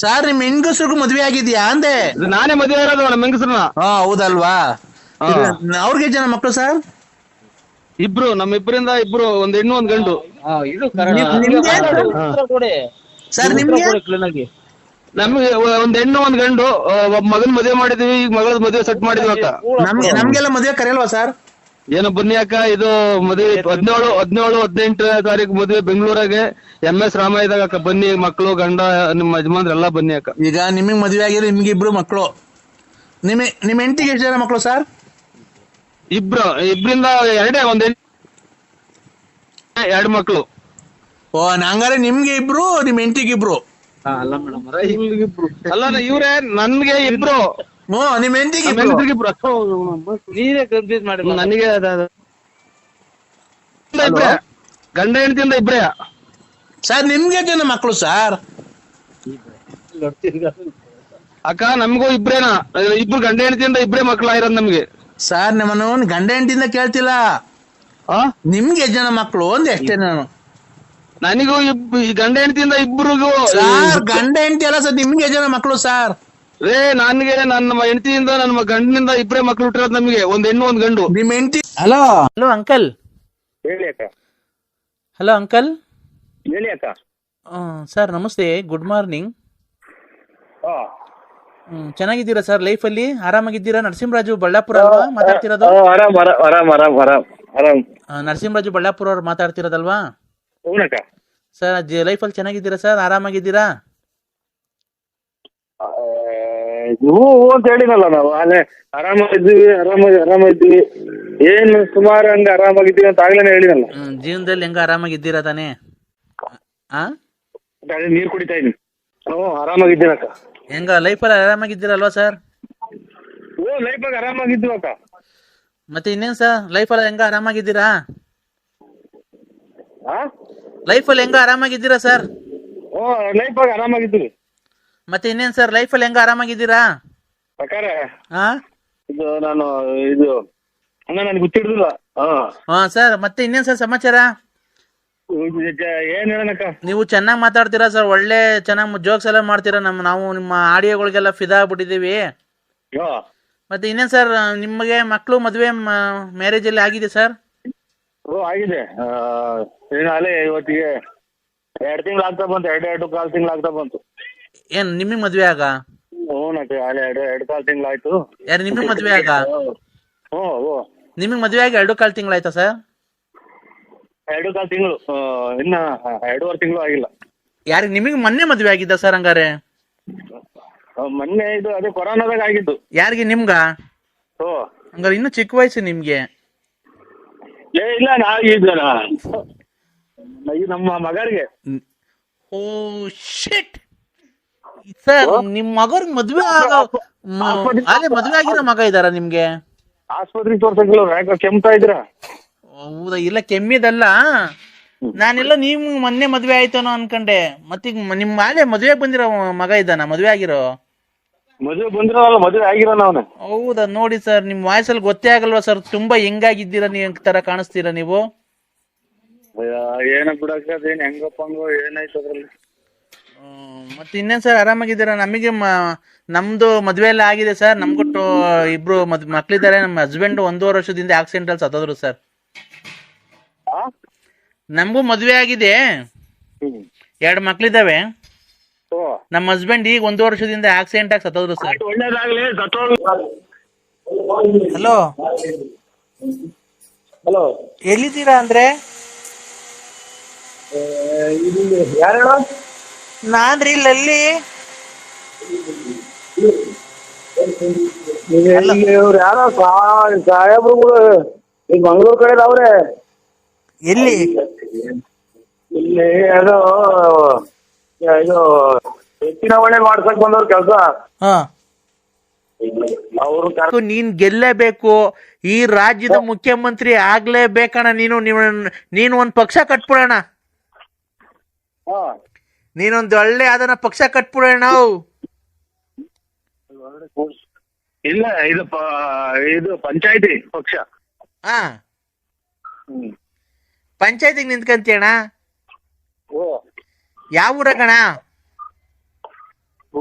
ಸರ್, ನಿಮ್ ಹೆಂಗಸ್ರಿಗೂ ಮದ್ವೆ ಆಗಿದ್ಯಾ ಅಂದೆ. ನಾನೇ ಮದ್ವೆ ಇರೋದು ನಮ್ಮ ಹೆಂಗಸ್ರನ್ನ. ಹೌದಲ್ವಾ? ಅವ್ರಿಗೆ ಜನ ಮಕ್ಳು ಸರ್? ಇಬ್ರು, ನಮ್ಮಿಬ್ಬರಿಂದ ಇಬ್ರು, ಒಂದ್ ಹೆಣ್ಣು ಒಂದ್ ಗಂಡು. ಸರ್ ನಿಮ್ಗೆ? ನಮ್ಗೆ ಒಂದ್ ಹೆಣ್ಣು ಒಂದ್ ಗಂಡು. ಮಗನ್ ಮದ್ವೆ ಮಾಡಿದೀವಿ, ಈಗ ಮಗಳ ಮದ್ವೆ ಸೆಟ್ ಮಾಡಿದ್ವಿ ಅಕ್ಕ. ನಮ್ಗೆಲ್ಲ ಮದ್ವೆ ಕರೆಯಲ್ವಾ ಸರ್? ಏನೋ ಬನ್ನಿ ಅಕ್ಕ, ಇದು ಮದ್ವೆ 17-18 ತಾರೀಕು ಮದ್ವೆ ಬೆಂಗಳೂರಾಗೆ MS ರಾಮಾಯದಾಗ ಅಕ್ಕ. ಬನ್ನಿ, ಮಕ್ಳು ಗಂಡ ನಿಮ್ಮ ಯಜಮಾನ್ರ ಎಲ್ಲಾ ಬನ್ನಿ ಅಕ್ಕ. ಈಗ ನಿಮಗ್ ಮದ್ವೆ ಆಗಿರೋ ನಿಮ್ಗೆ ಇಬ್ರು ಮಕ್ಳು. ನಿಮ್ ಹೆಂಡತಿಗೆ ಎಷ್ಟು ಜನ ಮಕ್ಳು ಸರ್? ಇಬ್ರಿಂದ ಒಂದ್ ಎರಡು ಮಕ್ಳು. ಹಂಗಾರೆ ನಿಮ್ಗೆ ಇಬ್ರು, ನಿಮ್ ಹೆಂಡತಿಗೆ ಇಬ್ರು? ಅಲ್ಲ ಇವ್ರೆ ನನ್ಗೆ ಇಬ್ರು. ನಿಮ್ ಹೆಂಡತಿಗೆ ಇಬ್ರು. ನೀವೇ ಕನ್ಫ್ಯೂಸ್ ಮಾಡಿ ನನಗೆ. ಇಬ್ರೇ ಗಂಡ ಹೆಂಡತಿಯಿಂದ ಇಬ್ರೇ ಸರ್. ನಿಮ್ಗೆ ಜನ ಮಕ್ಳು ಸರ್? ಅಕ್ಕ ನಮಗೂ ಇಬ್ರೇನಾ, ಇಬ್ರು ಗಂಡ ಹೆಂಡತಿಯಿಂದ ಇಬ್ರೇ ಮಕ್ಳು ಆಗಿರೋದು ನಮ್ಗೆ. ಸರ್, ನಮ್ಮನ್ನು ಗಂಡ ಹೆಂಡತಿಯಿಂದ ಕೇಳ್ತಿಲ್ಲ, ನಿಮ್ಗೆ ಜನ ಮಕ್ಳು ಅಂದೆ ಅಷ್ಟೇ ನಾನು. ನನಗೂ ಗಂಡ ಹೆಂಡತಿಯಿಂದ ಇಬ್ರಿಗೂ. ಗಂಡ ಹೆಂಡತಿ ಅಲ್ಲ ಸರ್, ನಿಮ್ಗೆ ಜನ ಮಕ್ಳು ಸರ್? ನನ್ಗೆ ನನ್ನ ಹೆಂಡತಿಯಿಂದ ನನ್ನ ಗಂಡನಿಂದ ಇಬ್ರೇ ಮಕ್ಳು ಹುಟ್ಟಿರೋದು ನಮ್ಗೆ, ಒಂದ್ ಹೆಣ್ಣು ಒಂದ್ ಗಂಡು. ನಿಮ್ ಹೆಂಡತಿ? Hello uncle. ಹೇಳಿ ಅಕ್ಕ. Hello uncle. ಹೇಳಿ ಅಕ್ಕ. ಸರ್ ನಮಸ್ತೆ, ಗುಡ್ ಮಾರ್ನಿಂಗ್. ಚೆನ್ನಾಗಿದ್ದೀರಾ ಸರ್? ಲೈಫಲ್ಲಿ ಆರಾಮಾಗಿದ್ದೀರಾ? ನರಸಿಂಹರಾಜು ಬಳ್ಳಾಪುರ ಅಲ್ವಾ ಮಾತಾಡ್ತಿರೋದು? ನರಸಿಂಹರಾಜು ಬಳ್ಳಾಪುರ ಅವ್ರು ಮಾತಾಡ್ತಿರೋದಲ್ವಾ ಸರ್? ಲೈಫಲ್ಲಿ ಚೆನ್ನಾಗಿದ್ದೀರಾ ಸರ್? ಆರಾಮಾಗಿದ್ದೀರಾ? ಅಂತ ಹೇಳಿನಲ್ಲ, ನಾವು ಅಲ್ಲೇ ಆರಾಮಾಗಿದ್ದೀವಿ ಏನು ಸುಮಾರು ಹಂಗ ಆರಾಮಾಗಿದ್ದೀವಿ ಅಂತ ಆಗ್ಲೇನೆ ಹೇಳಿನಲ್ಲ. ಜೀವನದಲ್ಲಿ ಹೆಂಗ ಆರಾಮಾಗಿದ್ದೀರಾ ತಾನೇ? ನೀರ್ ಕುಡಿತಾ ಇದೀನಿ. ಆರಾಮಾಗಿದ್ದೀನಕ್ಕ. ಹೆಂಗ ಲೈಫಲ್ಲಿ ಆರಾಮಾಗಿದ್ದೀರಲ್ವಾ ಸರ್? ಲೈಫಾಗ ಆರಾಮಾಗಿದ್ದೀವಿ ಅಕ್ಕ. ಮತ್ತೆ ಇನ್ನೇನ್ ಸರ್, ಲೈಫಲ್ಲಿ ಹೆಂಗ ಆರಾಮಾಗಿದ್ದೀರಾ? ಲೈಫಲ್ಲಿ ಹೆಂಗ ಆರಾಮಾಗಿದ್ದೀರಾ ಸರ್? ಲೈಫಾಗ ಆರಾಮಾಗಿದ್ದೀವಿ. ಮತ್ತೆ ಇನ್ನೇನ್ ಸರ್, ಲೈಫಲ್ಲಿ ಹೆಂಗ ಆರಾಮಾಗಿದ್ದೀರಾ? ಇದು ನಾನು ಇದು ನನ್ಗೆ ಗೊತ್ತಿಡ್ದಿಲ್ಲ. ಸರ್ ಮತ್ತೆ ಇನ್ನೇನ್ ಸರ್ ಸಮಾಚಾರ? ಏನ್ ಹೇಳನಕ್ಕ? ನೀವು ಚೆನ್ನಾಗಿ ಮಾತಾಡ್ತೀರಾ ಸರ್, ಒಳ್ಳೆ ಚೆನ್ನಾಗಿ ಜೋಕ್ಸ್ ಎಲ್ಲ ಮಾಡ್ತೀರಾ. ನಾವು ನಿಮ್ಮ ಆಡಿಯೋಗಳಿಗೆಲ್ಲ ಫಿದಾ ಆಗ್ಬಿಟ್ಟಿದೀವಿ. ಮತ್ತೆ ಇನ್ನೇನ್ ಸರ್, ನಿಮಗೆ ಮಕ್ಕಳು ಮದುವೆ ಮ್ಯಾರೇಜ್ ಅಲ್ಲಿ ಆಗಿದೆ ಸರ್? ಆಗಿದೆ. ಅಲ್ಲೇ ಇವತ್ತಿಗೆ 2 ತಿಂಗಳು ಆಗ್ತಾ ಬಂತು, 2.25 ತಿಂಗಳು ಆಗ್ತಾ ಬಂತು. ಏನ್ ನಿಮಗ್ ಮದ್ವೆ ಆಗ? ಅಲ್ಲೇ 2.25 ತಿಂಗಳು ಆಯ್ತು. ಯಾರು ನಿಮಗ್ ಮದ್ವೆ ಆಗ? ನಿಮಗ್ ಮದ್ವೆ ಆಗಿ 2.25 ತಿಂಗಳು ಆಯ್ತಾ ಸರ್? 2.25 ತಿಂಗಳು, ಇನ್ನ 2.5 ತಿಂಗಳು ಆಗಿಲ್ಲ. ಯಾರಿಗೆ ನಿಮಗೆ ಮೊನ್ನೆ ಮದ್ವೆ ಆಗಿದ್ದ ಸರ್? ಹಂಗಾರೆ ಮೊನ್ನೆ ಇದು ಅದೇ ಕೊರೋನಾದಾಗ ಆಗಿದ್ದು. ಯಾರಿಗೆ? ನಿಮ್ಗ? ಹಂಗಾರೆ ಇನ್ನು ಚಿಕ್ಕ ವಯಸ್ಸು ನಿಮ್ಗೆ. ಇಲ್ಲ, ನಮ್ಮ ಮಗರಿಗೆ. ಓ ಶಿಟ್ ಸರ್, ನಿಮ್ ಮಗರ್ಗ್ ಮದ್ವೆ ಮದ್ವೆ ಆಗಿರೋ ಮಗ ಇದಾರ ನಿಮ್ಗೆ? ಆಸ್ಪತ್ರೆಗೆ ತೋರ್ಸಂಗಿಲ್ಲ, ಕೆಮ್ತಾ ಇದ್ರ? ಹೌದಾ? ಇಲ್ಲ ಕೆಮ್ಮಿದಲ್ಲ, ನಾನೆಲ್ಲ ನೀವು ಮೊನ್ನೆ ಮದ್ವೆ ಆಯ್ತಾನೋ ಅನ್ಕಂಡೆ. ಮತ್ತೀಗ ನಿಮ್ ಮಾಲೆ ಮದ್ವೆ ಬಂದಿರೋ ಮಗ ಇದ್ದಾನ? ಮದ್ವೆ ಆಗಿರೋ? ಮದ್ವೆ ಬಂದಿರೋಲ್ಲ, ಮದ್ವೆ ಆಗಿರೋನ ಅವನು. ಹೌದಾ? ನೋಡಿ ಸರ್, ನಿಮ್ ವಾಯ್ಸಲ್ಲಿ ಗೊತ್ತೇ ಆಗಲ್ವಾ ಸರ್, ತುಂಬಾ ಹೆಂಗಾಗಿದ್ದೀರಾ ನೀವು ತರ ಕಾಣಿಸ್ತೀರಾ ನೀವು. ಏನ ಬಿಡಕ್ಕೇನ್ ಹೆಂಗಪ್ಪ ಏನಾಯ್ತು ಅದ್ರಲ್ಲಿ. ಮತ್ತೆ ಇನ್ನೇನ್ ಸರ್, ಆರಾಮಾಗಿದ್ದೀರಾ? ನಮಗೆ ನಮ್ದು ಮದ್ವೆ ಎಲ್ಲ ಆಗಿದೆ ಸರ್. ನಮ್ಗೂ ಇಬ್ರು ಮಕ್ಳಿದ್ದಾರೆ. ನಮ್ಮ ಹಸ್ಬೆಂಡ್ 1.5 ವರ್ಷದಿಂದ ಆಕ್ಸಿಡೆಂಟ್ ಅಲ್ಲಿ ಸತ್ತೋದ್ರು ಸರ್. ನಮಗೂ ಮದ್ವೆ ಆಗಿದೆ, 2 ಮಕ್ಳಿದಾವೆ. ನಮ್ಮ ಹಸ್ಬೆಂಡ್ ಈಗ 1.5 ವರ್ಷದಿಂದ ಆಕ್ಸಿಡೆಂಟ್ ಆಗಿ ಸತ್ತೋದ್ರು ಸರ್. ಹಲೋ ಎಲ್ಲಿದ್ದೀರಾ ಅಂದ್ರೆ? ನಾನ್ರಿ ಇಲ್ಲಿ ಯಾರೋ ಸಾಹೇಬ್ರುಗಳು ಈಗ ಮಂಗಳೂರು ಕಡೆ ಅವ್ರೆ. ಎಲ್ಲಿ? ಇಲ್ಲಿ ಅದು ಇದು ಚುನಾವಣೆ ಮಾಡ್ಸಕ್ ಬಂದವ್ರ ಕೆಲಸ ಹಾ ಅವ್ರು ನೀನ್ ಗೆಲ್ಲೇಬೇಕು, ಈ ರಾಜ್ಯದ ಮುಖ್ಯಮಂತ್ರಿ ಆಗ್ಲೇಬೇಕಣ್ಣ. ನೀನು ಒಂದ್ ಪಕ್ಷ ಕಟ್ಬಿಡೋಣ, ನೀನೊಂದು ಒಳ್ಳೆ ಅದನ್ನ ಪಕ್ಷ ಕಟ್ಬಿಡೋಣ ನಾವು. ಇಲ್ಲ ಇದು ಪಂಚಾಯತಿ ಪಕ್ಷ. ಹಾ ಪಂಚಾಯತಿಗೆ ನಿಂತ್ಕಂತೀಯಣ್ಣ? ಯಾವ ಊರಗಣ?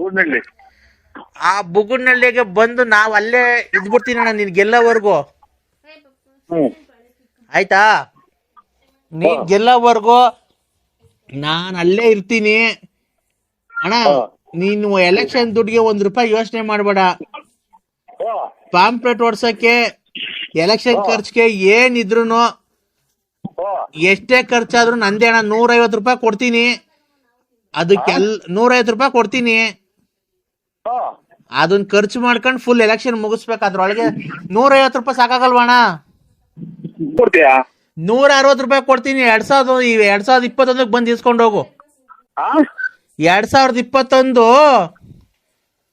ಊರಿನಲ್ಲಿ. ಆ ಬುಗುಡ್ನಳ್ಳಿಗೆ ಬಂದು ನಾವ್ ಅಲ್ಲೇ ಇದ್ಬಿಡ್ತೀನಣ್ಣ ನೀನ್ ಗೆಲ್ಲೋವರ್ಗು. ಆಯ್ತಾ? ನೀನ್ ಗೆಲ್ಲೋವರ್ಗು ನಾನ್ ಅಲ್ಲೇ ಇರ್ತೀನಿ ಅಣ್ಣ. ನೀನು ಎಲೆಕ್ಷನ್ ದುಡ್ಡಿಗೆ ₹1 ಯೋಚನೆ ಮಾಡ್ಬೇಡ. ಪಾಂಪ್ಲೆಟ್ ಓಡ್ಸಕ್ಕೆ, ಎಲೆಕ್ಷನ್ ಖರ್ಚಿಗೆ ಏನಿದ್ರು ಎಷ್ಟೇ ಖರ್ಚಾದ್ರು ನಂದೇ ಅಣ್ಣ. ₹150 ಕೊಡ್ತೀನಿ, ಅದಕ್ಕೆಲ್ಲ ₹150 ಕೊಡ್ತೀನಿ. ಅದನ್ನ ಖರ್ಚು ಮಾಡ್ಕೊಂಡು ಫುಲ್ ಎಲೆಕ್ಷನ್ ಮುಗಿಸ್ಬೇಕು. ಅದ್ರೊಳಗೆ ₹150 ಸಾಕಾಗಲ್ವಣ? ಕೊಡ್ತೀಯಾ? ₹160 ಕೊಡ್ತೀನಿ. 2021 ಬಂದು ಇಸ್ಕೊಂಡು ಹೋಗು. 2021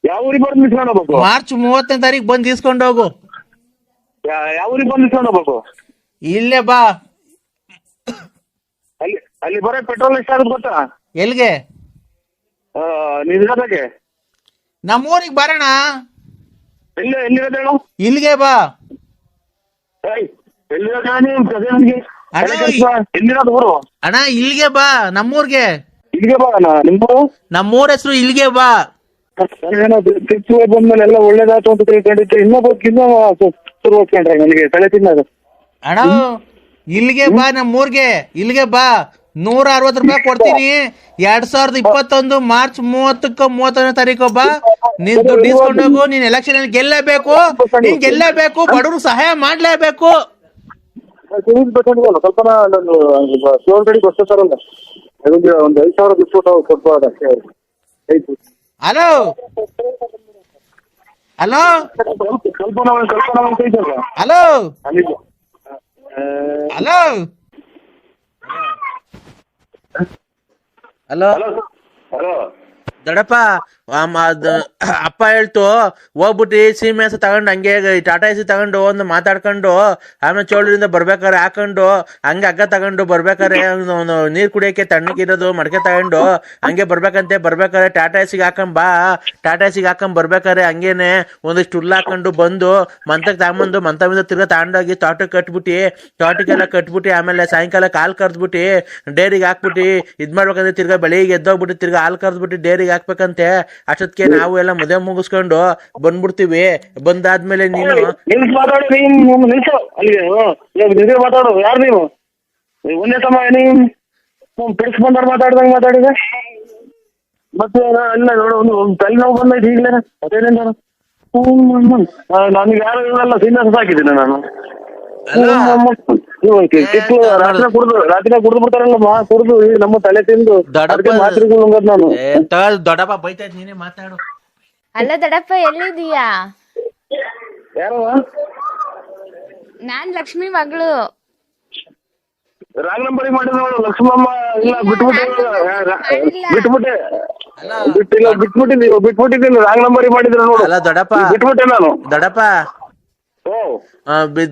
ಯಾವ ಊರಿಗೆ ಬಂದು ಇಸ್ಕೊಂಡು ಹೋಗ್ಬೇಕು? ಮಾರ್ಚ್ 30ನೇ ತಾರೀಕು ಬಂದು ಇಸ್ಕೊಂಡು ಹೋಗು. ಯಾವ ಊರಿಗೆ ಬಂದು ಇಸ್ಕೊಂಡು ಹೋಗ್ಬೇಕು? ಇಲ್ಲೇ ಬಾ. ಅಲ್ಲಿ ಬರೋ ಪೆಟ್ರೋಲ್ ಎಷ್ಟಾಗುತ್ತೆ ಗೊತ್ತಾ? ಎಲ್ಗೆ? ನಿಜಕ್ಕೆ ನಮ್ಮೂರಿಗೆ ಬರೋಣ. ಎಲ್ಲಿರೋದು ಹೇಳು? ಇಲ್ಲಿಗೆ ಬಾ. ಎಲ್ಲಿರೋದು ಊರು? ಅಣ್ಣ ಇಲ್ಲಿಗೆ ಬಾ, ನಮ್ಮೂರ್ಗೆ. ಇಲ್ಲಿಗೆ ಬಾ. ನಿಮ್ಮೂರು? ನಮ್ಮೂರ ಹೆಸರು ಇಲ್ಲಿಗೆ ಬಾ. ಬಂದ್ಮೇಲೆ ಎಲ್ಲ ಒಳ್ಳೇದಾಯ್ತು ಅಂತ ತಿಳ್ಕೊಂಡಿದ್ದೆ. ಇನ್ನೊಂದ್ರೆ ನನಗೆ ತಲೆ ತಿನ್ನೋದು. ಅಣ್ಣ ಇಲ್ಲಿಗೆ ಬಾ, ನಮ್ಮೂರ್ಗೆ ಇಲ್ಲಿಗೆ ಬಾ. ₹160 ಕೊಡ್ತೀನಿ. 2021 ಮಾರ್ಚ್ 30ನೇ ತಾರೀಕು ಬಾ. ನೀನ್ ದುಡ್ಡು ಇಸ್ಕೊಂಡು ಹೋಗು. ನೀನ್ ಎಲೆಕ್ಷನ್ ಅಲ್ಲಿ ಗೆಲ್ಲೇಬೇಕು, ನೀನ್ ಗೆಲ್ಲೇಬೇಕು, ಬಡವ್ರು ಸಹಾಯ ಮಾಡ್ಲೇಬೇಕು. ಸ್ವಲ್ಪ ಕಡೆ ಗೊತ್ತಾರಲ್ಲ, ಒಂದು 5,000 ಬಿಟ್ಬಿಟ್ಟು ಕೊಡ್ಬೋದು ಅಷ್ಟೇ. ಹಲೋ ಹಲೋ ಸ್ವಲ್ಪ ಹಲೋ ಹಲೋ ಹಲೋ ಹಲೋ ದೊಡ್ಡಪ್ಪ, ಅಪ್ಪ ಹೇಳ್ತು ಹೋಗ್ಬಿಟ್ಟು ಸೀಮೆ ಹಸ ತಗೊಂಡು ಹಂಗೆ ಟಾಟಾ ಎಸಿ ತಗೊಂಡು ಒಂದು ಮಾತಾಡ್ಕೊಂಡು ಆಮೇಲೆ ಚೋಳರಿಂದ ಬರ್ಬೇಕಾರೆ ಹಾಕೊಂಡು ಹಂಗೆ ಹಗ್ಗ ತಗೊಂಡು ಬರ್ಬೇಕಾರೆ ನೀರ್ ಕುಡಿಯಕ್ಕೆ ತಣ್ಣಗಿರೋದು ಮಡಕೆ ತಗೊಂಡು ಹಂಗೆ ಬರ್ಬೇಕಾರೆ ಟಾಟಾ ಎಸಿಗೆ ಹಾಕೊಂಡ್ ಬರ್ಬೇಕಾರೆ ಹಂಗೇನೆ ಒಂದಿಷ್ಟು ಹುಲ್ಲು ಹಾಕೊಂಡು ಬಂದು ಮಂತಕ್ಕೆ ತಗೊಂಬಂದು ಮಂತ ತಿರ್ಗಾ ತಗೊಂಡೋಗಿ ತೋಟಕ್ಕೆಲ್ಲ ಕಟ್ಬಿಟ್ಟು ಆಮೇಲೆ ಸಾಯಂಕಾಲ ಹಾಲು ಕರ್ದ್ಬಿಟ್ಟು ಡೈರಿಗೆ ಹಾಕ್ಬಿಟ್ಟು ಮಾಡ್ಬೇಕಂದ್ರೆ ತಿರ್ಗಾ ಬೆಳಿಗ್ಗೆ ಎದ್ದೋಗ್ಬಿಟ್ಟು ತಿರ್ಗಾ ಹಾಲು ಕರ್ದ್ಬಿಟ್ಟು ಡೈರಿಗೆ ಹಾಕ್ಬೇಕಂತೆ. ಅಷ್ಟೊತ್ತಿಗೆ ನಾವು ಎಲ್ಲ ಮದುವೆ ಮುಗಿಸ್ಕೊಂಡು ಬಂದ್ಬಿಡ್ತೀವಿ. ಬಂದಾದ್ಮೇಲೆ ನೀನು ಮಾತಾಡು. ಯಾರು ನೀವು? ಒಂದೇ ಸಮಯ ನೀವು ಪೆಡ್ಸ್ ಬಂದವ್ರು ಮಾತಾಡಿದೆ ಮತ್ತೆ ಅಲ್ಲ ನೋಡು, ಒಂದು ತಲೆನೋವು ಬಂದೈತೆ ಈಗಲೇ. ಅದೇನಿಂದ ನನಗೆ ಯಾರು ಇವೆಲ್ಲ ಸೀನಿಯರ್ಸ್ ಹಾಕಿದ್ದೀನಿ ನಾನು. ರಾತ್ರಿ ಕುಡ್ದು ಬಿಡ್ತಾರಲ್ಲ, ಕುಡ್ದು ನಮ್ಮ ತಲೆ ತಿಂದು ನಾನು. ದೊಡ್ಡಪ್ಪ ಬೈತೈತ್, ನೀನೇ ಮಾತಾಡು. ಅಲ್ಲ ದೊಡ್ಡಪ್ಪ, ಎಲ್ಲಿದೀಯಾ? ಯಾರು? ನಾನ್ ಲಕ್ಷ್ಮಿ ಮಗಳು. ರಾಂಗ್ ನಂಬರ್ ಮಾಡಿದ ನೋಡು ಲಕ್ಷ್ಮಮ್ಮ. ಇಲ್ಲ ಬಿಟ್ಬಿಟ್ಟಿದ್ದೀನಿ. ರಾಂಗ್ ನಂಬರ್ ಮಾಡಿದ್ರೆ ನೋಡು. ಅಲ್ಲ ದೊಡ್ಡಪ್ಪ, ಬಿಟ್ಬಿಟ್ಟೆ ನಾನು. ದೊಡ್ಡಪ್ಪ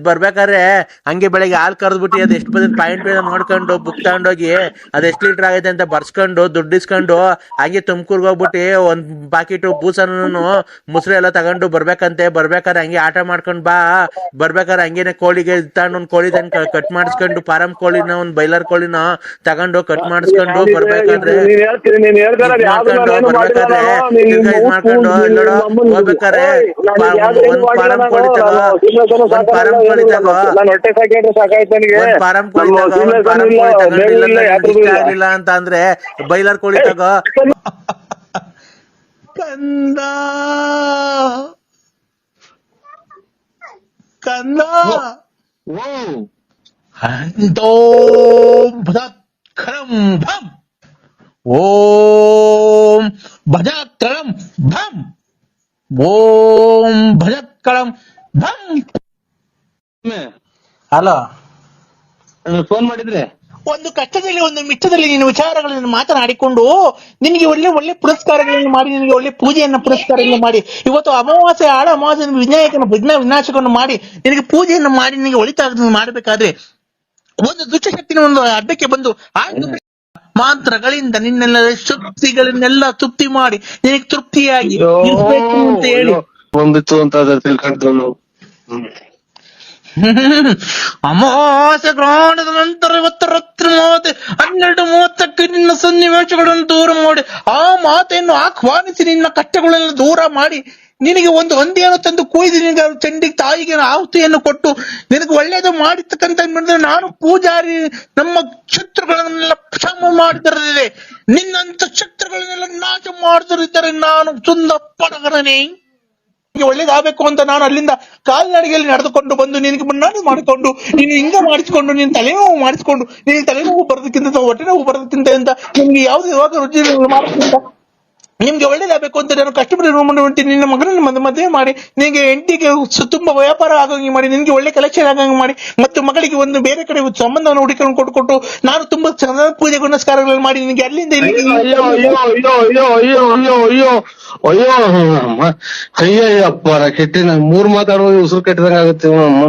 ಬರ್ಬೇಕಾದ್ರೆ ಹಂಗೆ ಬೆಳಗ್ಗೆ ಹಾಲು ಕರೆದ್ಬಿಟ್ಟು ಅದು ಎಷ್ಟು ಬಂದ ಪಾಯಿಂಟ್ ನೋಡ್ಕೊಂಡು ಬುಕ್ ತಗೊಂಡೋಗಿ ಅದ್ ಎಷ್ಟು ಲೀಟರ್ ಆಗೈತೆ ಅಂತ ಬರ್ಸ್ಕೊಂಡು ದುಡ್ಡು ಇಸ್ಕೊಂಡು ಹಂಗೆ ತುಮಕೂರ್ಗೆ ಹೋಗ್ಬಿಟ್ಟು ಒಂದ್ ಪಾಕಿಟ್ ಬೂಸನ್ನು ಮುಸ್ರೆ ಎಲ್ಲ ತಗೊಂಡು ಬರ್ಬೇಕಾರೆ ಹಂಗೆ ಆಟ ಮಾಡ್ಕೊಂಡ್ ಬರ್ಬೇಕಾರೆ ಹಂಗೇನೆ ಕೋಳಿಗೆ ತಗೊಂಡು ಒಂದ್ ಕೋಳಿ ಕಟ್ ಮಾಡಿಸ್ಕೊಂಡು ಫಾರಂ ಕೋಳಿನ ಒಂದ್ ಬೈಲರ್ ಕೋಳಿನ ತಗೊಂಡು ಕಟ್ ಮಾಡಿಸ್ಕೊಂಡು ಬರ್ಬೇಕಾದ್ರೆ ಮಾಡ್ಕೊಂಡು ಹೋಗ್ಬೇಕಾರೆ ಒಂದ್ ಫಾರಂ ಕೋಳಿ ಆಗ್ಲಿಲ್ಲ ಅಂತ ಅಂದ್ರೆ ಬೈಲರ್ ಕೋಳಿ ತಗೋ. ಕಂದ ಓಂ ಭಜಕ್ರಂ ಭಂ ಓಂ ಭಜಕ್ರಂ ಭಂ. ಹಲೋ, ಫೋನ್ ಮಾಡಿದ್ರೆ ಒಂದು ಕಷ್ಟದಲ್ಲಿ ಒಂದು ಮಿಷ್ಟದಲ್ಲಿ ನಿನ್ನ ವಿಚಾರಗಳನ್ನು ಮಾತನಾಡಿಕೊಂಡು ನಿನಗೆ ಒಳ್ಳೆ ಒಳ್ಳೆ ಪುರಸ್ಕಾರಗಳನ್ನು ಮಾಡಿ ನಿನಗೆ ಒಳ್ಳೆ ಪೂಜೆಯನ್ನ ಪುರಸ್ಕಾರಗಳನ್ನು ಮಾಡಿ ಇವತ್ತು ಅಮಾವಾಸ್ಯೆ ಆಳ ಅಮಾವಾಸ್ಯೆ ವಿನಾಯಕನ ವಿನಾಶಕವನ್ನು ಮಾಡಿ ನಿನಗೆ ಪೂಜೆಯನ್ನು ಮಾಡಿ ನಿನಗೆ ಒಳಿತಾಗ ಮಾಡಬೇಕಾದ್ರೆ ಒಂದು ದುಷ್ಟಶಕ್ತಿನ ಒಂದು ಅಡ್ಡಕ್ಕೆ ಬಂದು ಆ ಮಂತ್ರಗಳಿಂದ ನಿನ್ನೆಲ್ಲ ಶಕ್ತಿಗಳನ್ನೆಲ್ಲ ತೃಪ್ತಿ ಮಾಡಿ ನಿನಗೆ ತೃಪ್ತಿಯಾಗಿ ಇರ್ಬೇಕು ಅಂತ ಹೇಳಿ ಬಂದಿತ್ತು ಅಂತ ತಿಳ್ಕೊಂಡ್ರು. ಅಮಾವಾಸ್ಯ ಗ್ರಹಣದ ನಂತರ ಇವತ್ತು ರಾತ್ರಿ 12:30ಕ್ಕೆ ನಿನ್ನ ಸನ್ನಿವೇಶಗಳನ್ನು ದೂರ ಮಾಡಿ ಆ ಮಾತೆಯನ್ನು ಆಹ್ವಾನಿಸಿ ನಿನ್ನ ಕಷ್ಟಗಳೆಲ್ಲ ದೂರ ಮಾಡಿ ನಿನಗೆ ಒಂದು ಹಂದಿಯನ್ನು ತಂದು ಕೊಯ್ದು ನಿನಗೆ ಚಂಡಿ ತಾಯಿಗೆ ಆಹುತಿಯನ್ನು ಕೊಟ್ಟು ನಿನಗೆ ಒಳ್ಳೇದು ಮಾಡಿರ್ತಕ್ಕಂಥ ನಾನು ಪೂಜಾರಿ ನಮ್ಮ ಶತ್ರುಗಳನ್ನೆಲ್ಲ ಕ್ಷಮ ಮಾಡಿದರಿದೆ ನಿನ್ನಂತ ಶತ್ರುಗಳನ್ನೆಲ್ಲ ನಾಶ ಮಾಡಿದರಿದ್ದರೆ ನಾನು ಸುಂದ ಪಡಗರನೇ ಒಳ್ಳೇದಾಗಬೇಕು ಅಂತ ನಾನು ಅಲ್ಲಿಂದ ಕಾಲ್ನಡಿಗೆಯಲ್ಲಿ ನಡೆದುಕೊಂಡು ಬಂದು ನಿನಗೆ ಮುನ್ನಾಡಿ ಮಾಡಿಕೊಂಡು ನೀನು ಹಿಂಗ ಮಾಡಿಸ್ಕೊಂಡು ನೀನು ತಲೆನೋವು ಮಾಡಿಸ್ಕೊಂಡು ನೀನು ತಲೆನೋವು ಬರೋದಕ್ಕಿಂತ ಹೊಟ್ಟೆ ನೋವು ಬರೋದಕ್ಕಿಂತ ಅಂತ ನಿಮ್ಗೆ ಯಾವ್ದು ಯಾವಾಗ ರುಚಿ ಮಾಡೋದ್ಕಿಂತ ನಿಮ್ಗೆ ಒಳ್ಳೇದಾಗಬೇಕು ಅಂತ ನಾನು ಕಷ್ಟಪಟ್ಟು ನಿನ್ನ ಮಗನನ್ನು ಮದುವೆ ಮಾಡಿ ನಿನಗೆ ಹೆಂಡತಿಗೆ ತುಂಬಾ ವ್ಯಾಪಾರ ಆಗಂಗೆ ಮಾಡಿ ನಿನಗೆ ಒಳ್ಳೆ ಕಲೆಕ್ಷನ್ ಆಗಂಗೆ ಮಾಡಿ ಮತ್ತು ಮಗಳಿಗೆ ಒಂದು ಬೇರೆ ಕಡೆ ಸಂಬಂಧವನ್ನು ಹುಡುಕೊಂಡು ಕೊಟ್ಟು ನಾನು ತುಂಬಾ ಚೆನ್ನಾಗಿ ಪೂಜೆ ಪುನಸ್ಕಾರಗಳನ್ನು ಮಾಡಿ ನಿನಗೆ ಅಲ್ಲಿಂದ ಅಯ್ಯಪ್ಪ ಕೆಟ್ಟಿನ 3 ಮಾತಾಡುವಾಗ ಉಸಿರು ಕೆಟ್ಟದಂಗ ಆಗುತ್ತೆ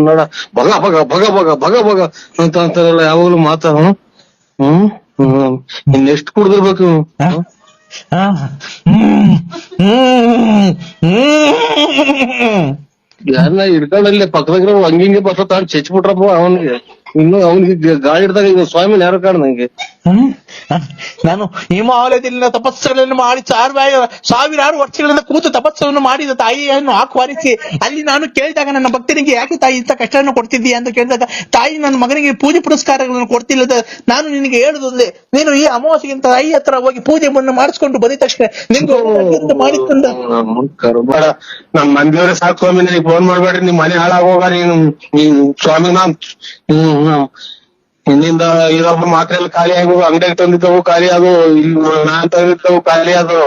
ನೋಡ. ಭಗ ಭಗ ಭಗ ಭಗ ಭಗ ಭಗ ಅಂತ ಅಂತಾರಲ್ಲ ಯಾವಾಗ್ಲೂ ಮಾತಾಡೋಣ. ಇನ್ನೆಷ್ಟು ಕುಡ್ದಿರ್ಬೇಕು. ಯಾರನ್ನ ಹಿಡ್ಕೊಂಡಲ್ಲಿ ಪಕ್ಕದಾಗ ಹಂಗಿಂಗೆ ಬಸ್ ತಾಂಡ್ ಚೆಚ್ಬಿಟ್ರಪ್ಪ ಅವನಿಗೆ. ಇನ್ನು ಅವನಿಗೆ ಗಾಳಿ ಹಿಡ್ದಾಗ ಈಗ ಸ್ವಾಮಿನ ಯಾರು ಕಾಣ ನಂಗೆ. ನಾನು ಹಿಮಾಲಯದಲ್ಲಿನ ತಪಸ್ಸುಗಳನ್ನು ಮಾಡಿ ಸಾವಿರಾರು ವರ್ಷಗಳಿಂದ ಕೂತು ತಪಸ್ಸನ್ನು ಮಾಡಿದ ತಾಯಿಯನ್ನು ಆಹ್ವಾನಿಸಿ ಅಲ್ಲಿ ನಾನು ಕೇಳಿದಾಗ ನನ್ನ ಭಕ್ತನಿಗೆ ಯಾಕೆ ತಾಯಿ ಇಂಥ ಕಷ್ಟವನ್ನು ಕೊಡ್ತಿದ್ದೀಯಾ ಅಂತ ಕೇಳಿದಾಗ ತಾಯಿ ನನ್ನ ಮಗನಿಗೆ ಪೂಜೆ ಪುರಸ್ಕಾರಗಳನ್ನು ಕೊಡ್ತಿಲ್ಲದ ನಾನು ನಿನಗೆ ಹೇಳುದೊಂದೇ, ನೀನು ಈ ಅಮಾವಾಸ್ಯೆಗಿಂತ ತಾಯಿ ಹತ್ರ ಹೋಗಿ ಪೂಜೆಯನ್ನು ಮಾಡಿಸ್ಕೊಂಡು ಬಂದ ತಕ್ಷಣ ನಿನ್ಗೆ ಮಾಡಿಕೊಂಡ ಬೇಡ ನಮ್ ಮಂದಿಯವರೇ ಸಾಕು ಸ್ವಾಮಿ. ನನಗೆ ಫೋನ್ ಮಾಡ್ಬೇಡ್ರಿ, ನಿಮ್ ಮನೆ ಹಾಳಾಗೋಗ ನೀನು ಸ್ವಾಮಿ. ಇನ್ನಿಂದ ಇದೊಬ್ಬ ಮಾತ್ರ ಎಲ್ಲ ಖಾಲಿ ಆಗೋದು, ಅಂಗಡಿಗೆ ತಂದಿದ್ದವು ಖಾಲಿ ಅದು, ನಾನ್ ತಂದಿದ್ದವು ಖಾಲಿ ಅದು.